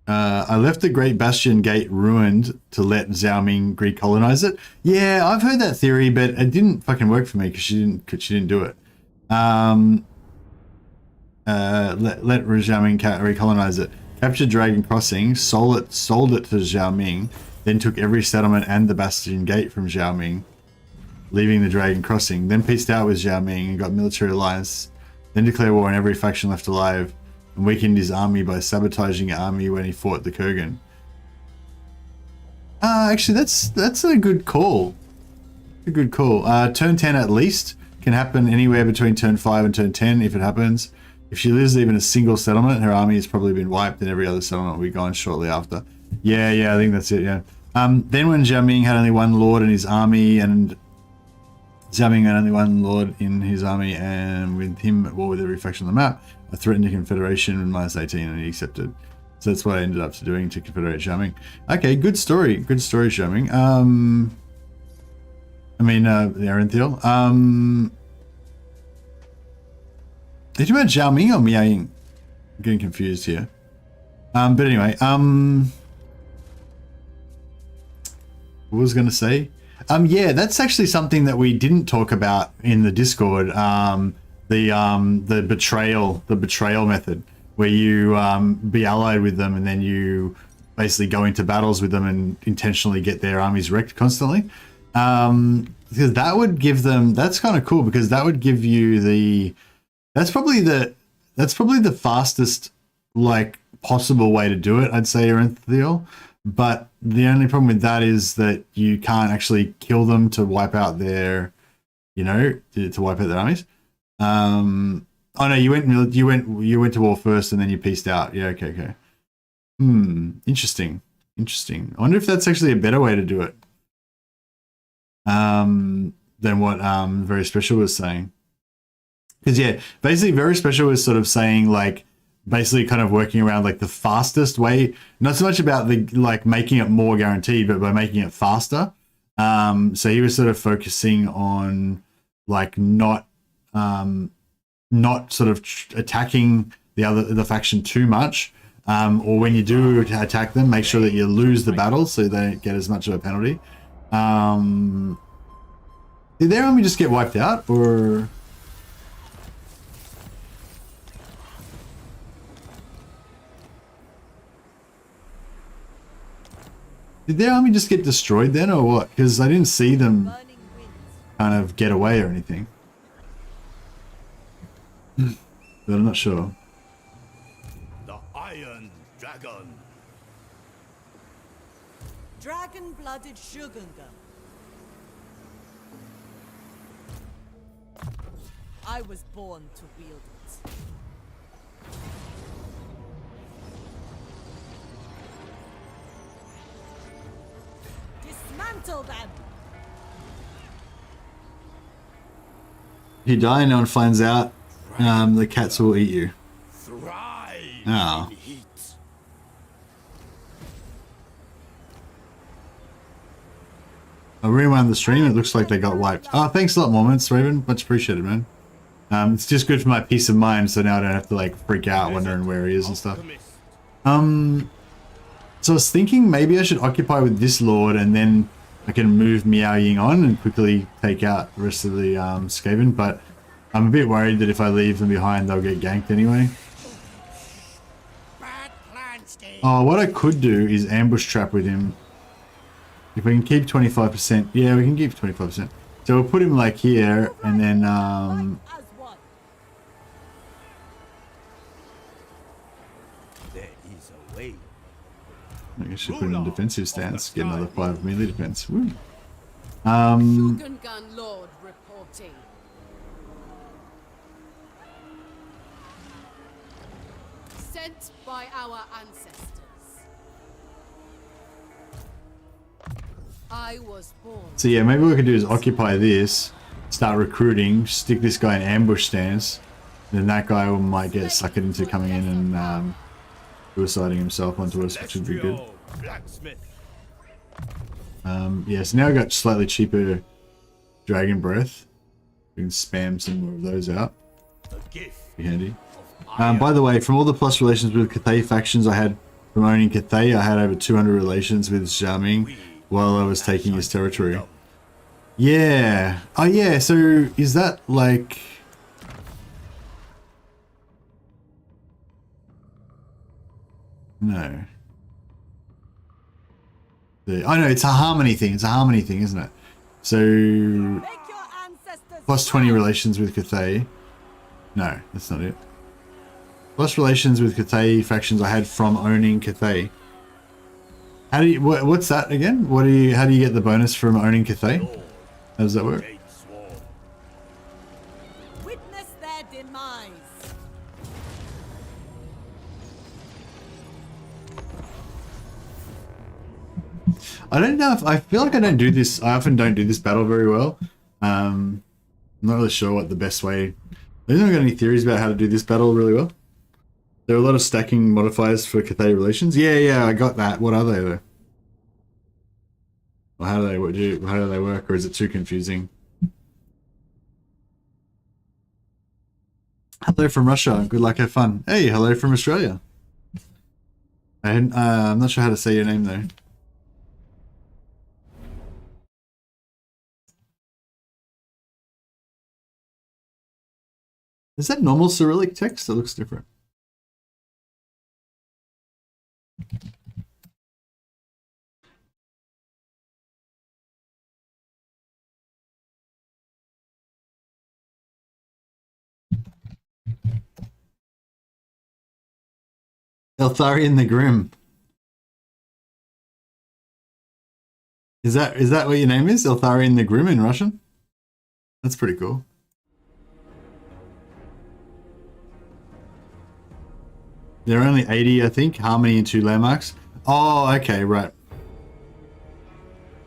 A: I left the Great Bastion Gate ruined to let Zhao Ming recolonize it. Yeah, I've heard that theory, but it didn't fucking work for me because she didn't do it. Let Zhao Ming recolonize it. Captured Dragon Crossing, sold it to Zhao Ming, then took every settlement and the Bastion Gate from Zhao Ming, leaving the Dragon Crossing, then peaced out with Zhao Ming and got military alliance, then declared war on every faction left alive, and weakened his army by sabotaging an army when he fought the Kurgan. Actually, that's a good call. A good call. Turn 10 at least. Can happen anywhere between turn 5 and turn 10 if it happens. If she lives even a single settlement, her army has probably been wiped and every other settlement will be gone shortly after. Yeah, I think that's it, yeah. Then when Zhao Ming had only one lord in his army and with him at war with every faction on the map, I threatened the Confederation with -18 and he accepted. So that's what I ended up doing to Confederate Zhao Ming. Okay, good story. Good story, Zhao Ming. Arenthiel. Are you talking about Zhao Ming or Miao Ying? I'm getting confused here. But anyway, what was I going to say? Yeah, that's actually something that we didn't talk about in the Discord. The betrayal method, where you be allied with them and then you basically go into battles with them and intentionally get their armies wrecked constantly. Because that would give them. That's kind of cool because that would give you the. That's probably the fastest possible way to do it. I'd say, Arenthiel. But the only problem with that is that you can't actually kill them to wipe out their, to wipe out their armies. Oh no, you went to war first and then you peaced out. Yeah, okay. Interesting. I wonder if that's actually a better way to do it. Than what Very Special was saying. Because yeah, basically Very Special was sort of saying basically kind of working around the fastest way, not so much about the making it more guaranteed, but by making it faster. So he was sort of focusing on not sort of attacking the faction too much, or when you do attack them, make sure that you lose the battle so they don't get as much of a penalty. Did their army just get wiped out, or? Did their army just get destroyed then, or what? Because I didn't see them kind of get away or anything. But I'm not sure.
C: The Iron Dragon.
F: Dragon-blooded Shugunga. I was born to wield it. Dismantle them!
A: If you die and no one finds out, The cats will eat you.
C: Thrive
A: Oh.
C: in heat.
A: I rewound the stream. It looks like they got wiped. Oh, thanks a lot, Moments, Raven. Much appreciated, man. It's just good for my peace of mind, so now I don't have to like freak out wondering where he is and stuff. So I was thinking maybe I should occupy with this lord, and then I can move Miao Ying on and quickly take out the rest of the Skaven. But I'm a bit worried that if I leave them behind, they'll get ganked anyway.
C: Bad plan, Steve.
A: Oh, what I could do is ambush trap with him. If we can keep 25%, yeah, we can keep 25%. So we'll put him like here, and then
F: As one.
C: There is a way.
A: I guess we put him in defensive stance, get another 5 melee defense. Woo.
E: Shogun Lord reporting. Sent by our ancestors. I was born.
A: So yeah, maybe what we could do is occupy this, start recruiting, stick this guy in ambush stance, then that guy might get suckered into coming in and suiciding himself onto us, which would be good.
C: Blacksmith.
A: Yeah, so now I got slightly cheaper dragon breath. We can spam some more of those out.
C: A gift.
A: Be handy. By the way, from all the plus relations with Cathay factions I had from owning Cathay, I had over 200 relations with Zhao Ming while I was taking his territory. Yeah. Oh yeah, so is that like... No. Oh no, it's a harmony thing. It's a harmony thing, isn't it? So
F: Make your ancestors
A: plus 20 relations with Cathay. No, that's not it. Plus relations with Cathay factions I had from owning Cathay. How do you? What's that again? What do you? How do you get the bonus from owning Cathay? How does that work?
F: witness their demise.
A: I don't know if I feel like I don't do this. I often don't do this battle very well. I'm not really sure what the best way. I don't got any theories about how to do this battle really well. There are a lot of stacking modifiers for Cathay relations. Yeah, I got that. What are they though? Well, how do they work, or is it too confusing? Hello from Russia. Good luck, have fun. Hey, hello from Australia. I'm not sure how to say your name though. Is that normal Cyrillic text? It looks different. Eltharion the Grim. Is that what your name is? Eltharion the Grim in Russian? That's pretty cool. There are only 80, I think. Harmony and 2 landmarks. Oh, okay, right.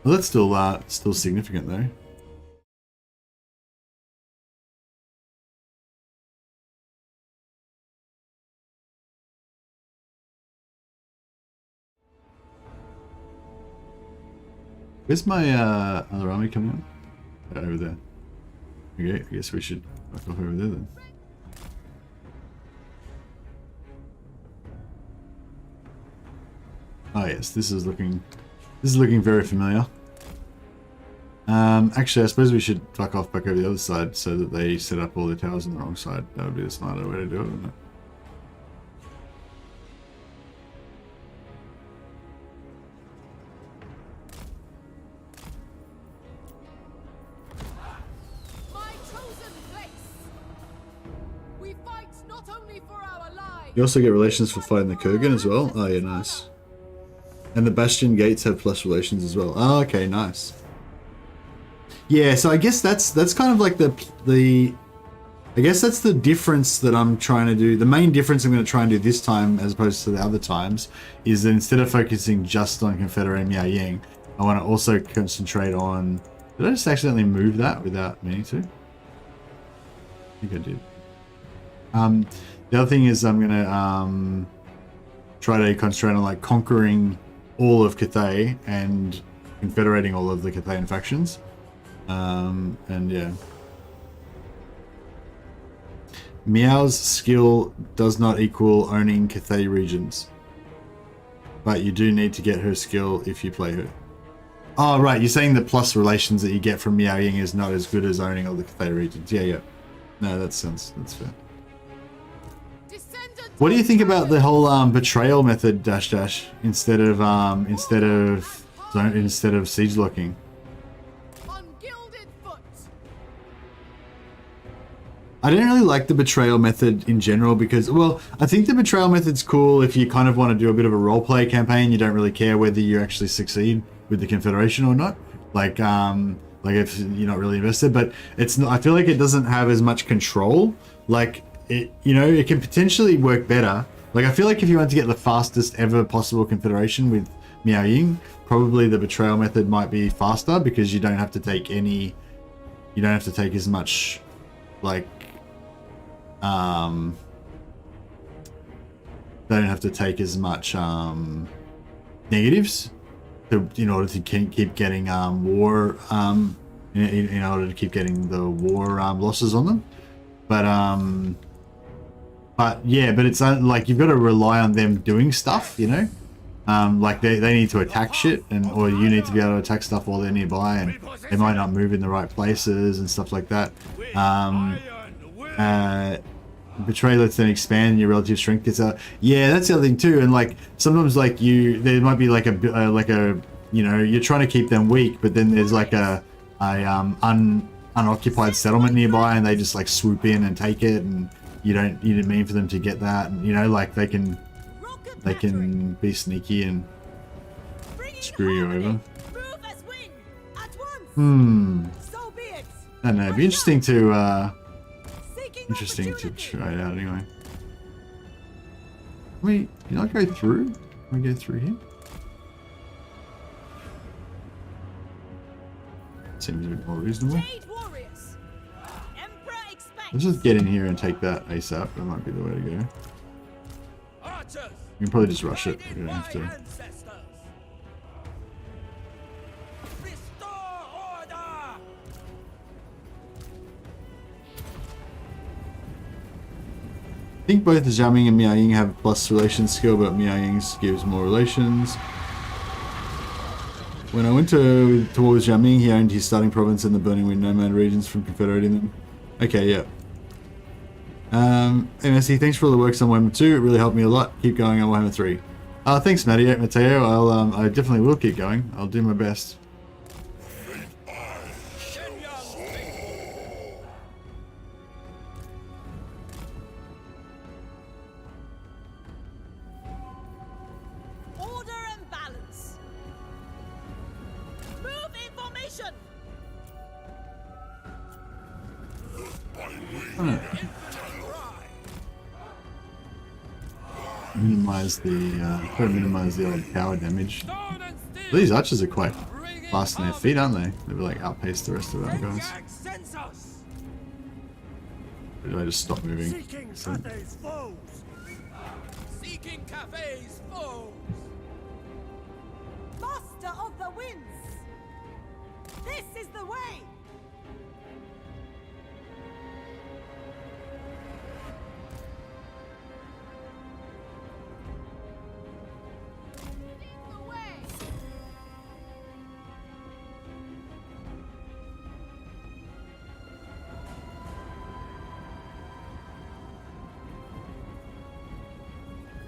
A: Well, that's still significant though. Where's my other army coming out? Over there. Okay, I guess we should fuck off over there then. Oh yes, this is looking very familiar. Actually, I suppose we should fuck off back over the other side so that they set up all the towers on the wrong side. That would be the smarter way to do it, wouldn't it?
E: My chosen place. We fight not only for our lives.
A: You also get relations for fighting the Kurgan as well. Oh yeah, nice. And the Bastion gates have plus relations as well. Oh, okay, nice. Yeah, so I guess that's kind of like the I guess that's the difference that I'm trying to do. The main difference I'm going to try and do this time as opposed to the other times is that instead of focusing just on Confederate Miao Ying, I want to also concentrate on... Did I just accidentally move that without meaning to? I think I did. The other thing is I'm gonna try to concentrate on like conquering all of Cathay and confederating all of the Cathayan factions. And yeah. Meow's skill does not equal owning Cathay regions, but you do need to get her skill if you play her. Oh, right, you're saying the plus relations that you get from Miao Ying is not as good as owning all the Cathay regions. Yeah. No, that's fair. What do you think about the whole betrayal method, dash instead of siege locking? I don't really like the betrayal method in general because, well, I think the betrayal method's cool if you kind of want to do a bit of a roleplay campaign. You don't really care whether you actually succeed with the Confederation or not. Like if you're not really invested, but it's not, I feel like it doesn't have as much control. Like it, it can potentially work better. Like I feel like if you want to get the fastest ever possible Confederation with Miao Ying, probably the betrayal method might be faster because you don't have to take as much, like, don't have to take as much negatives in order to keep getting war in order to keep getting the war losses on them. But it's like you've got to rely on them doing stuff, like they need to attack shit, or you need to be able to attack stuff while they're nearby, and they might not move in the right places and stuff like that. Betray lets them expand, your relative strength gets out. Yeah, that's the other thing too. And like sometimes like there might be like a you're trying to keep them weak, but then there's like a unoccupied settlement nearby, and they just like swoop in and take it, and you didn't mean for them to get that, and like they can be sneaky and screw you over. I don't know, it'd be interesting to try it out anyway. Wait, can I go through? Can we go through here? Seems a bit more reasonable. Let's just get in here and take that ASAP. That might be the way to go. You can probably just rush it. We don't have to. I think both Zhao Ming and Miao Ying have plus relations skill, but Miao Ying's gives more relations. When I went towards Zhao Ming, he owned his starting province in the Burning Wind Nomad regions from Confederating them. Okay, yeah. MSC, thanks for all the work on Warhammer 2. It really helped me a lot. Keep going on Warhammer 3. Thanks, Mateo. I definitely will keep going. I'll do my best. Minimize the old power damage. These archers are quite fast on their feet, aren't they? They like outpace the rest of our guys. Or did I just stop moving?
C: Seeking Cathay's foes. Seeking Cathay's foes.
F: Master of the winds, this is the way.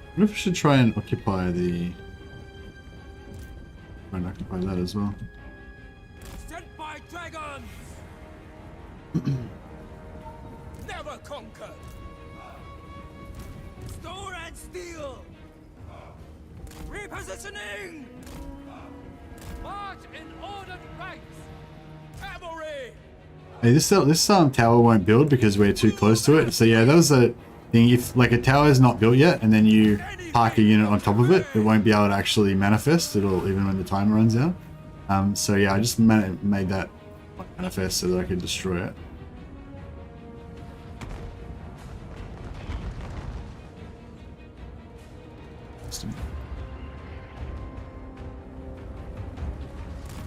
A: I wonder if I should try and occupy that as well.
C: Sent by dragons. Never conquered. Store and steel. Repositioning. March in ordered ranks. Cavalry.
A: Hey, this tower won't build because we're too close to it. So yeah, that was a thing. If like a tower is not built yet, and then you park a unit on top of it, it won't be able to actually manifest. It'll even when the timer runs out. So yeah, I just made that manifest so that I could destroy it. Interesting.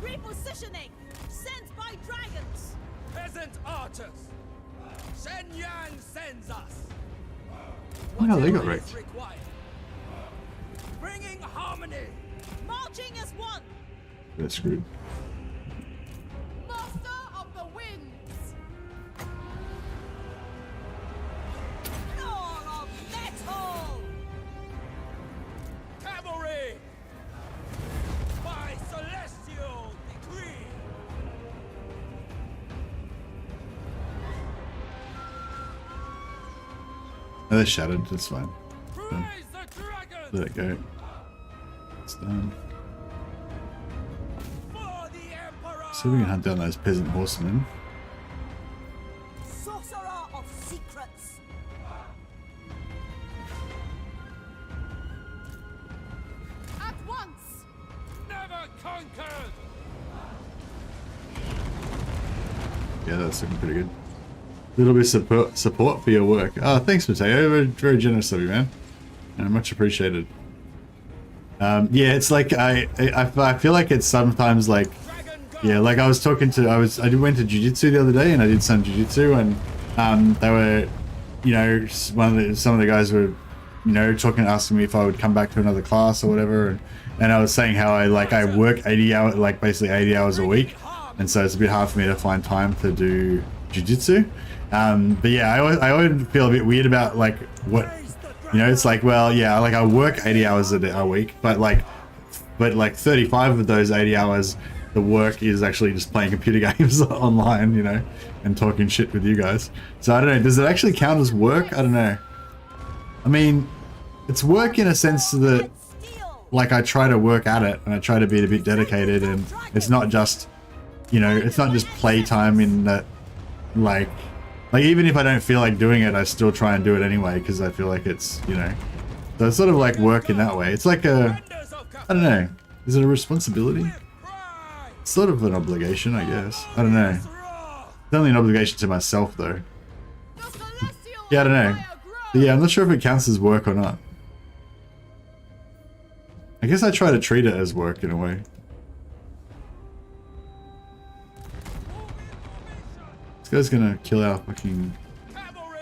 F: Repositioning! Sent by dragons!
C: Peasant archers! Shen Yang sends us!
A: Oh no, they got
C: Whatever
A: wrecked.
C: is required. Bringing harmony!
F: Marching as one!
A: They're screwed.
E: Master of the winds!
F: Roar of metal!
C: Cavalry! By celestial decree!
A: Oh, they're shattered. That's fine.
C: Praise the dragon!
A: Let it go. It's done.
C: For the emperor!
A: See if we can hunt down those peasant horsemen.
F: Sorcerer of secrets!
E: At once!
C: Never conquered!
A: Yeah, that's looking pretty good. Little bit of support for your work. Oh, thanks, Mateo. Very, very generous of you, man. Much appreciated. Yeah, it's like I feel like it's sometimes like, yeah, like I was talking to I went to jiu-jitsu the other day and I did some jiu-jitsu and they were, you know, some of the guys were, you know, asking me if I would come back to another class or whatever, and I was saying how I work 80 hours, like basically 80 hours a week, and so it's a bit hard for me to find time to do jiu-jitsu. But yeah, I always feel a bit weird about like what, you know, it's like, well, yeah, like I work 80 hours a week, but like 35 of those 80 hours, the work is actually just playing computer games online, you know, and talking shit with you guys. So I don't know, does it actually count as work? I don't know. I mean, it's work in a sense that, like, I try to work at it and I try to be a bit dedicated, and it's not just, you know, it's not just playtime in that, like even if I don't feel like doing it, I still try and do it anyway because I feel like it's, you know, so it's sort of like work in that way. It's like a, I don't know, is it a responsibility? It's sort of an obligation, I guess. I don't know. It's only an obligation to myself though.
E: The celestial
A: Yeah, I don't know.
E: empire
A: But yeah, I'm not sure if it counts as work or not. I guess I try to treat it as work in a way. This guy's gonna kill our fucking...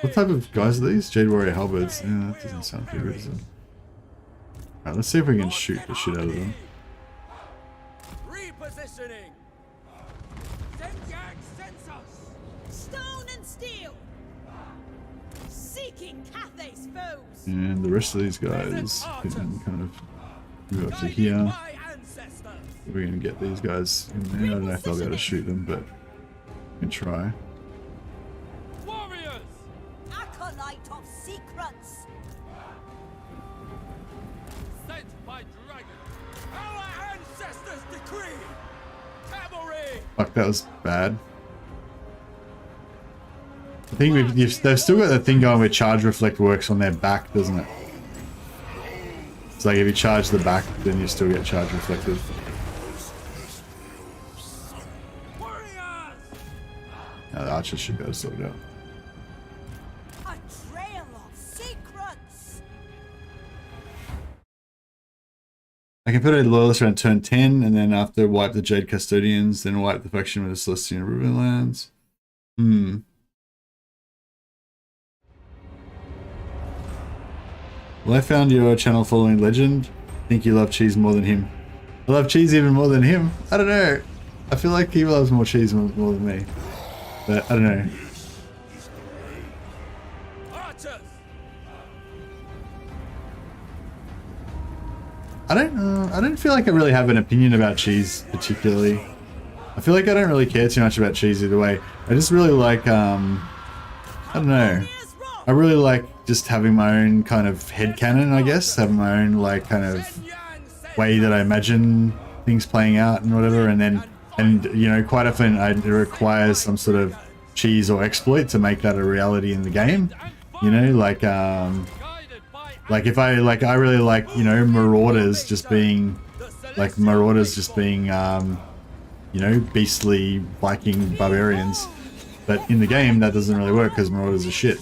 A: What type of guys are these? Jade Warrior Halberds. Yeah, that doesn't sound too good, does it? Alright, let's see if we can shoot the shit out of them.
C: Repositioning! Shen Yang sends us!
F: Stone and steel! Seeking Cathay's foes!
A: And the rest of these guys can kind of move up to here.
C: My ancestors!
A: We're gonna get these guys in there. I don't know if I'll be able to shoot them, but we can try.
C: Warriors!
F: Acolyte of secrets!
C: Sent by dragon! Our ancestors decree! Cavalry!
A: Fuck, that was bad. I think they've still got the thing going where charge reflect works on their back, doesn't it? It's like if you charge the back, then you still get charge reflected.
C: Warriors!
A: Now the archers should be able to sort it out.
F: A trail of secrets!
A: I can put a loyalist around turn 10, and then after wipe the Jade Custodians, then wipe the faction with the Celestial Riverlands. Well, I found your channel following Legend. Think you love cheese more than him. I love cheese even more than him. I don't know. I feel like he loves more cheese more than me. But I don't know.
C: Archers!
A: I don't feel like I really have an opinion about cheese particularly. I feel like I don't really care too much about cheese either way. I just really like I don't know. I really like just having my own kind of headcanon, I guess, having my own like kind of way that I imagine things playing out and whatever, and you know, quite often it requires some sort of cheese or exploit to make that a reality in the game. You know, like if I really like, you know, Marauders just being you know, beastly Viking barbarians, but in the game that doesn't really work because Marauders are shit.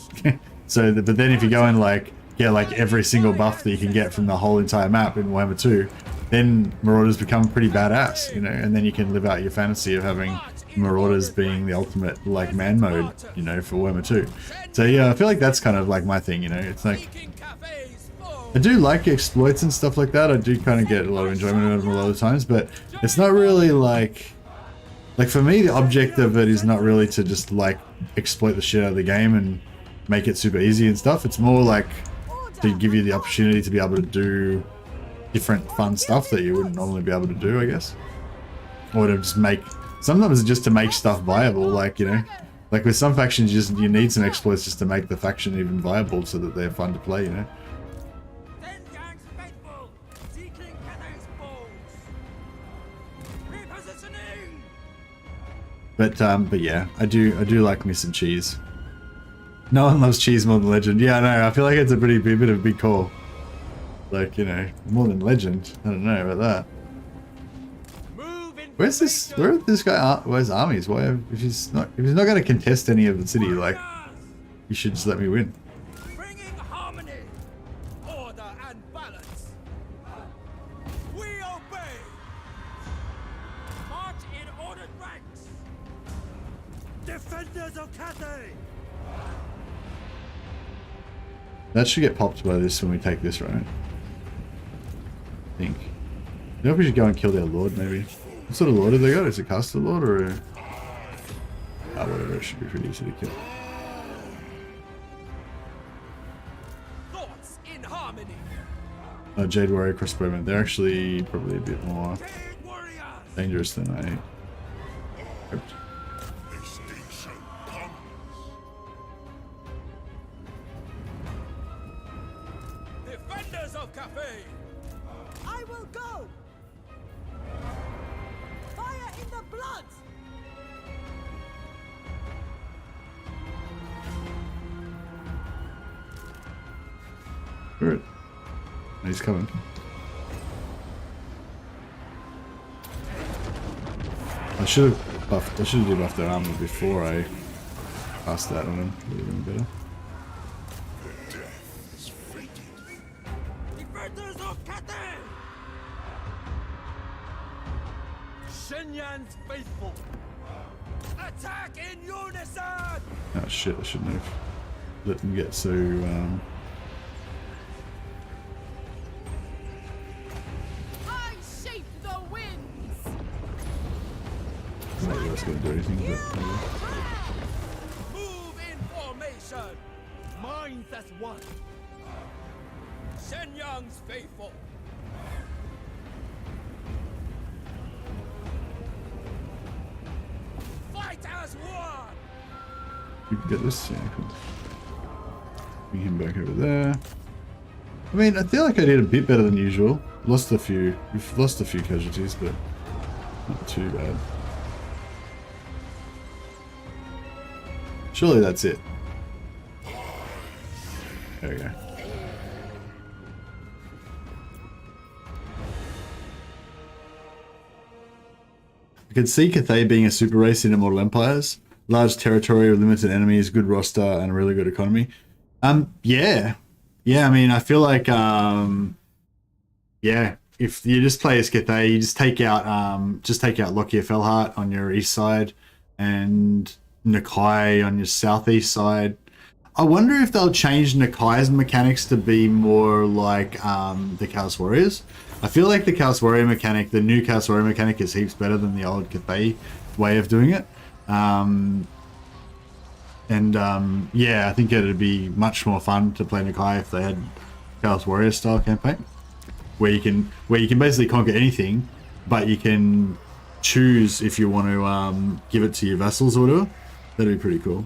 A: So, but then if you go and like get like every single buff that you can get from the whole entire map in Warhammer 2, then Marauders become pretty badass, you know, and then you can live out your fantasy of having Marauders being the ultimate like man mode, you know, for Warhammer 2. So yeah, I feel like that's kind of like my thing, you know. It's like I do like exploits and stuff like that. I do kind of get a lot of enjoyment out of them a lot of times, but it's not really like for me the object of it is not really to just like exploit the shit out of the game and make it super easy and stuff. It's more like to give you the opportunity to be able to do different fun stuff that you wouldn't normally be able to do, I guess. Or to just make, sometimes it's just to make stuff viable, like, you know, like with some factions you need some exploits just to make the faction even viable so that they're fun to play, you know. But yeah, I do like me some cheese. No one loves cheese more than Legend. Yeah, I know. I feel like it's a bit of a big call. Like, you know, more than Legend. I don't know about that. Where's this? Where this guy? Where's armies? Why? If he's not going to contest any of the city, like, you should just let me win.
C: Bringing harmony, order, and balance. We obey. March in ordered ranks. Defenders of Cathay.
A: That should get popped by this when we take this, right? I think. You know if we should go and kill their lord, maybe? What sort of lord have they got? Is it caster lord or a... Ah, whatever, it should be pretty easy to kill.
C: Thoughts in harmony.
A: Jade Warrior Crossbowmen. They're actually probably a bit more dangerous than I hoped.
C: Defenders of Cathay.
F: I will go! Fire in the blood!
A: Alright. He's coming. I should have debuffed their armor before I passed that on him. Would have been better.
C: Defenders of Cathay. Shenyan's faithful. Attack in unison.
A: Oh shit, I shouldn't have let them get so
E: I shape the winds.
A: maybe I was gonna do anything, but maybe.
C: Move in formation. Minds as one. Shenyang's faithful. Fight as one.
A: You can get this, yeah, cool. Bring him back over there. I mean, I feel like I did a bit better than usual. We've lost a few casualties, but not too bad. Surely that's it. There we go. I could see Cathay being a super race in Immortal Empires. Large territory with limited enemies, good roster, and a really good economy. Yeah. I mean, I feel like, yeah, if you just play as Cathay, you just take out Lockyer Fellhart on your east side and Nakai on your southeast side. I wonder if they'll change Nakai's mechanics to be more like the Chaos Warriors. I feel like the Chaos Warrior mechanic, the new Chaos Warrior mechanic, is heaps better than the old Cathay way of doing it. Yeah, I think it'd be much more fun to play Nakai if they had Chaos Warrior style campaign, where you can basically conquer anything, but you can choose if you want to give it to your vassals or whatever. That'd be pretty cool.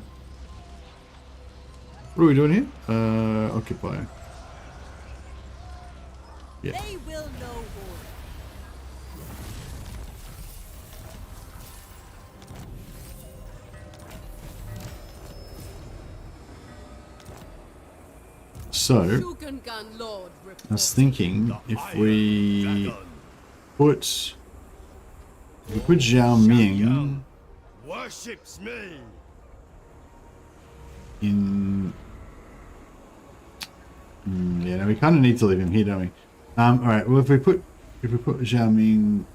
A: What are we doing here? Occupy. Yeah.
F: They will know order.
A: So,
E: Shugengan Lord
A: I was thinking if we put Zhao Ming
C: worships me.
A: in no, we kind of need to leave him here, don't we? All right. Well, if we put Zhao Ming.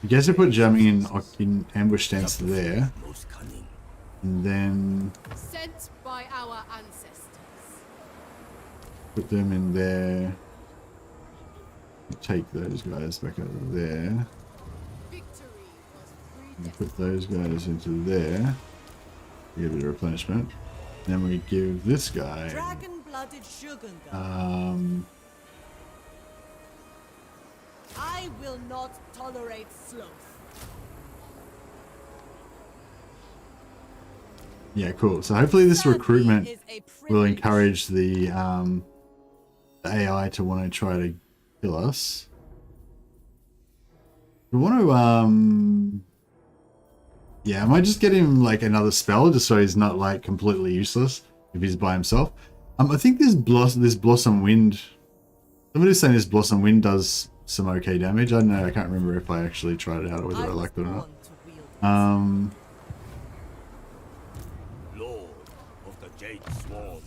A: I guess I put jamming in ambush stance there, and then
E: Sent by our ancestors.
A: put them in there. Take those guys back over there.
E: Victory was
A: And
E: predestined.
A: put those guys into there. Give it a replenishment. Then we give this guy.
F: Dragon-blooded Shogunga. I will not tolerate sloth.
A: Yeah, cool. So hopefully this
F: Sadly,
A: recruitment
F: is a
A: will
F: privilege.
A: encourage the AI to want to try to kill us. We want to yeah, I might just get him like another spell just so he's not like completely useless if he's by himself. I think this Blossom Wind, somebody's saying this Blossom Wind does some okay damage. I don't know, I can't remember if I actually tried it out or whether I
F: was
A: liked it or not.
F: born to wield
C: Lord of the Jade Swan.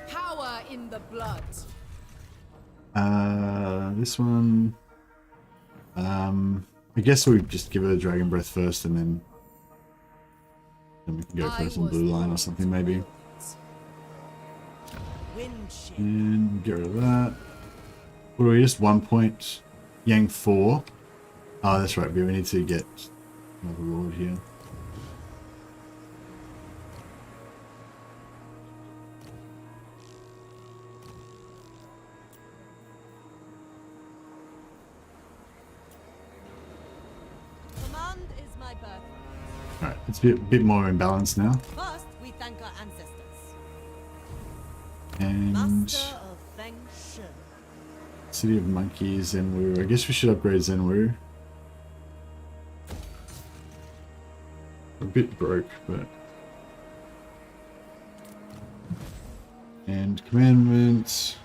E: Power in the blood.
A: This one. I guess we just give it a Dragon Breath first, and then we can go for some blue line or something maybe.
F: Windshield.
A: And get rid of that. What are we? Just 1 point. Yang 4. Oh, that's right. We need to get another lord here.
F: Command is my birthright.
A: Alright, it's a bit more in balance now.
F: First, we thank our ancestors.
A: And
F: Master of Feng Shui.
A: City of Monkeys, Zenwu. I guess we should upgrade Zenwu. A bit broke, but. And commandments.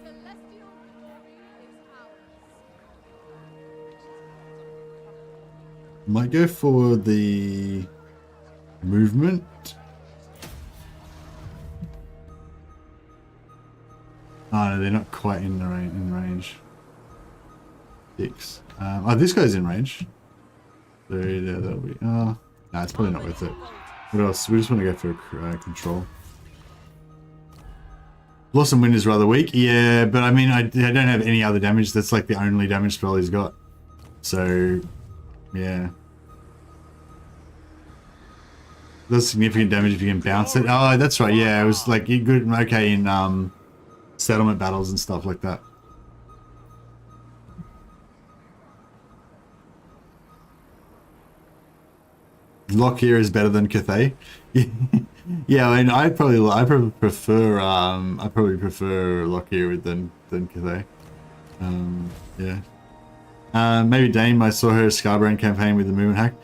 E: Celestial glory is ours.
A: Might go for the movement. Oh no, they're not quite in the range. 6. Oh, this guy's in range. So yeah, that'll be. Oh, no, it's probably not worth it. What else? We just want to go for control. Blossom Wind is rather weak. Yeah, but I mean, I don't have any other damage. That's like the only damage spell he's got. So, yeah. That's significant damage if you can bounce it. Oh, that's right. Yeah, it was like good. Okay, in settlement battles and stuff like that. Lock here is better than Cathay. Yeah, I mean, I probably prefer Lock here than Cathay. Yeah. Maybe Dame. I saw her Scarbrand campaign with the movement hack.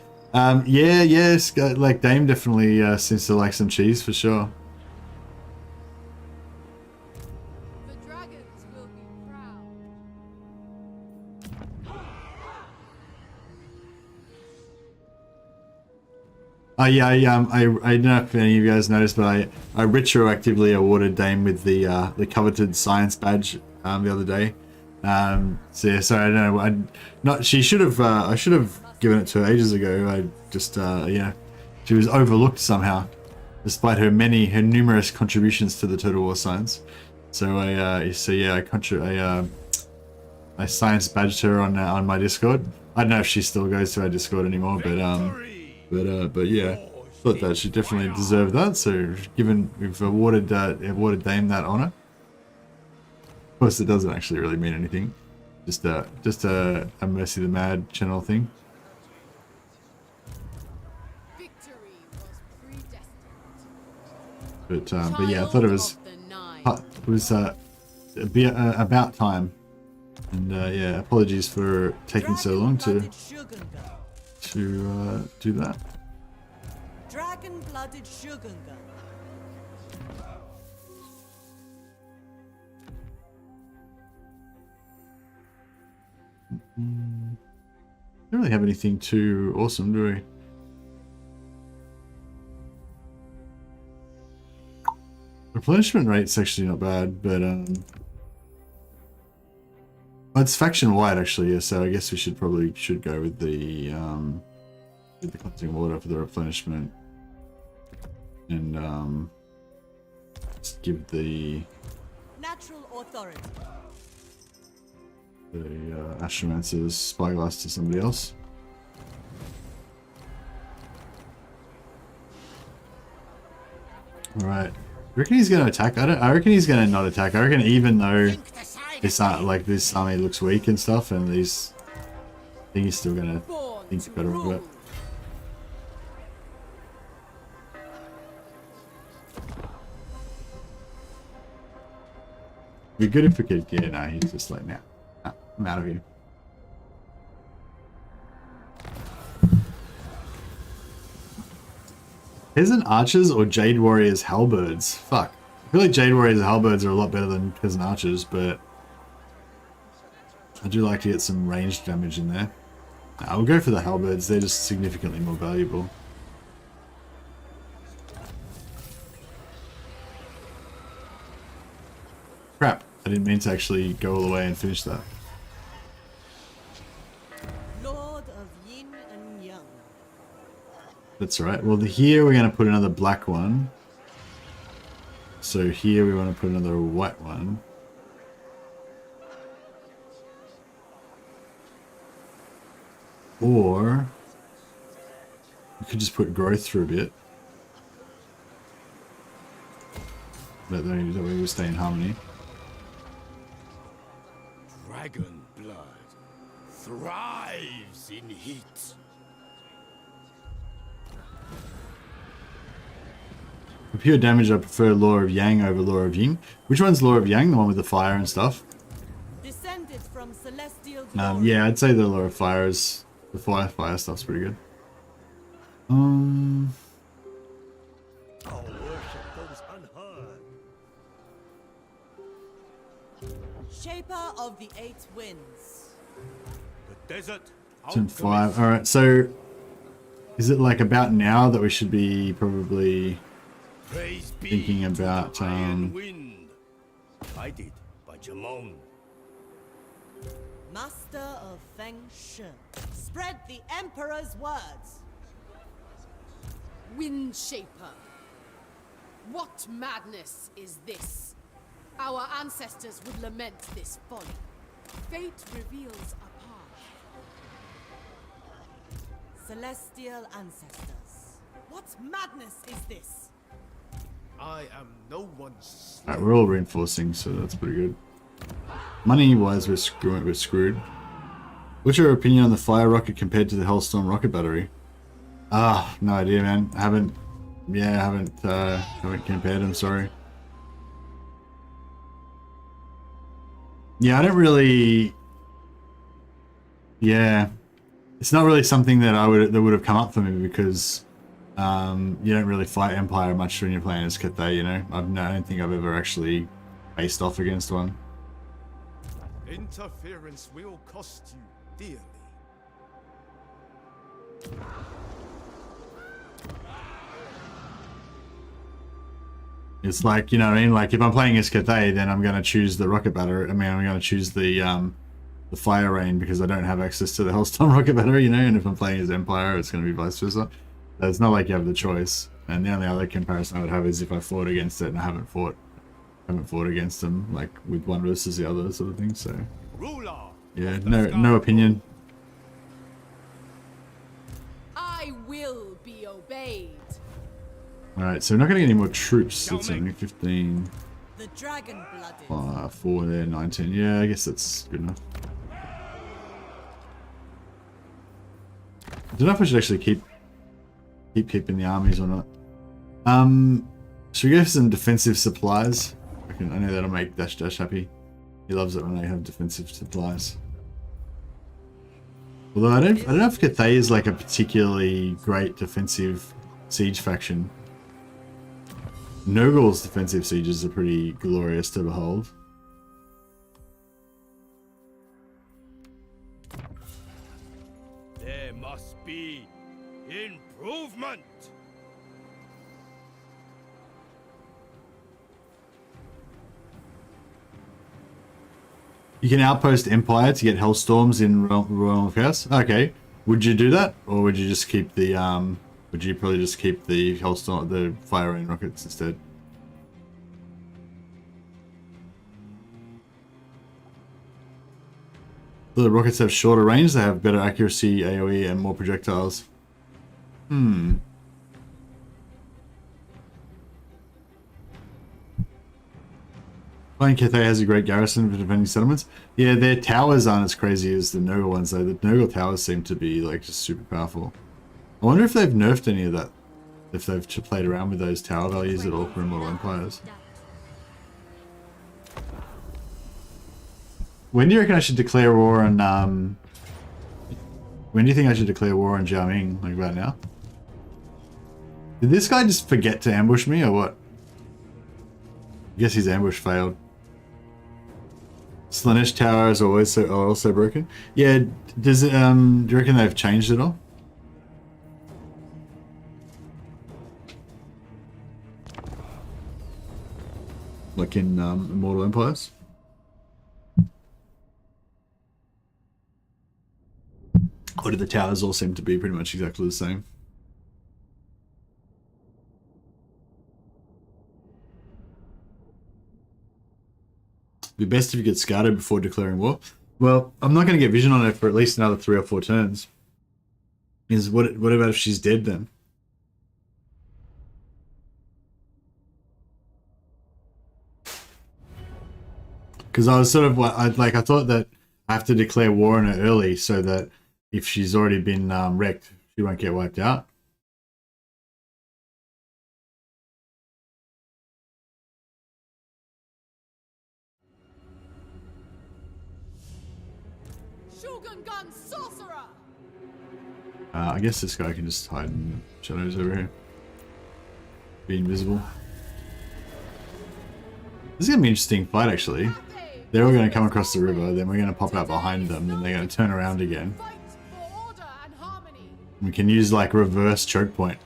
A: Yeah, like Dame definitely seems to like some cheese for sure.
E: The dragons will be proud.
A: Yeah, I don't know if any of you guys noticed, but I retroactively awarded Dame with the coveted science badge the other day. So yeah, sorry, I don't know. She should have. I should have given it to her ages ago. I just yeah, she was overlooked somehow, despite her numerous contributions to the Total War science. So I science badged her on my Discord. I don't know if she still goes to our Discord anymore, but yeah, thought that she definitely deserved that. So we've awarded Dame that honor. Of course, it doesn't actually really mean anything. Just a Mercy the Mad channel thing.
E: Victory was
A: But
E: predestined.
A: yeah, I thought it was
E: Child of the Nine.
A: about time. And yeah, apologies for taking so long to do that.
F: Dragon-blooded Shogunga.
A: Don't really have anything too awesome, do we? Replenishment rate's actually not bad, but it's faction wide actually, yeah, so I guess we should go with the cleansing water for the replenishment. And just give the
F: Natural authority.
A: Astromancer's spyglass to somebody else. Alright. I reckon he's gonna attack. I reckon he's gonna not attack. I reckon even though this army looks weak and stuff, and I think he's still gonna think better of it. Be good if we could get. Nah, he's just like, nah, I'm out of here. Peasant archers or Jade Warriors halberds? Fuck. I feel like Jade Warriors and halberds are a lot better than peasant archers, but I do like to get some ranged damage in there. I'll go for the halberds, they're just significantly more valuable. Crap, I didn't mean to actually go all the way and finish that.
F: Lord of Yin and Yang.
A: That's right. Well, here we're going to put another black one. So here we want to put another white one. Or we could just put growth through a bit. That way we stay in harmony.
C: Dragon blood thrives in heat.
A: For pure damage, I prefer Law of Yang over Law of Yin. Which one's Law of Yang? The one with the fire and stuff?
F: Descended from celestial glory.
A: Yeah, I'd say the Law of Fire is... The fire stuff's pretty good.
C: I'll worship those unheard.
F: Shaper of the Eight Winds.
C: The desert.
A: 10-5. Alright, so... Is it like about now that we should be probably...
C: Praise be
A: thinking
C: to
A: about,
C: the Iron Wind. Guided by Jamon.
F: Master of Feng Shui. Spread the Emperor's words.
E: Wind Shaper. What madness is this? Our ancestors would lament this folly. Fate reveals a path.
F: Celestial ancestors. What madness is this?
C: I am no one's.
A: Alright, we're all reinforcing, so that's pretty good. Money-wise, we're screwed. What's your opinion on the fire rocket compared to the Hellstorm rocket battery? Ah, no idea, man. I haven't compared them, sorry. Yeah, I don't really... Yeah. It's not really something that that would have come up for me because you don't really fight Empire much when you're playing as Cathay, you know? I don't think I've ever actually faced off against one.
C: Interference will cost you dearly.
A: It's like, you know what I mean? Like, if I'm playing as Cathay, then I'm going to choose the rocket battery. I mean, I'm going to choose the fire rain because I don't have access to the Hellstorm rocket battery, you know? And if I'm playing as Empire, it's going to be vice versa. So it's not like you have the choice. And the only other comparison I would have is if I fought against it, and I haven't fought against them, like, with one versus the other sort of thing, so... Yeah, no opinion.
E: I will be obeyed.
A: Alright, so we're not going to get any more troops. That's only 15.
F: The dragon-blooded.
A: 4 there, 19. Yeah, I guess that's good enough. I don't know if I should actually keep keeping the armies or not. Should we go for some defensive supplies? I know that'll make Dash happy. He loves it when I have defensive supplies. Although I don't know if Cathay is like a particularly great defensive siege faction. Nurgle's defensive sieges are pretty glorious to behold.
C: There must be improvement.
A: You can outpost Empire to get Hellstorms in Royal Chaos. Okay, would you do that, or would you just keep the Would you probably just keep the Hellstorm, the fire rain rockets instead? The rockets have shorter range. They have better accuracy, AOE, and more projectiles. Playing Cathay has a great garrison for defending settlements. Yeah, their towers aren't as crazy as the Nurgle ones though. The Nurgle towers seem to be like just super powerful. I wonder if they've nerfed any of that. If they've played around with those tower values at all for Immortal Empires. When do you reckon I should declare war on when do you think I should declare war on Zhao Ming? Like about now? Did this guy just forget to ambush me or what? I guess his ambush failed. Slaanesh towers are also broken. Yeah, does it do you reckon they've changed it all? Like in Immortal Empires? Or do the towers all seem to be pretty much exactly the same? It'd be best if you get scouted before declaring war. Well, I'm not going to get vision on her for at least another 3 or 4 turns. What about if she's dead then? Because I was sort of I thought that I have to declare war on her early so that if she's already been wrecked, she won't get wiped out.
E: Shogun sorcerer.
A: I guess this guy can just hide in the shadows over here. Be invisible. This is going to be an interesting fight actually. They're all going to come across the river, then we're going to pop out behind them, and they're going to turn around again. We can use like reverse choke point.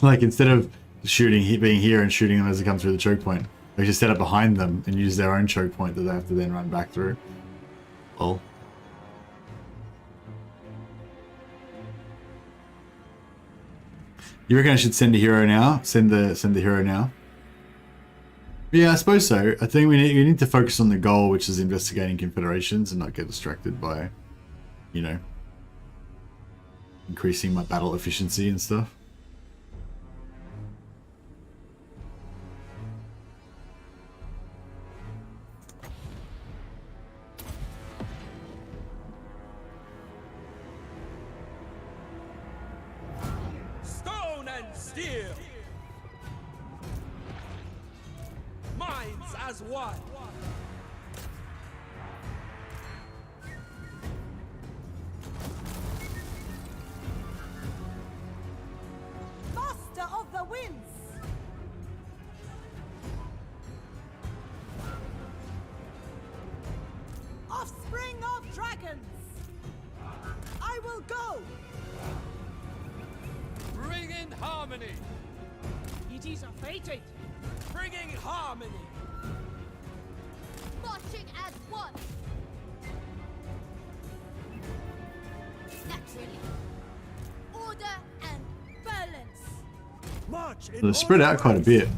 A: Like instead of shooting, being here and shooting them as they come through the choke point, we just set up behind them and use their own choke point that they have to then run back through. Lol. You reckon I should send a hero now? Send the hero now? Yeah, I suppose so. I think we need to focus on the goal, which is investigating confederations, and not get distracted by, you know, increasing my battle efficiency and stuff.
C: Stone and steel. Minds as one.
F: Master of the winds! Offspring of dragons! I will go!
C: Bring in harmony.
E: It is fated.
C: Bringing harmony.
D: Marching as one. Naturally. Order and balance.
C: March in
A: So they're spread out quite a bit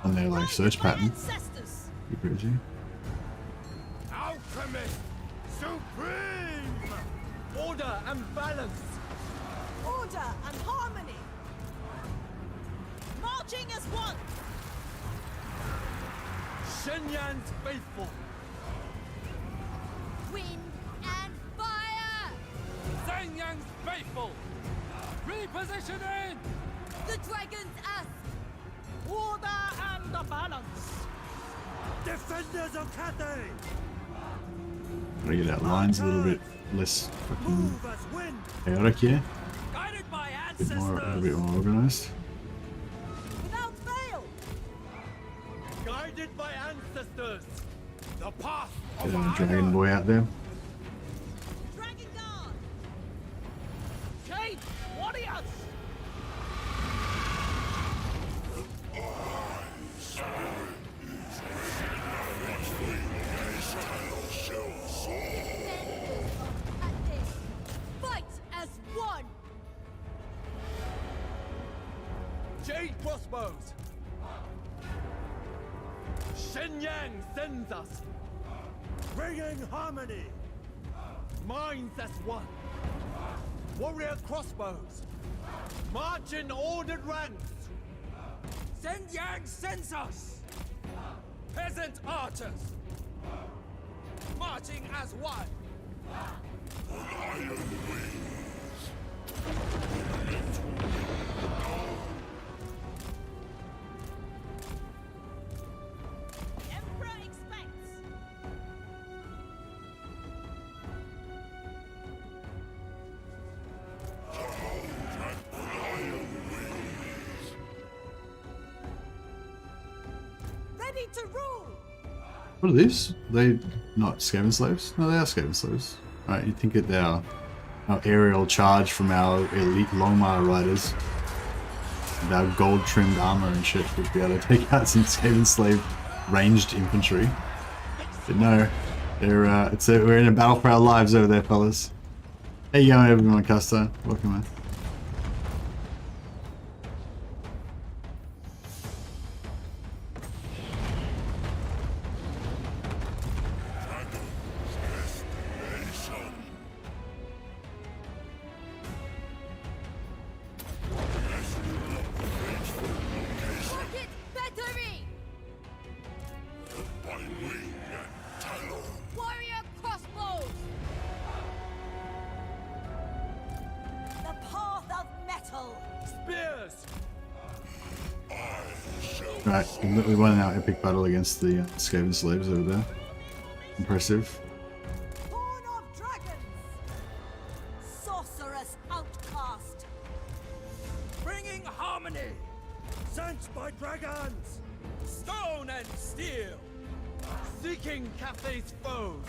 A: on their like search
F: My
A: pattern.
F: ancestors!
A: Pretty crazy.
C: alchemist supreme. Order and balance.
F: Order and harmony! Marching as one!
C: Shenyan's faithful.
D: Wind and fire.
C: Zangyang's faithful. Repositioning.
D: The dragons ask.
E: Order and the balance.
C: Defenders of Cathay.
A: Gotta get our lines a little bit less fucking
C: Move as wind,
A: chaotic here.
C: guided by
A: A bit more, a
C: ancestors.
A: bit more organized.
F: Without fail!
C: Guided by ancestors. The path
A: Get
C: of
A: our
C: honor.
A: dragon boy out there.
F: Dragon Guard!
C: Chain warriors.
D: Fight as one!
C: Jade crossbows. Shenyang sends us. Bringing harmony. Minds as one. Warrior crossbows. March in ordered ranks. Shenyang sends us. Peasant archers. Marching as one.
F: Emperor expects! Ready to rule!
A: What are these? Are they not Skaven slaves? No, they are Skaven slaves. Alright, you'd think that our aerial charge from our elite Longmire riders with our gold trimmed armor and shit would be able to take out some Skaven slave ranged infantry. But no, they're we're in a battle for our lives over there, fellas. How you going, everyone? Custer, welcome, man.
D: Rocket battery! Warrior crossbows!
F: The path of metal!
C: Spears.
A: Right, we won our epic battle against the Skaven slaves over there. Impressive.
F: Horn of dragons! Sorceress outcast!
C: Bringing harmony. Sent by dragons. Stone and steel. Seeking Cathay's foes.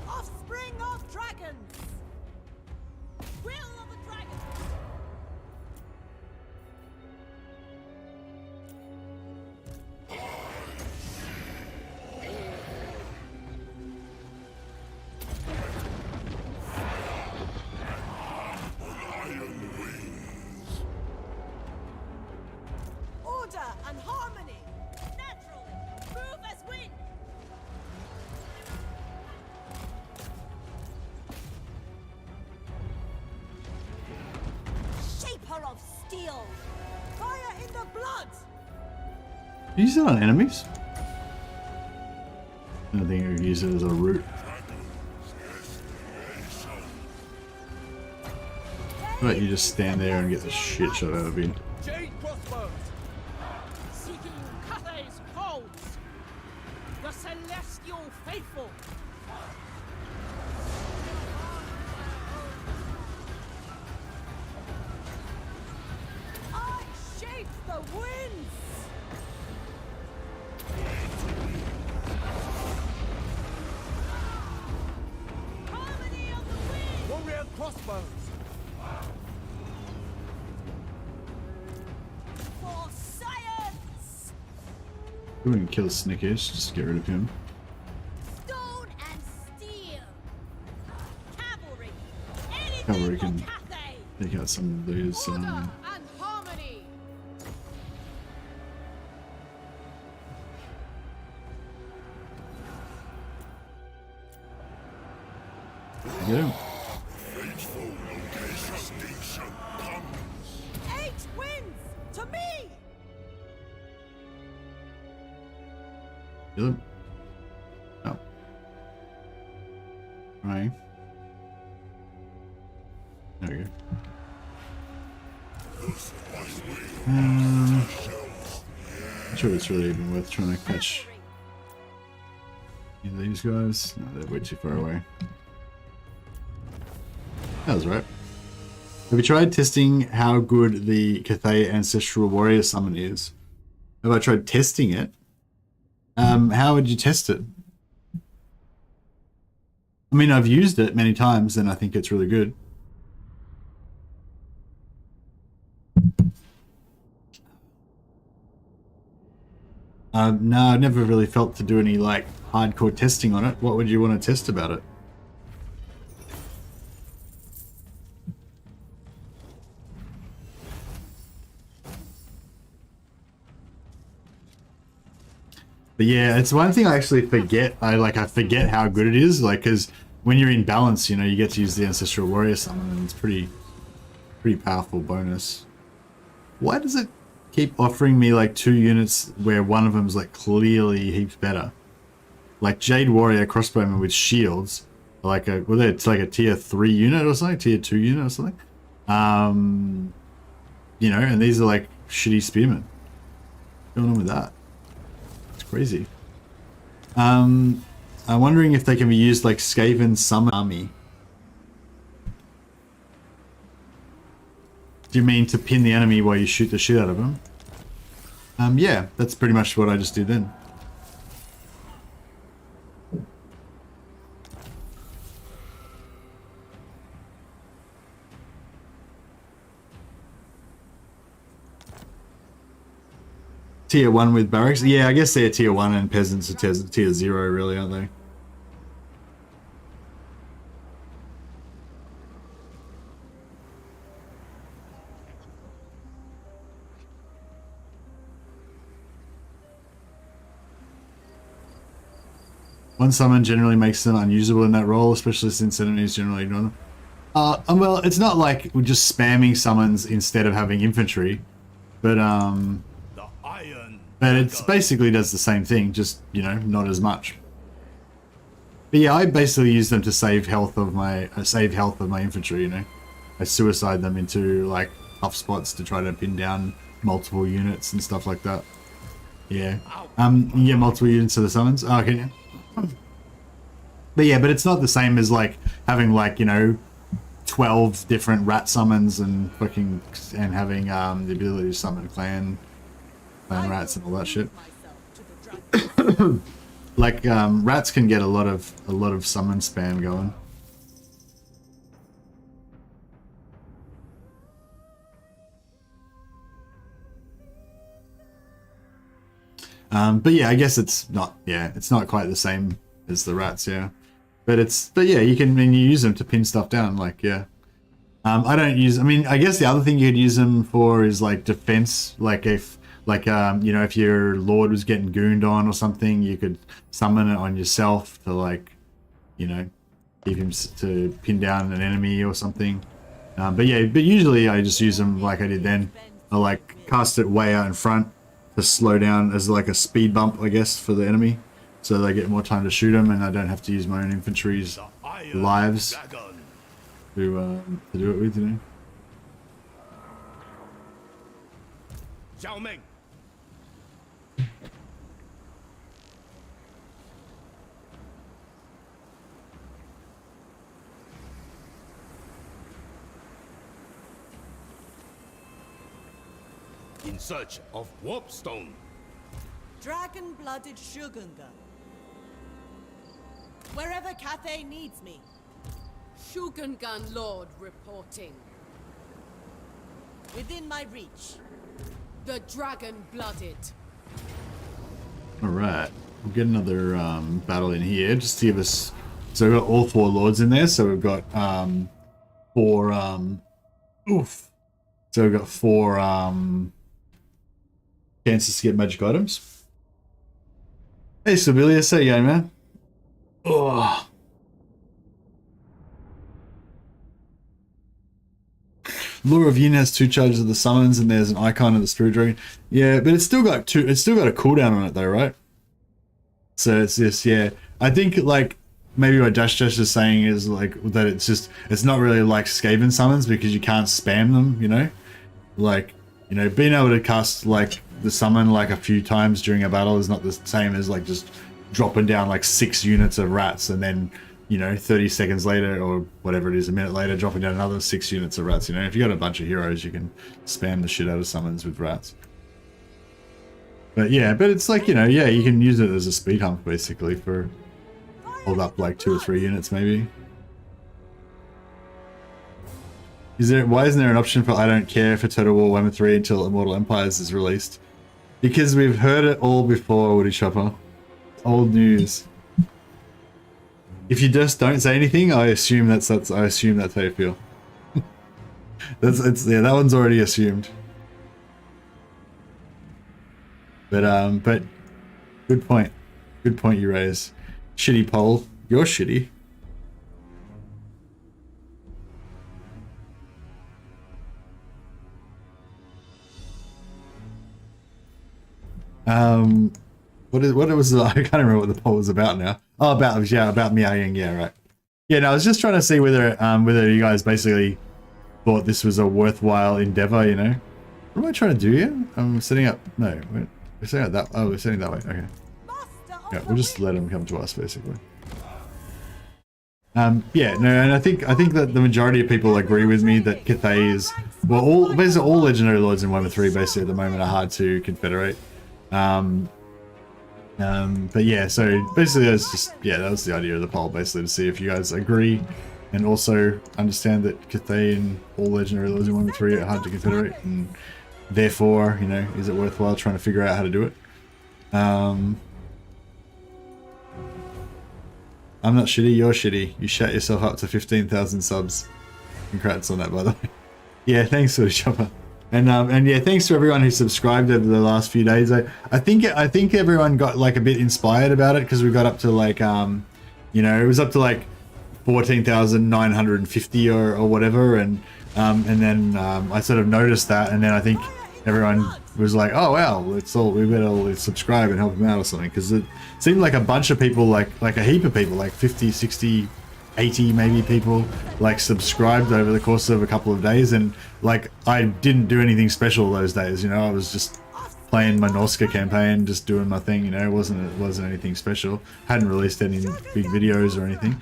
F: Offspring of dragons! Will of the dragon! Order and harmony! Naturally! Move as wind! Shaper of steel! Fire in the blood!
A: You use it on enemies? I think you use it as a route. How about you just stand there and get the shit shot out of you?
C: Jade crossbows. Seeking Cathay's foes. The celestial faithful.
F: I shape the winds! Harmony of the wind!
C: Warrior crossbows.
F: For science!
A: We can kill Snickers, just get rid of him.
D: Stone and steel!
F: Cavalry! Anything
A: Cavalry
F: for
A: can
F: Cathay!
A: take out some of these.
E: Order and harmony!
A: Get him.
F: Eight winds! To me!
A: Kill him. Oh. Right. There we go. I'm not sure it's really even worth trying to catch either of these guys. No, they're way too far away. That was right. Have you tried testing how good the Cathay Ancestral Warrior Summon is? Have I tried testing it? How would you test it? I mean, I've used it many times and I think it's really good. No, I've never really felt to do any like hardcore testing on it. What would you want to test about it? But yeah, it's one thing I actually forget. I forget how good it is. Like, because when you're in balance, you know, you get to use the Ancestral Warrior Summon, and it's pretty powerful bonus. Why does it keep offering me like 2 units where one of them's like clearly heaps better? Like Jade Warrior Crossbowman with shields, like it's like a tier 3 unit or something, tier 2 unit or something. You know, and these are like shitty spearmen. What's going on with that? Crazy. I'm wondering if they can be used like Skaven Summon Army. Do you mean to pin the enemy while you shoot the shit out of them? Yeah, that's pretty much what I just did then. Tier 1 with barracks? Yeah, I guess they're tier 1 and peasants are tier 0 really, aren't they? One summon generally makes them unusable in that role, especially since enemies generally ignore them. Well, it's not like we're just spamming summons instead of having infantry, but it basically does the same thing, just, you know, not as much. But yeah, I basically use them to save health of my infantry, you know. I suicide them into like tough spots to try to pin down multiple units and stuff like that. Yeah. You get multiple units of the summons. Oh, okay. But yeah, but it's not the same as like having like, you know, 12 different rat summons and having the ability to summon clan rats and all that shit. Like rats can get a lot of summon spam going. But yeah, I guess it's not quite the same as the rats, yeah. But yeah, you use them to pin stuff down, like, yeah. I guess the other thing you could use them for is like defense, like if if your lord was getting gooned on or something, you could summon it on yourself to like, you know, keep him to pin down an enemy or something. But usually I just use them like I did then. I like cast it way out in front to slow down as like a speed bump, I guess, for the enemy, so they get more time to shoot them, and I don't have to use my own infantry's lives to do it with, you know.
C: Zhao Ming. In search of warpstone.
F: Dragon-blooded Shogunga. Wherever Cathay needs me.
E: Shogungan Lord reporting.
F: Within my reach.
E: The dragon-blooded.
A: Alright, we'll get another battle in here just to give us. So we've got all 4 lords in there, so we've got 4 So we've got 4 chances to get magic items. Hey Sibelius, how you going, man? Oh. Lure of Yin has 2 charges of the summons, and there's an icon of the spirit dragon. Yeah, but it's still got a cooldown on it though, right? So it's this, yeah. I think like maybe what Dash is saying is like that it's not really like Skaven summons because you can't spam them, you know. like, you know, being able to cast like the summon like a few times during a battle is not the same as like just dropping down like 6 units of rats and then, you know, 30 seconds later or whatever it is, a minute later, dropping down another 6 units of rats. You know, if you got a bunch of heroes, you can spam the shit out of summons with rats. But yeah, but it's like, you know, yeah, you can use it as a speed hump basically for hold up like 2 or 3 units maybe. Why isn't there an option for I don't care for Total War Warhammer 3 until Immortal Empires is released? Because we've heard it all before, Woody Chopper. Old news. If you just don't say anything, I assume that's how you feel. Yeah, that one's already assumed. But good point. Good point you raise. Shitty poll. You're shitty. What was the, I can't remember what the poll was about now. Oh, about meowing. Yeah, right. Yeah, no, I was just trying to see whether you guys basically thought this was a worthwhile endeavor. You know, what am I trying to do here? I'm setting up. No, we're setting up that. Oh, we're setting that way. Okay. Yeah, we'll just let them come to us basically. Yeah, no, and I think that the majority of people agree with me that Cathay is, well, basically all legendary lords in Warhammer 3 basically at the moment are hard to confederate. But yeah, so basically that's just, yeah, that was the idea of the poll, basically to see if you guys agree and also understand that Cathay and all legendary lords in Warhammer 3 are hard to confederate, and therefore, you know, is it worthwhile trying to figure out how to do it? I'm not shitty, you're shitty. You shut yourself up to 15,000 subs. Congrats on that, by the way. Yeah, thanks for the chopper. And yeah, thanks to everyone who subscribed over the last few days. I think everyone got like a bit inspired about it because we got up to like you know, it was up to like 14,950 or whatever, and then I sort of noticed that, and then I think everyone was like, oh wow, we better subscribe and help him out or something, because it seemed like a bunch of people, like a heap of people, like 50, 60, 80 maybe people, like subscribed over the course of a couple of days, and like I didn't do anything special those days, you know, I was just playing my Norska campaign, just doing my thing, you know, it wasn't anything special, hadn't released any big videos or anything.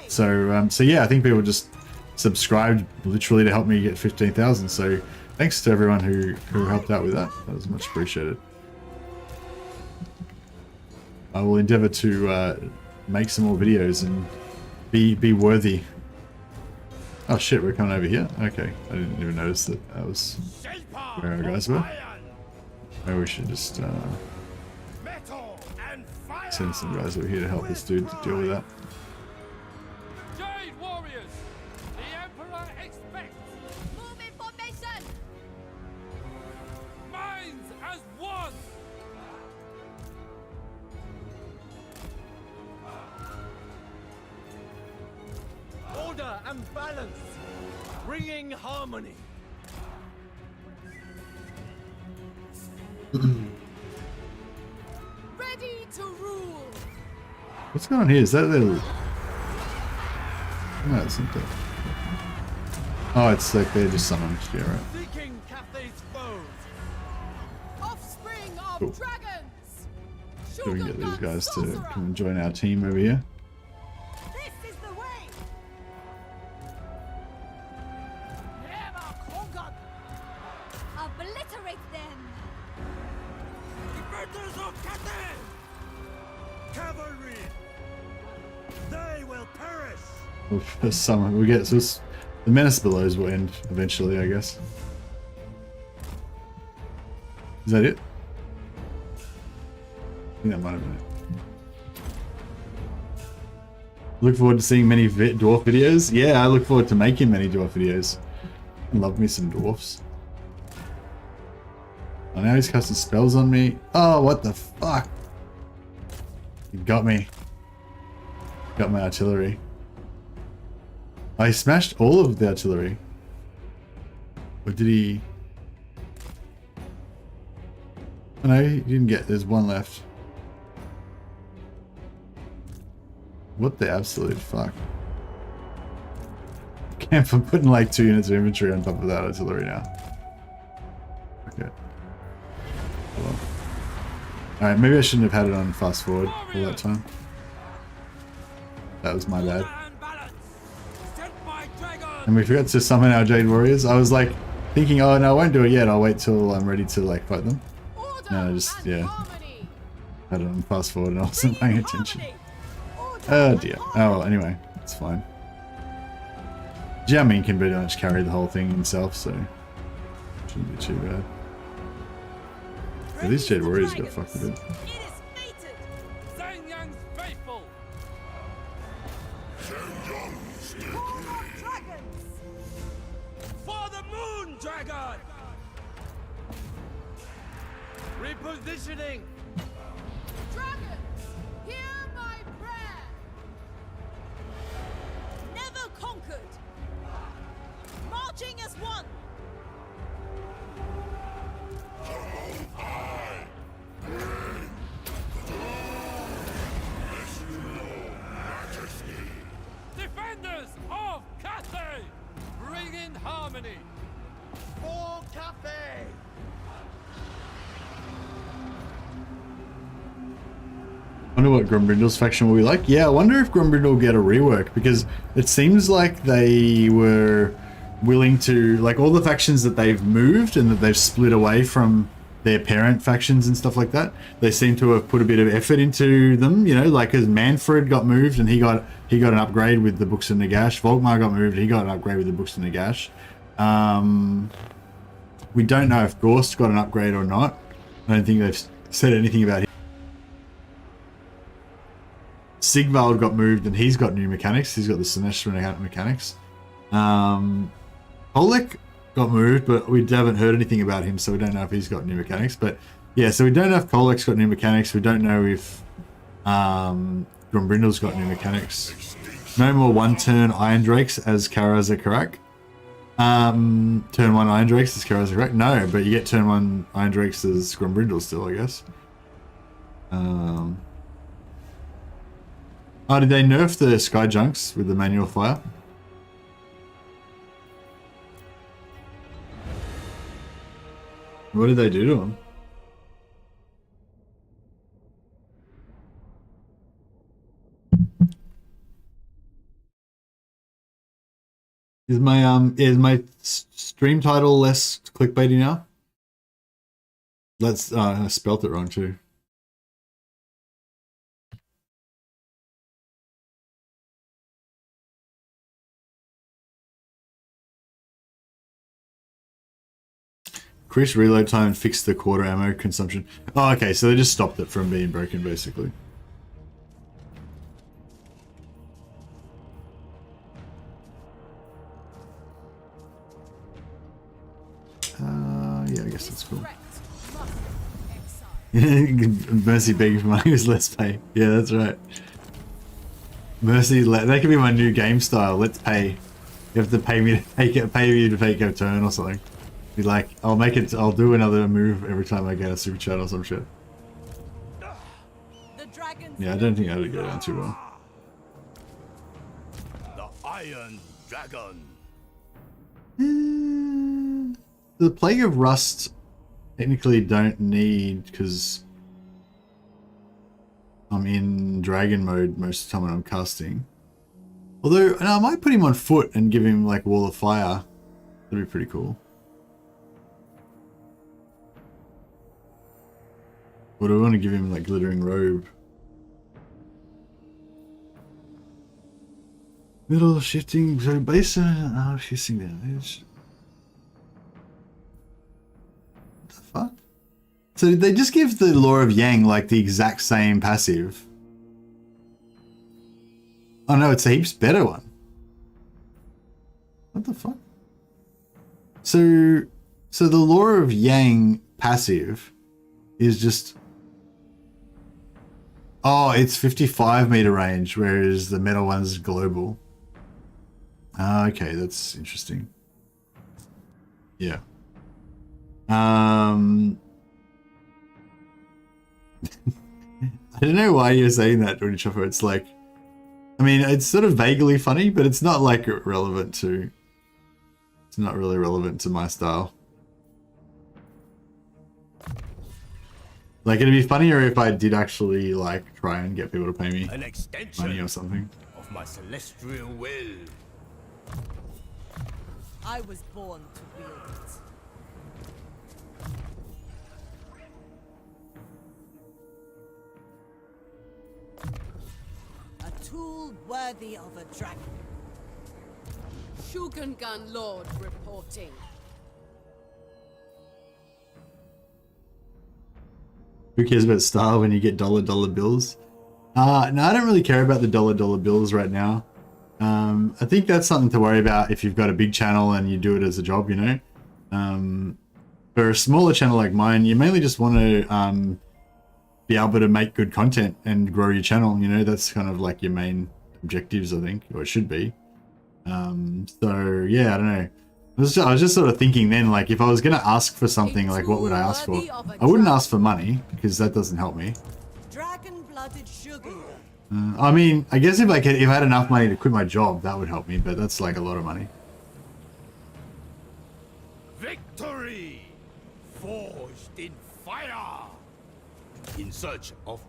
A: So yeah, I think people just subscribed literally to help me get 15,000, so thanks to everyone who helped out with that. That was much appreciated. I will endeavor to make some more videos and be worthy. Oh shit, we're coming over here? Okay, I didn't even notice that was where our guys were. Maybe we should just send some guys over here to help this dude to deal with that.
C: And balance, bringing harmony.
E: Ready to rule.
A: What's going on here? Is that little? No, it's not that. Oh, it's like they just summoned. Yeah, right.
C: Seeking Cathay's foes.
E: Offspring of
A: Cool.
E: dragons.
A: So we can get these guys to come and join our team over here.
E: This is the way. Never conquered.
D: Obliterate them.
C: Defenders of Cathay! Cavalry! They will perish!
A: Well, summon. We get so the menace belows will end eventually, I guess. Is that it? I think that might have been it. Look forward to seeing many dwarf videos. Yeah, I look forward to making many dwarf videos. I love me some dwarfs. Oh, now he's casting spells on me. Oh, what the fuck? He got me. Got my artillery. I smashed all of the artillery. Or did he? Oh, no, he didn't get. There's one left. What the absolute fuck? camp for putting like 2 units of infantry on top of that artillery now. Okay. Hold on. Alright, maybe I shouldn't have had it on fast forward all that time. That was my bad. And we forgot to summon our Jade Warriors. I was like thinking, oh no, I won't do it yet. I'll wait till I'm ready to like fight them. No, I just, yeah. Had it on fast forward and I wasn't paying attention. Oh dear. Oh well, anyway, it's fine. Zhao Ming can pretty much carry the whole thing himself, so shouldn't be too bad. Yeah, these Jade Warriors got fucked with it.
C: For the Moon Dragon! Repositioning!
E: Dragons, hear my prayer!
F: Never conquered. Marching as one.
C: Defenders of Cathay! Bring in harmony! For Cathay!
A: Wonder what Grumbrindle's faction will be like. Yeah, I wonder if Grumbrindle will get a rework, because it seems like they were willing to, like, all the factions that they've moved and that they've split away from their parent factions and stuff like that, they seem to have put a bit of effort into them, you know, like as Manfred got moved and he got an upgrade with the Books of Nagash. Volkmar got moved and he got an upgrade with the Books of Nagash. We don't know if Gorst got an upgrade or not. I don't think they've said anything about him. Sigvald got moved and he's got new mechanics. He's got the Sinestro mechanics. Olek got moved, but we haven't heard anything about him, so we don't know if he's got new mechanics. But yeah, so we don't know if Kolek's got new mechanics. We don't know if Grumbrindle's got new mechanics. No more one-turn Iron Drakes as Kara-Zakarak. Turn 1 Iron Drakes as Kara-Zakarak. No, but you get turn 1 Iron Drakes as Grumbrindle still, I guess. Oh, did they nerf the Sky Junks with the manual fire? What did they do to them? Is my stream title less clickbaity now? Let's I spelt it wrong too. Increase reload time and fix the quarter ammo consumption. Oh, okay, so they just stopped it from being broken, basically. Yeah, I guess that's cool. Mercy begging for money was let's pay. Yeah, that's right. Mercy, that could be my new game style. Let's pay. You have to pay me to pay you to take a turn or something. Be like, I'll do another move every time I get a super chat or some shit. Yeah, I don't think that would go down too well.
C: The Iron Dragon.
A: The Plague of Rust technically don't need, because I'm in dragon mode most of the time when I'm casting. Although, no, I might put him on foot and give him like Wall of Fire. That'd be pretty cool. Or do I want to give him like Glittering Robe? Middle shifting, so base, shifting damage. What the fuck? So did they just give the Law of Yang like the exact same passive? Oh no, it's a heaps better one. What the fuck? So the Law of Yang passive is just... Oh, it's 55 meter range, whereas the metal one's global. Okay, that's interesting. Yeah. I don't know why you're saying that, Jordy Chopper. It's like, I mean, it's sort of vaguely funny, but it's not like relevant to It's not really relevant to my style. Like, it'd be funnier if I did actually, like, try and get people to pay me
C: An extension
A: money or something.
C: of my celestial will.
F: I was born to wield it. A tool worthy of a dragon.
E: Shugengan Lord reporting.
A: Who cares about style when you get dollar bills? No, I don't really care about the dollar bills right now. I think that's something to worry about if you've got a big channel and you do it as a job, you know. For a smaller channel like mine, you mainly just want to be able to make good content and grow your channel, you know. That's kind of like your main objectives, I think, or it should be. So yeah, I don't know. I was just sort of thinking then, like, if I was going to ask for something, like, what would I ask for? I wouldn't ask for money, because that doesn't help me.
F: Dragon-blooded sugar.
A: I mean, I guess if I had enough money to quit my job, that would help me, but that's like a lot of money.
C: Victory! Forged in fire! In search of...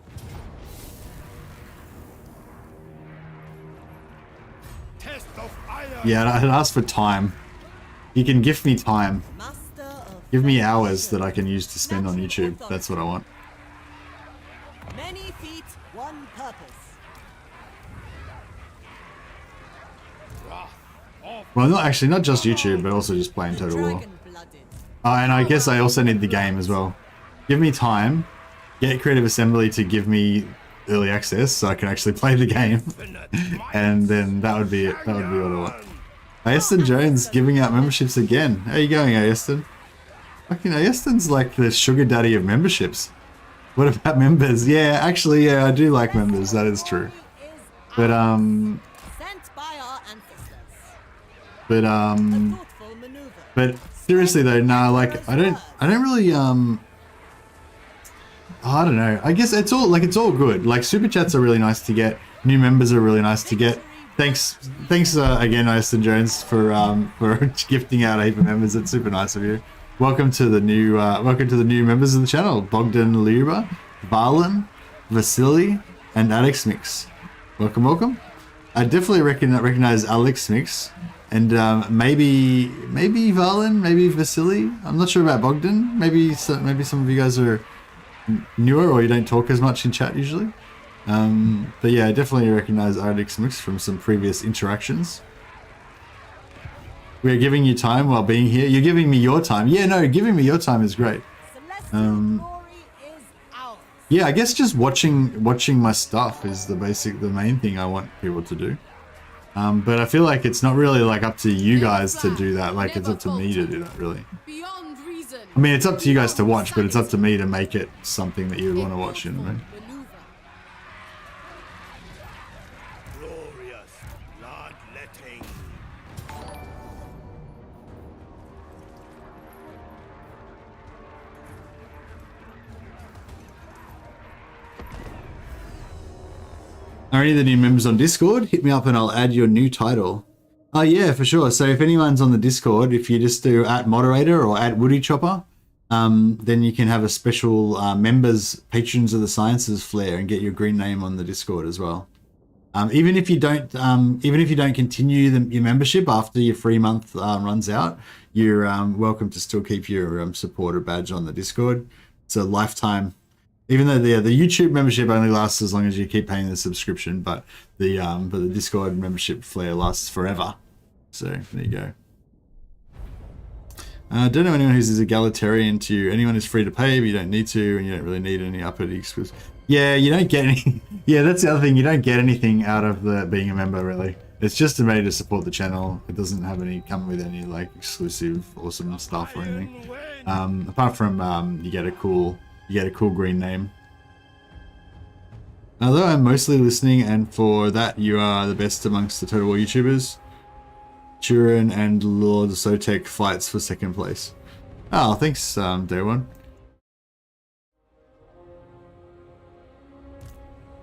C: Test of iron!
A: Yeah, I'd ask for time. You can gift me time.
F: Master of
A: Give me hours that I can use to spend on YouTube. That's what I want.
F: many feet, one purpose.
A: Well, not just YouTube, but also just playing Total War.
F: Dragon-blooded.
A: And I guess I also need the game as well. Give me time. Get Creative Assembly to give me early access so I can actually play the game. And then that would be it. That would be what I want. Ayeston Jones giving out memberships again. How you going, Ayeston? Fucking Ayeston's like the sugar daddy of memberships. What about members? Yeah, actually, yeah, I do like members. That is true. But
F: Sent by our ancestors.
A: but
F: A thoughtful maneuver.
A: but seriously though, nah, like I don't really I don't know. I guess it's all good. Like super chats are really nice to get. New members are really nice to get. Thanks again, Ayeston Jones, for gifting out a heap of members. It's super nice of you. Welcome to the new members of the channel: Bogdan Luba, Barlin, Vasily, and Alex Mix. Welcome. I definitely recognize Alex Mix, and maybe Varlin, maybe Vasily. I'm not sure about Bogdan. Maybe some of you guys are newer or you don't talk as much in chat usually. But yeah, I definitely recognize Alex Mix from some previous interactions. We are giving you time while being here. You're giving me your time. Yeah, no, giving me your time is great.
F: Celestial glory is ours.
A: Yeah, I guess just watching my stuff is the main thing I want people to do. But I feel like it's not really like up to you guys to do that. Like it's up to me to do that, really.
E: Beyond reason.
A: I mean, it's up to you guys to watch, but it's up to me to make it something that you would want to watch, you know what I mean?
E: Maneuver.
C: glorious bloodletting.
A: Are any of the new members on Discord? Hit me up and I'll add your new title. Oh yeah, for sure. So if anyone's on the Discord, if you just do @moderator or @woodychopper, then you can have a special members patrons of the sciences flair and get your green name on the Discord as well. Even if you don't continue your membership after your free month runs out, you're welcome to still keep your supporter badge on the Discord. It's a lifetime. Even though the YouTube membership only lasts as long as you keep paying the subscription, but the Discord membership flair lasts forever. So there you go. I don't know anyone who's as egalitarian to you. Anyone is free to pay, but you don't need to, and you don't really need any uppity exclusive. Yeah, you don't get any. Yeah, that's the other thing. You don't get anything out of being a member, really. It's just a way to support the channel. It doesn't come with any like exclusive, awesome stuff or anything. Apart from you get a cool green name. Although I'm mostly listening, and for that you are the best amongst the Total War YouTubers. Turin and Lord Sotek fights for second place. Oh, thanks, Day One.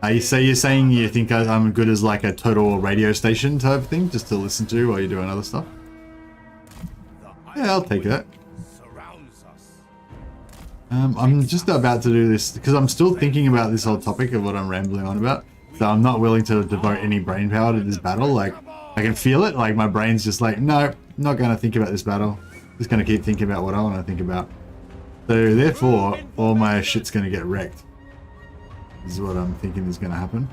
A: You're saying you think I'm good as like a Total War radio station type thing, just to listen to while you're doing other stuff? Yeah, I'll take that.
C: Surrounds us.
A: I'm just about to do this because I'm still thinking about this whole topic of what I'm rambling on about. So I'm not willing to devote any brain power to this battle. Like, I can feel it. Like, my brain's just like, no, not going to think about this battle. Just going to keep thinking about what I want to think about. So therefore, all my shit's going to get wrecked. This is what I'm thinking is going to happen.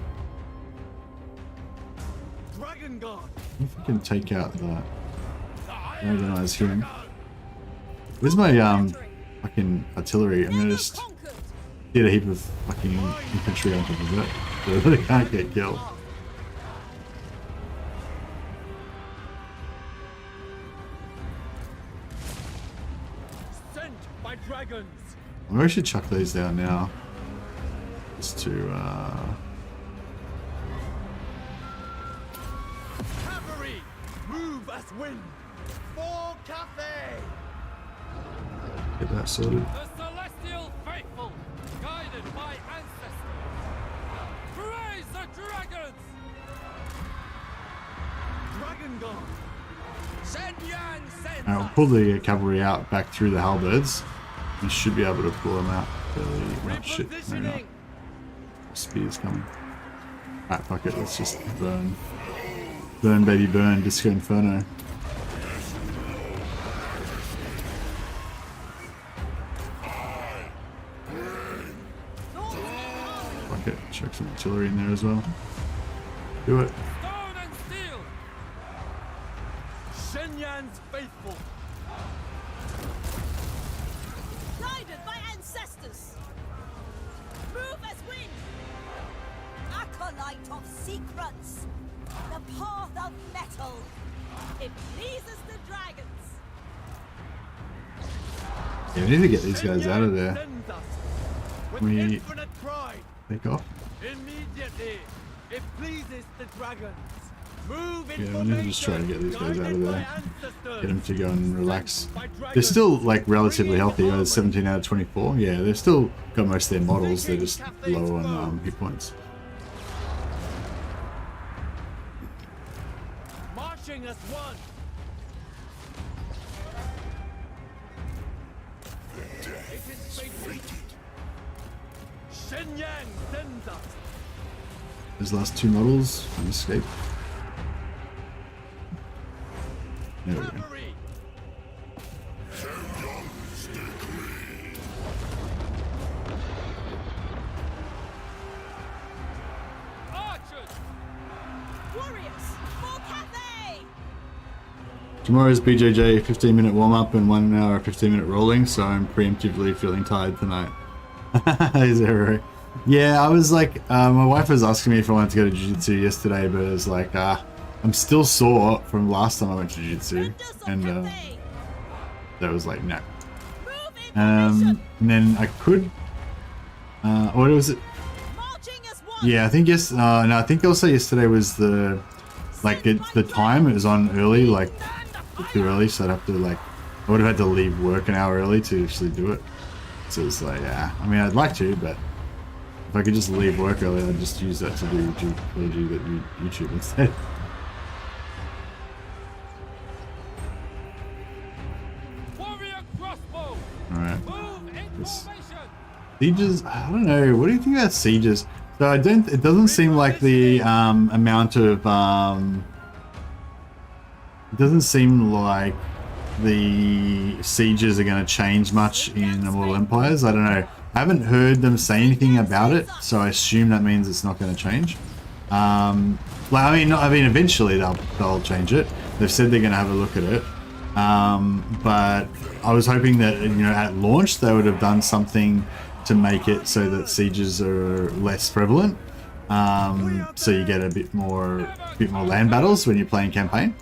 A: If I can take out that, organize him. Where's my fucking artillery? I'm gonna just hit a heap of fucking infantry on top of it, so they can't get killed.
C: Sent by dragons.
A: I maybe I should chuck these down now, just to
C: Cavalry, move as wind. For Cathay.
A: get that sorted.
C: The celestial faithful, guided by ancestors. Praise the dragons. Dragon God. Send Yan, send.
A: I'll pull the cavalry out back through the halberds. We should be able to pull them out fairly. Oh shit, maybe not. Spear's coming. Alright, fuck it, let's just burn. Burn, baby, burn. Disco Inferno. Fuck it, chuck some artillery in there as well. Do it.
C: Stone and steel. Shenyan's faithful.
F: Guided by ancestors. Move as wind. Acolyte of secrets. The path of metal. It pleases the dragons.
A: Yeah, we need to get these guys out of there.
C: Sends us with
A: We-
C: infinite pride.
A: Take off.
C: Immediately, it pleases the dragons. Move in
A: Yeah, we need to just try to get these guys out of there.
C: ancestors.
A: Get them to go and relax. They're still like relatively healthy. 17 out of 24. Yeah, they've still got most of their models. They're just low on hit points.
C: Marching as one. It is fated. Shenyang sends us.
A: Those last two models can escape. There we go.
C: Cavalry. Archers.
F: Warriors for Cathay.
A: Tomorrow's BJJ 15-minute warm-up and 1 hour 15-minute rolling, so I'm preemptively feeling tired tonight. Is that right? Yeah, I was like, my wife was asking me if I wanted to go to Jiu-Jitsu yesterday, but it was like, I'm still sore from last time I went to Jiu-Jitsu, and that was like, no. And then I could, what was it?
F: Marching as one.
A: Yeah, I think yes. No, I think also yesterday was the the time. It was on early, like too early, so I'd have to like I would have had to leave work an hour early to actually do it. So it's like, yeah. I mean, I'd like to, but if I could just leave work early, I'd just use that to do YouTube instead.
C: Warrior crossbow.
A: All right.
C: Move in
A: This-
C: formation.
A: Sieges, I don't know. What do you think about sieges? So I don't. It doesn't seem like the amount of. It doesn't seem like the sieges are going to change much in Immortal Empires. I don't know. I haven't heard them say anything about it, so I assume that means it's not going to change. Like, I mean, eventually they'll change it. They've said they're going to have a look at it. But I was hoping that, you know, at launch they would have done something to make it so that sieges are less prevalent. So you get a bit more land battles when you're playing campaign.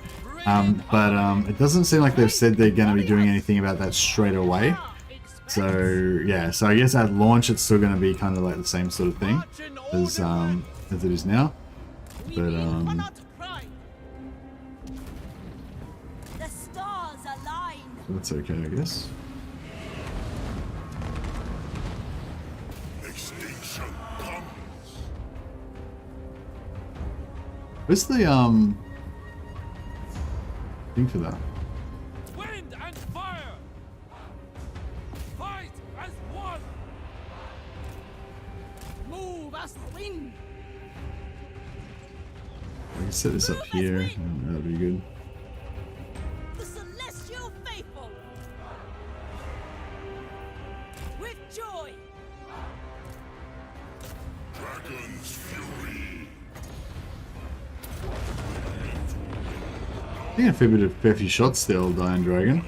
A: But it doesn't seem like they've said they're going to be doing anything about that straight away. So yeah, so I guess at launch it's still going to be kind of like the same sort of thing as it is now. But
F: The stars align.
A: that's okay, I guess.
C: Extinction comes.
A: Where's the thing for that?
C: Wind and fire.
E: must win.
A: I can set this up here. That'd be good.
F: The celestial faithful. With joy.
C: Dragon's fury.
A: I think a fair few shots there, old Iron Dragon.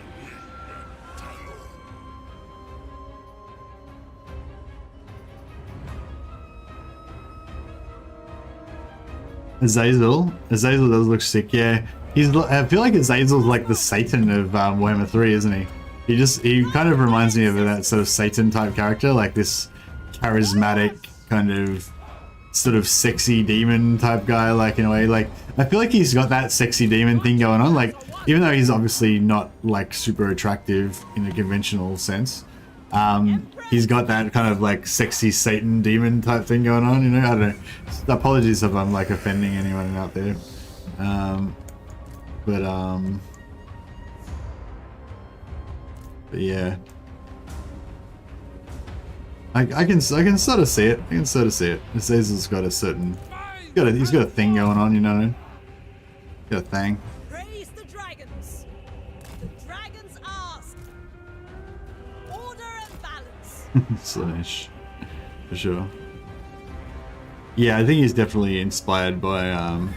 A: Azazel does look sick. Yeah, I feel like Azazel's like the Satan of Warhammer 3, isn't he? He kind of reminds me of that sort of Satan type character, like this charismatic kind of sort of sexy demon type guy, like in a way. Like I feel like he's got that sexy demon thing going on, like even though he's obviously not like super attractive in a conventional sense. He's got that kind of like sexy Satan demon type thing going on, you know. I don't know. Apologies if I'm like offending anyone out there. But yeah, I can sort of see it. I can sort of see it. Azazel's got a certain, he's got a thing going on, you know. Got a thing.
F: Praise the dragons. The dragons ask. Order and balance.
A: Slash, for sure. Yeah, I think he's definitely inspired by it.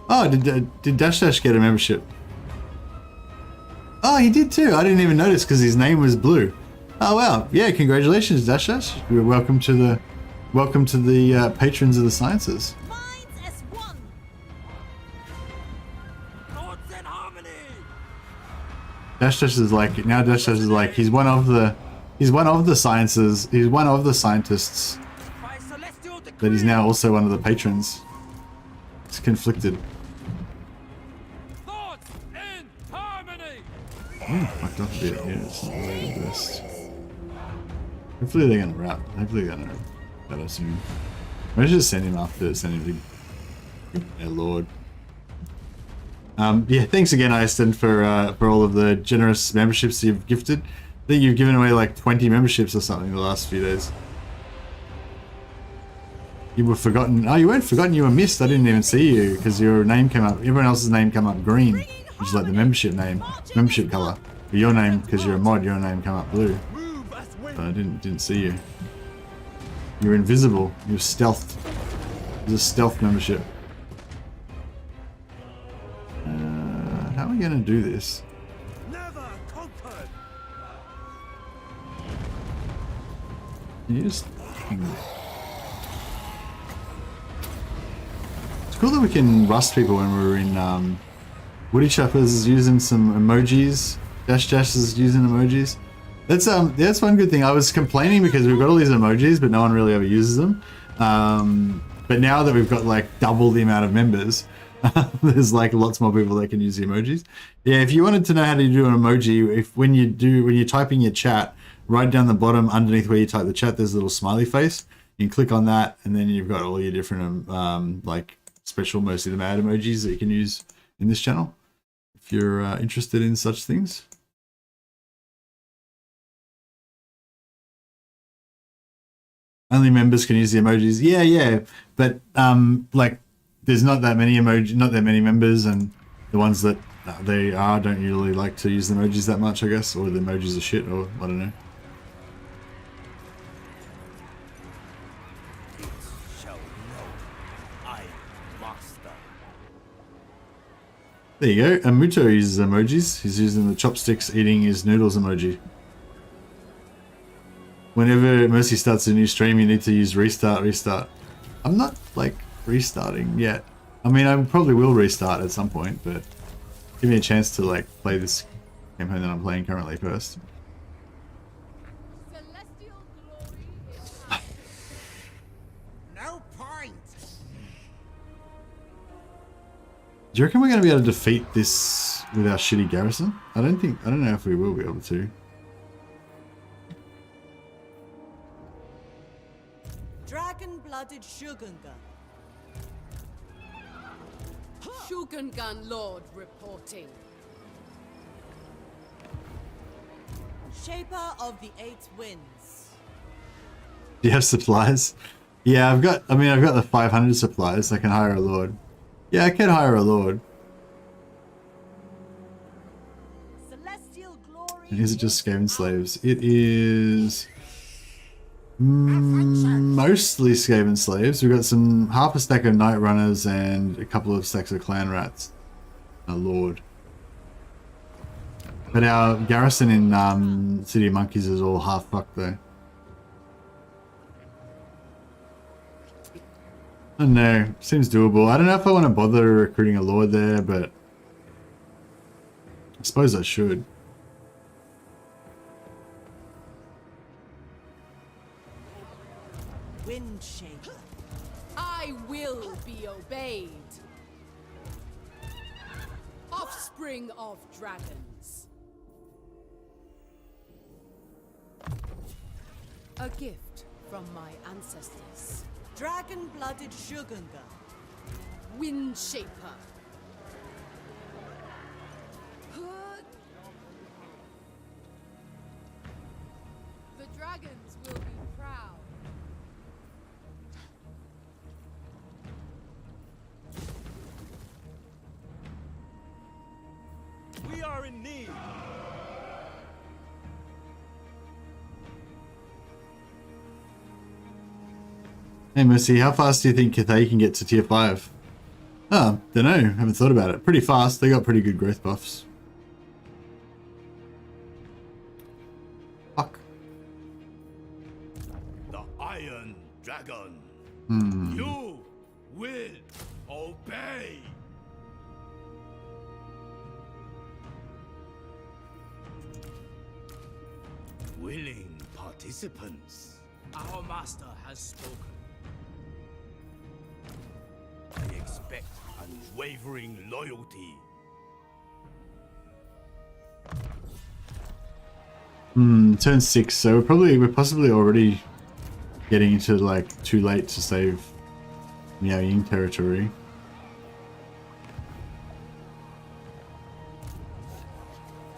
A: Oh, did Dash Dash get a membership? Oh, he did too. I didn't even notice because his name was blue. Oh wow! Yeah, congratulations, Dash Dash. You're welcome to the patrons of the sciences.
F: Minds as one.
C: Thoughts in harmony.
A: Dash Dash is like he's one of the sciences. He's one of the scientists,
C: By celestial decree.
A: but he's now also one of the patrons. It's conflicted.
C: Thoughts in harmony.
A: Fucked up a bit. Yeah, it's not really the best. Hopefully they're gonna wrap. Hopefully they're gonna better soon. I should just send him to their lord. Yeah, thanks again, Iceton, for all of the generous memberships you've gifted. I think you've given away like 20 memberships or something the last few days. You were forgotten. Oh, you weren't forgotten. You were missed. I didn't even see you because your name came up. Everyone else's name came up green, which is like the membership name, membership color. But your name, because you're a mod, your name came up blue. So I didn't see you. You're invisible. You're stealthed. It's a stealth membership. How are we gonna do this?
C: Never conquered.
A: Can you just... It's cool that we can rust people when we're in Woody Choppers is using some emojis. Dash Dash is using emojis. That's one good thing. I was complaining because we've got all these emojis, but no one really ever uses them. But now that we've got like double the amount of members, there's like lots more people that can use the emojis. Yeah, if you wanted to know how to do an emoji, when you're typing your chat, right down the bottom underneath where you type the chat, there's a little smiley face. You can click on that, and then you've got all your different like special, mostly the mad emojis that you can use in this channel if you're interested in such things. Only members can use the emojis. Yeah, but like there's not that many members, and the ones that they are don't usually like to use the emojis that much, I guess, or the emojis are shit, or I don't know. There you go. Amuto uses emojis. He's using the chopsticks eating his noodles emoji. Whenever Mercy starts a new stream, you need to use restart. I'm not like restarting yet. I mean, I probably will restart at some point, but give me a chance to like play this campaign that I'm playing currently first.
E: Celestial glory is high.
C: No point.
A: Do you reckon we're going to be able to defeat this with our shitty garrison? I don't know if we will be able to.
F: Dragon-blooded Shogunga.
E: Shogungan Lord reporting.
F: Shaper of the Eight Winds.
A: Do you have supplies? Yeah, I've got the 500 supplies. I can hire a lord. Yeah, I can hire a lord.
F: Celestial glory.
A: And is it just Skaven slaves? It is mostly Skaven slaves. We've got half a stack of Night Runners and a couple of stacks of Clan Rats. A lord. But our garrison in City of Monkeys is all half fucked though. I don't know. Seems doable. I don't know if I want to bother recruiting a lord there, but I suppose I should.
F: Wind Shaper.
E: I will be obeyed. Offspring of dragons. A gift from my ancestors.
F: Dragon-blooded Shogunga.
E: Wind Shaper. The dragons will be proud.
C: We are in need.
A: Hey Mercy, how fast do you think Cathay can get to tier 5? Oh, don't know. Haven't thought about it. Pretty fast. They got pretty good growth buffs. Fuck.
C: The Iron Dragon.
A: Hmm.
C: You will obey. Willing participants. Our master has spoken. I expect unwavering loyalty.
A: Turn 6, so we're possibly already getting into like too late to save Miao Ying territory.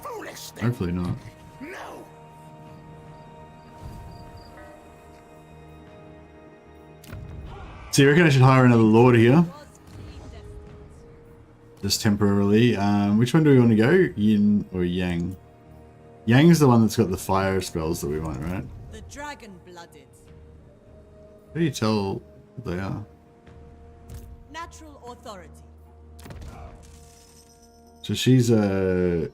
C: Foolish thing.
A: Hopefully not.
C: No.
A: So you reckon I should hire another lord here? Just temporarily. Which one do we want to go? Yin or Yang? Yang's the one that's got the fire spells that we want, right?
F: The Dragon-blooded.
A: How do you tell what they are?
F: Natural authority.
A: So she's a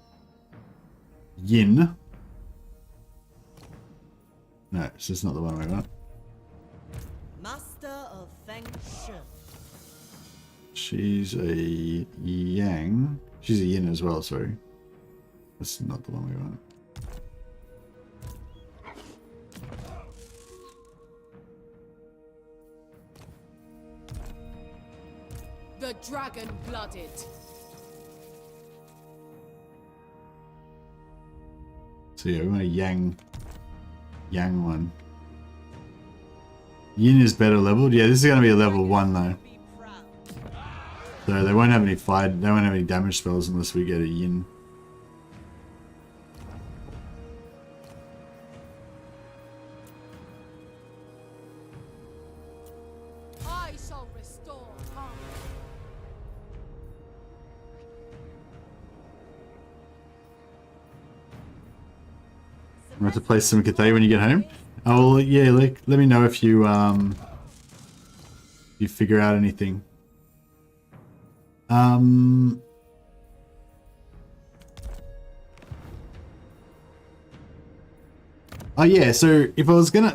A: Yin. No, this is not the one we want.
F: Master of Feng Shui.
A: She's a Yang. She's a Yin as well, sorry. That's not the one we want.
E: The dragon-blooded.
A: So yeah, we want a Yang one. Yin is better leveled. Yeah, this is going to be a level 1 though.
F: Be proud.
A: So they won't have any fight. They won't have any damage spells unless we get a Yin.
E: I shall restore harmony.
A: I'm going to play some Cathay when you get home. Oh, well, yeah, let me know if you figure out anything. Oh yeah, so if I was gonna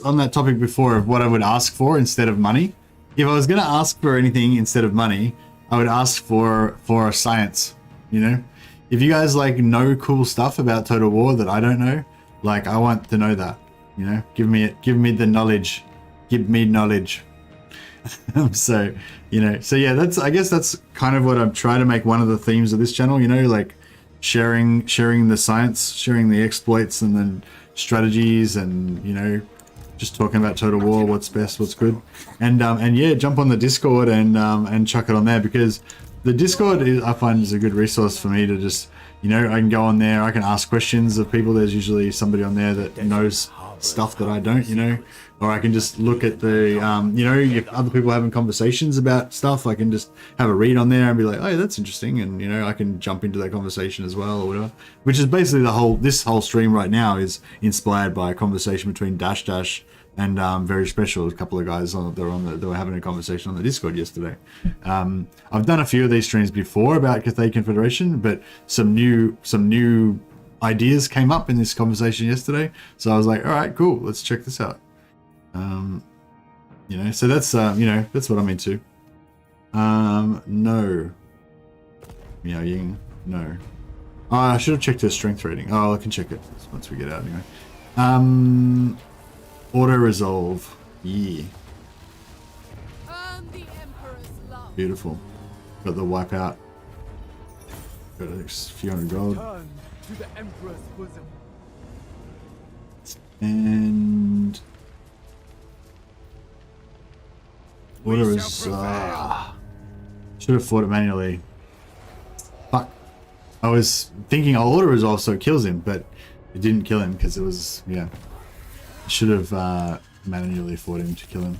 A: on that topic before of what I would ask for instead of money. If I was gonna ask for anything instead of money, I would ask for a science. You know, if you guys like know cool stuff about Total War that I don't know, like I want to know that. You know, give me the knowledge. Give me knowledge. So, you know, so yeah, I guess that's kind of what I'm trying to make one of the themes of this channel, you know, like sharing the science, sharing the exploits and then strategies and, you know, just talking about Total War, what's best, what's good. And yeah, jump on the Discord and chuck it on there because the Discord is, I find, is a good resource for me to just, you know, I can go on there, I can ask questions of people. There's usually somebody on there that knows stuff that I don't, you know, or I can just look at the, you know, if other people are having conversations about stuff, I can just have a read on there and be like, oh, that's interesting, and you know, I can jump into that conversation as well or whatever. Which is basically this whole stream right now is inspired by a conversation between Dash Dash and Very Special, a couple of guys that were having a conversation on the Discord yesterday. I've done a few of these streams before about Cathay Confederation, but some new ideas came up in this conversation yesterday, so I was like, all right, cool, let's check this out. You know, so that's you know, that's what I'm into. No. Miao Ying, no. Oh, I should have checked her strength rating. Oh, I can check it once we get out anyway. Auto resolve. Yeah.
E: Earn the Emperor's love.
A: Beautiful. Got the wipeout. Got a few hundred gold.
C: Turn to the Emperor's bosom.
A: And auto
C: We
A: is
C: shall prevail.
A: should have fought it manually. Fuck. I was thinking I'll auto resolve so it kills him, but it didn't kill him because it was, yeah. Should have manually fought him to kill him.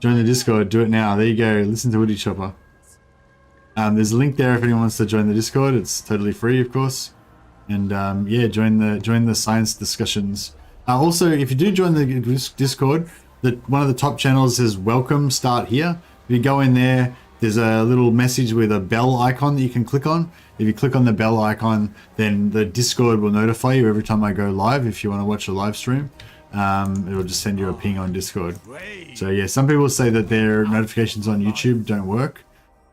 A: Join the Discord, do it now. There you go, listen to Woody Chopper. There's a link there if anyone wants to join the Discord. It's totally free, of course. And yeah, join the science discussions. Also, if you do join the Discord, one of the top channels says welcome, start here. If you go in there, there's a little message with a bell icon that you can click on. If you click on the bell icon, then the Discord will notify you every time I go live. If you want to watch a live stream, it'll just send you a ping on Discord. So yeah, some people say that their notifications on YouTube don't work,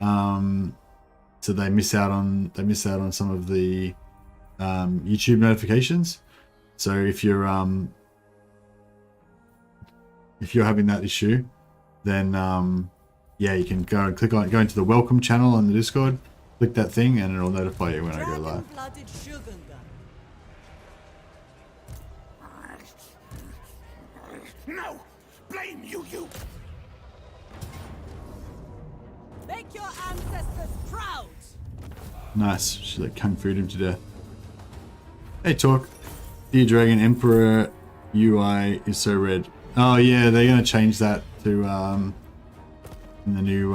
A: so they miss out on some of the YouTube notifications. So if you're having that issue, then yeah, you can go into the welcome channel on the Discord, click that thing, and it'll notify you when I go live.
F: Dragon-blooded sugar gun.
C: No! Blame you!
F: Make your ancestors proud.
A: Nice. She like kung fu'd him to death. Hey, Talk. Dear Dragon Emperor UI is so red. Oh yeah, they're gonna change that to in the new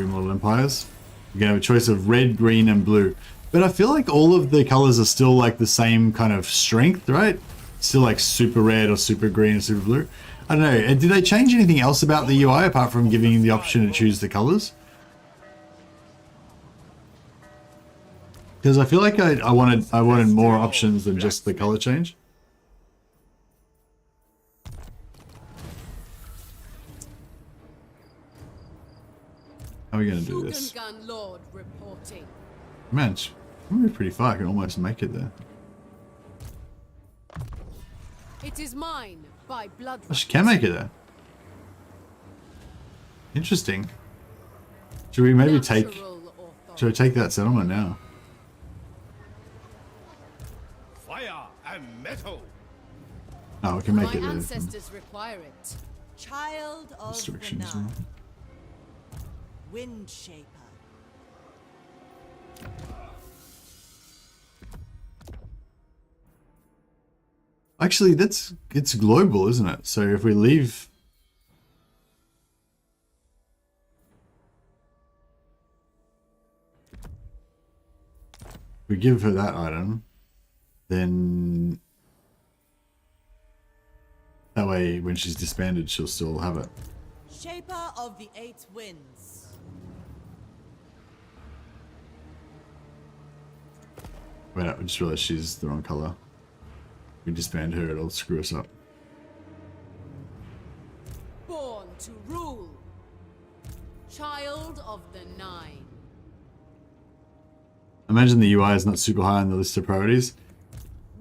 A: Model Empires. You're gonna have a choice of red, green, and blue. But I feel like all of the colors are still like the same kind of strength, right? Still like super red or super green or super blue. I don't know. Did they change anything else about the UI apart from giving you the option to choose the colors? Because I feel like I wanted more options than just the color change. How are we going to do this?
E: Shogun Lord reporting.
A: Man, I'm pretty far. I can almost make it there.
E: It is mine by blood.
A: Oh, she can make it there. Interesting. Should we maybe take... Should I take that settlement now?
C: Fire and metal!
A: Oh, we can make
E: My
A: it there.
E: ancestors require it.
F: Child of the
A: Restrictions.
F: night. Wind shaper.
A: Actually, it's global, isn't it? So if we leave... we give her that item, then that way when she's disbanded she'll still have it.
F: Shaper of the eight winds.
A: Wait, I just realized she's the wrong color. We disband her, it'll screw us up.
E: Born to rule. Child of the Nine.
A: Imagine the UI is not super high on the list of priorities.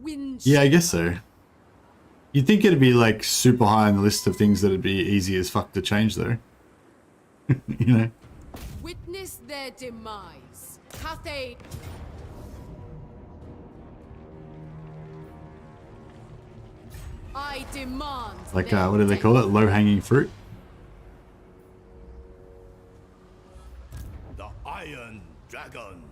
E: Wind
A: Yeah, I guess so. You'd think it'd be like super high on the list of things that'd be easy as fuck to change though. You know?
E: Witness their demise. Cathay. I demand.
A: Like,
E: their
A: what do they call it? Low-hanging fruit?
C: The Iron Dragon.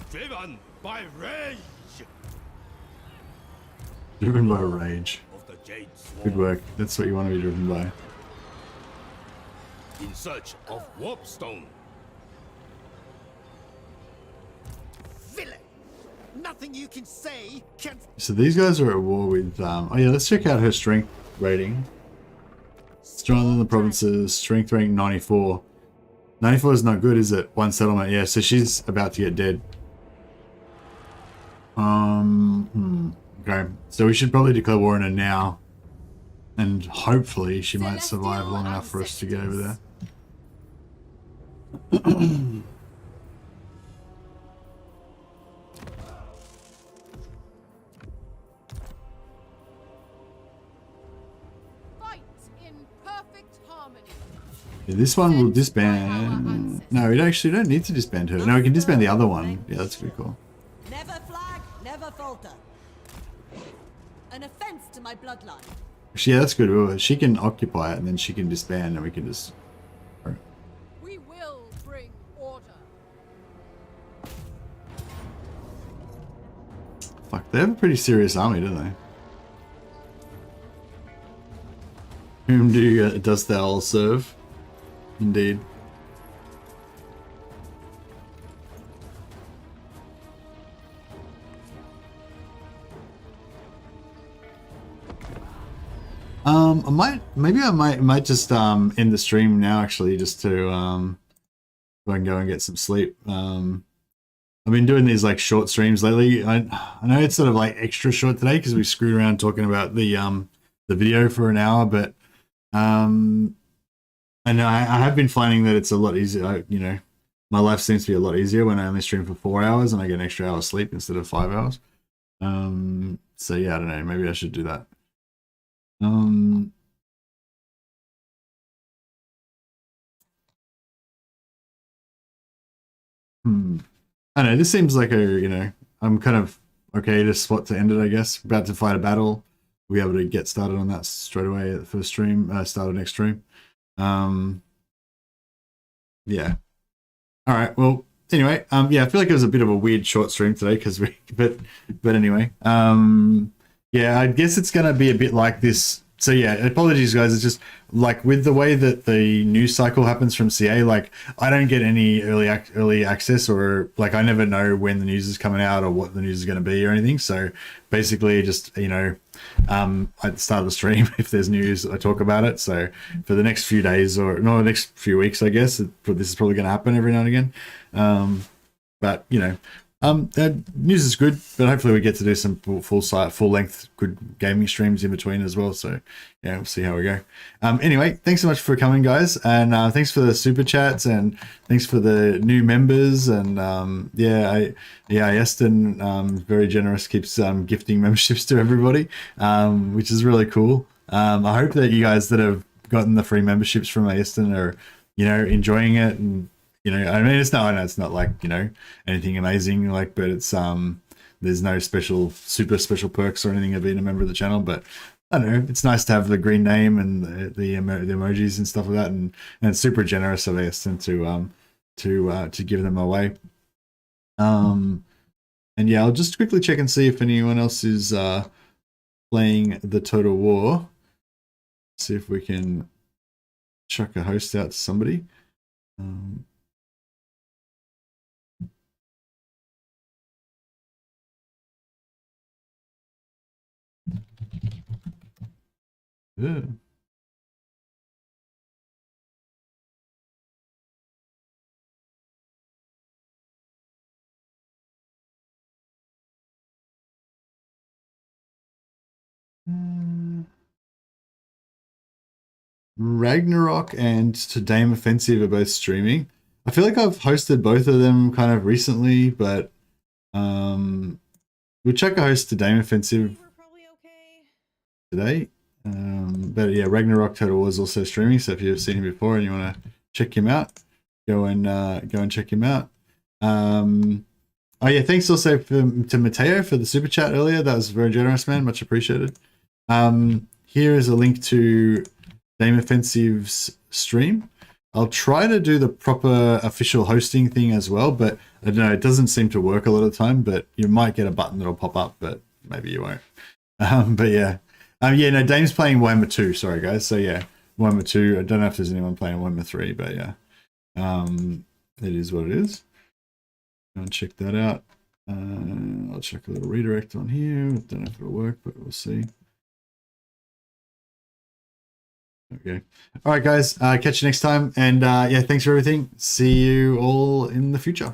C: Driven by rage
A: Driven by rage.
C: of the Jade Swarm.
A: Good work. That's what you want to be driven by.
C: In search of Warpstone.
G: Villain! Nothing you can say can.
A: So these guys are at war with, oh yeah, let's check out her strength rating. Stronger than the provinces, strength rank 94. 94 is not good, is it? One settlement, yeah, so she's about to get dead. Okay, so we should probably declare war on her now. And hopefully she might survive long enough for us to get over there.
E: Fight in perfect harmony.
A: Yeah, this one will disband. No, we actually don't need to disband her. No, we can disband the other one. Yeah, that's pretty cool.
F: Never flag, never falter. An offense to my bloodline.
A: Yeah, that's good. Well, she can occupy it and then she can disband and we can just...
E: We will bring order.
A: Fuck, they have a pretty serious army, don't they? Whom dost thou serve? Indeed. I might just end the stream now actually, just to so I can go and get some sleep. I've been doing these like short streams lately. I know it's sort of like extra short today because we screwed around talking about the video for an hour, but I know I have been finding that it's a lot easier. You know, my life seems to be a lot easier when I only stream for 4 hours and I get an extra hour of sleep instead of 5 hours. So yeah, I don't know. Maybe I should do that. I don't know, this seems like a, you know, I'm kind of okay to spot to end it, I guess. About to fight a battle. We'll be able to get started on that straight away at the first stream, start of next stream. Yeah. Alright, well, anyway, yeah, I feel like it was a bit of a weird short stream today, because but anyway. Yeah, I guess it's gonna be a bit like this. So yeah, apologies guys, it's just like with the way that the news cycle happens from CA, like I don't get any early access, or like I never know when the news is coming out or what the news is going to be or anything. So basically just, you know, at the start of the stream, if there's news, I talk about it. So for the next few days, or no, the next few weeks, I guess, this is probably going to happen every now and again. But you know, news is good, but hopefully we get to do some full length good gaming streams in between as well. So yeah, we'll see how we go. Anyway, thanks so much for coming, guys, and thanks for the super chats, and thanks for the new members. And Eston, very generous, keeps gifting memberships to everybody, which is really cool. I hope that you guys that have gotten the free memberships from Eston are, you know, enjoying it. And you know, I mean, it's not like, you know, anything amazing, like, but it's there's no super special perks or anything of being a member of the channel. But I don't know, it's nice to have the green name and the emojis and stuff like that, and it's super generous of Aston to give them away. And yeah, I'll just quickly check and see if anyone else is playing the Total War. See if we can chuck a host out to somebody. Yeah. Ragnarok and To Dame Offensive are both streaming. I feel like I've hosted both of them kind of recently, but we'll check a host To Dame Offensive today. But yeah, Ragnarok Total War is also streaming, so if you've seen him before and you want to check him out, go and check him out. Oh yeah, thanks also to Mateo for the super chat earlier. That was very generous, man. Much appreciated. Here is a link to Dame Offensive's stream. I'll try to do the proper official hosting thing as well, but I don't know, it doesn't seem to work a lot of the time, but you might get a button that'll pop up, but maybe you won't. But yeah. Yeah, no, Dame's playing Warhammer 2, sorry guys. So yeah, Warhammer 2. I don't know if there's anyone playing Warhammer 3, but yeah. It is what it is. Go and check that out. I'll check a little redirect on here. Don't know if it'll work, but we'll see. Okay. All right, guys. Catch you next time. And yeah, thanks for everything. See you all in the future.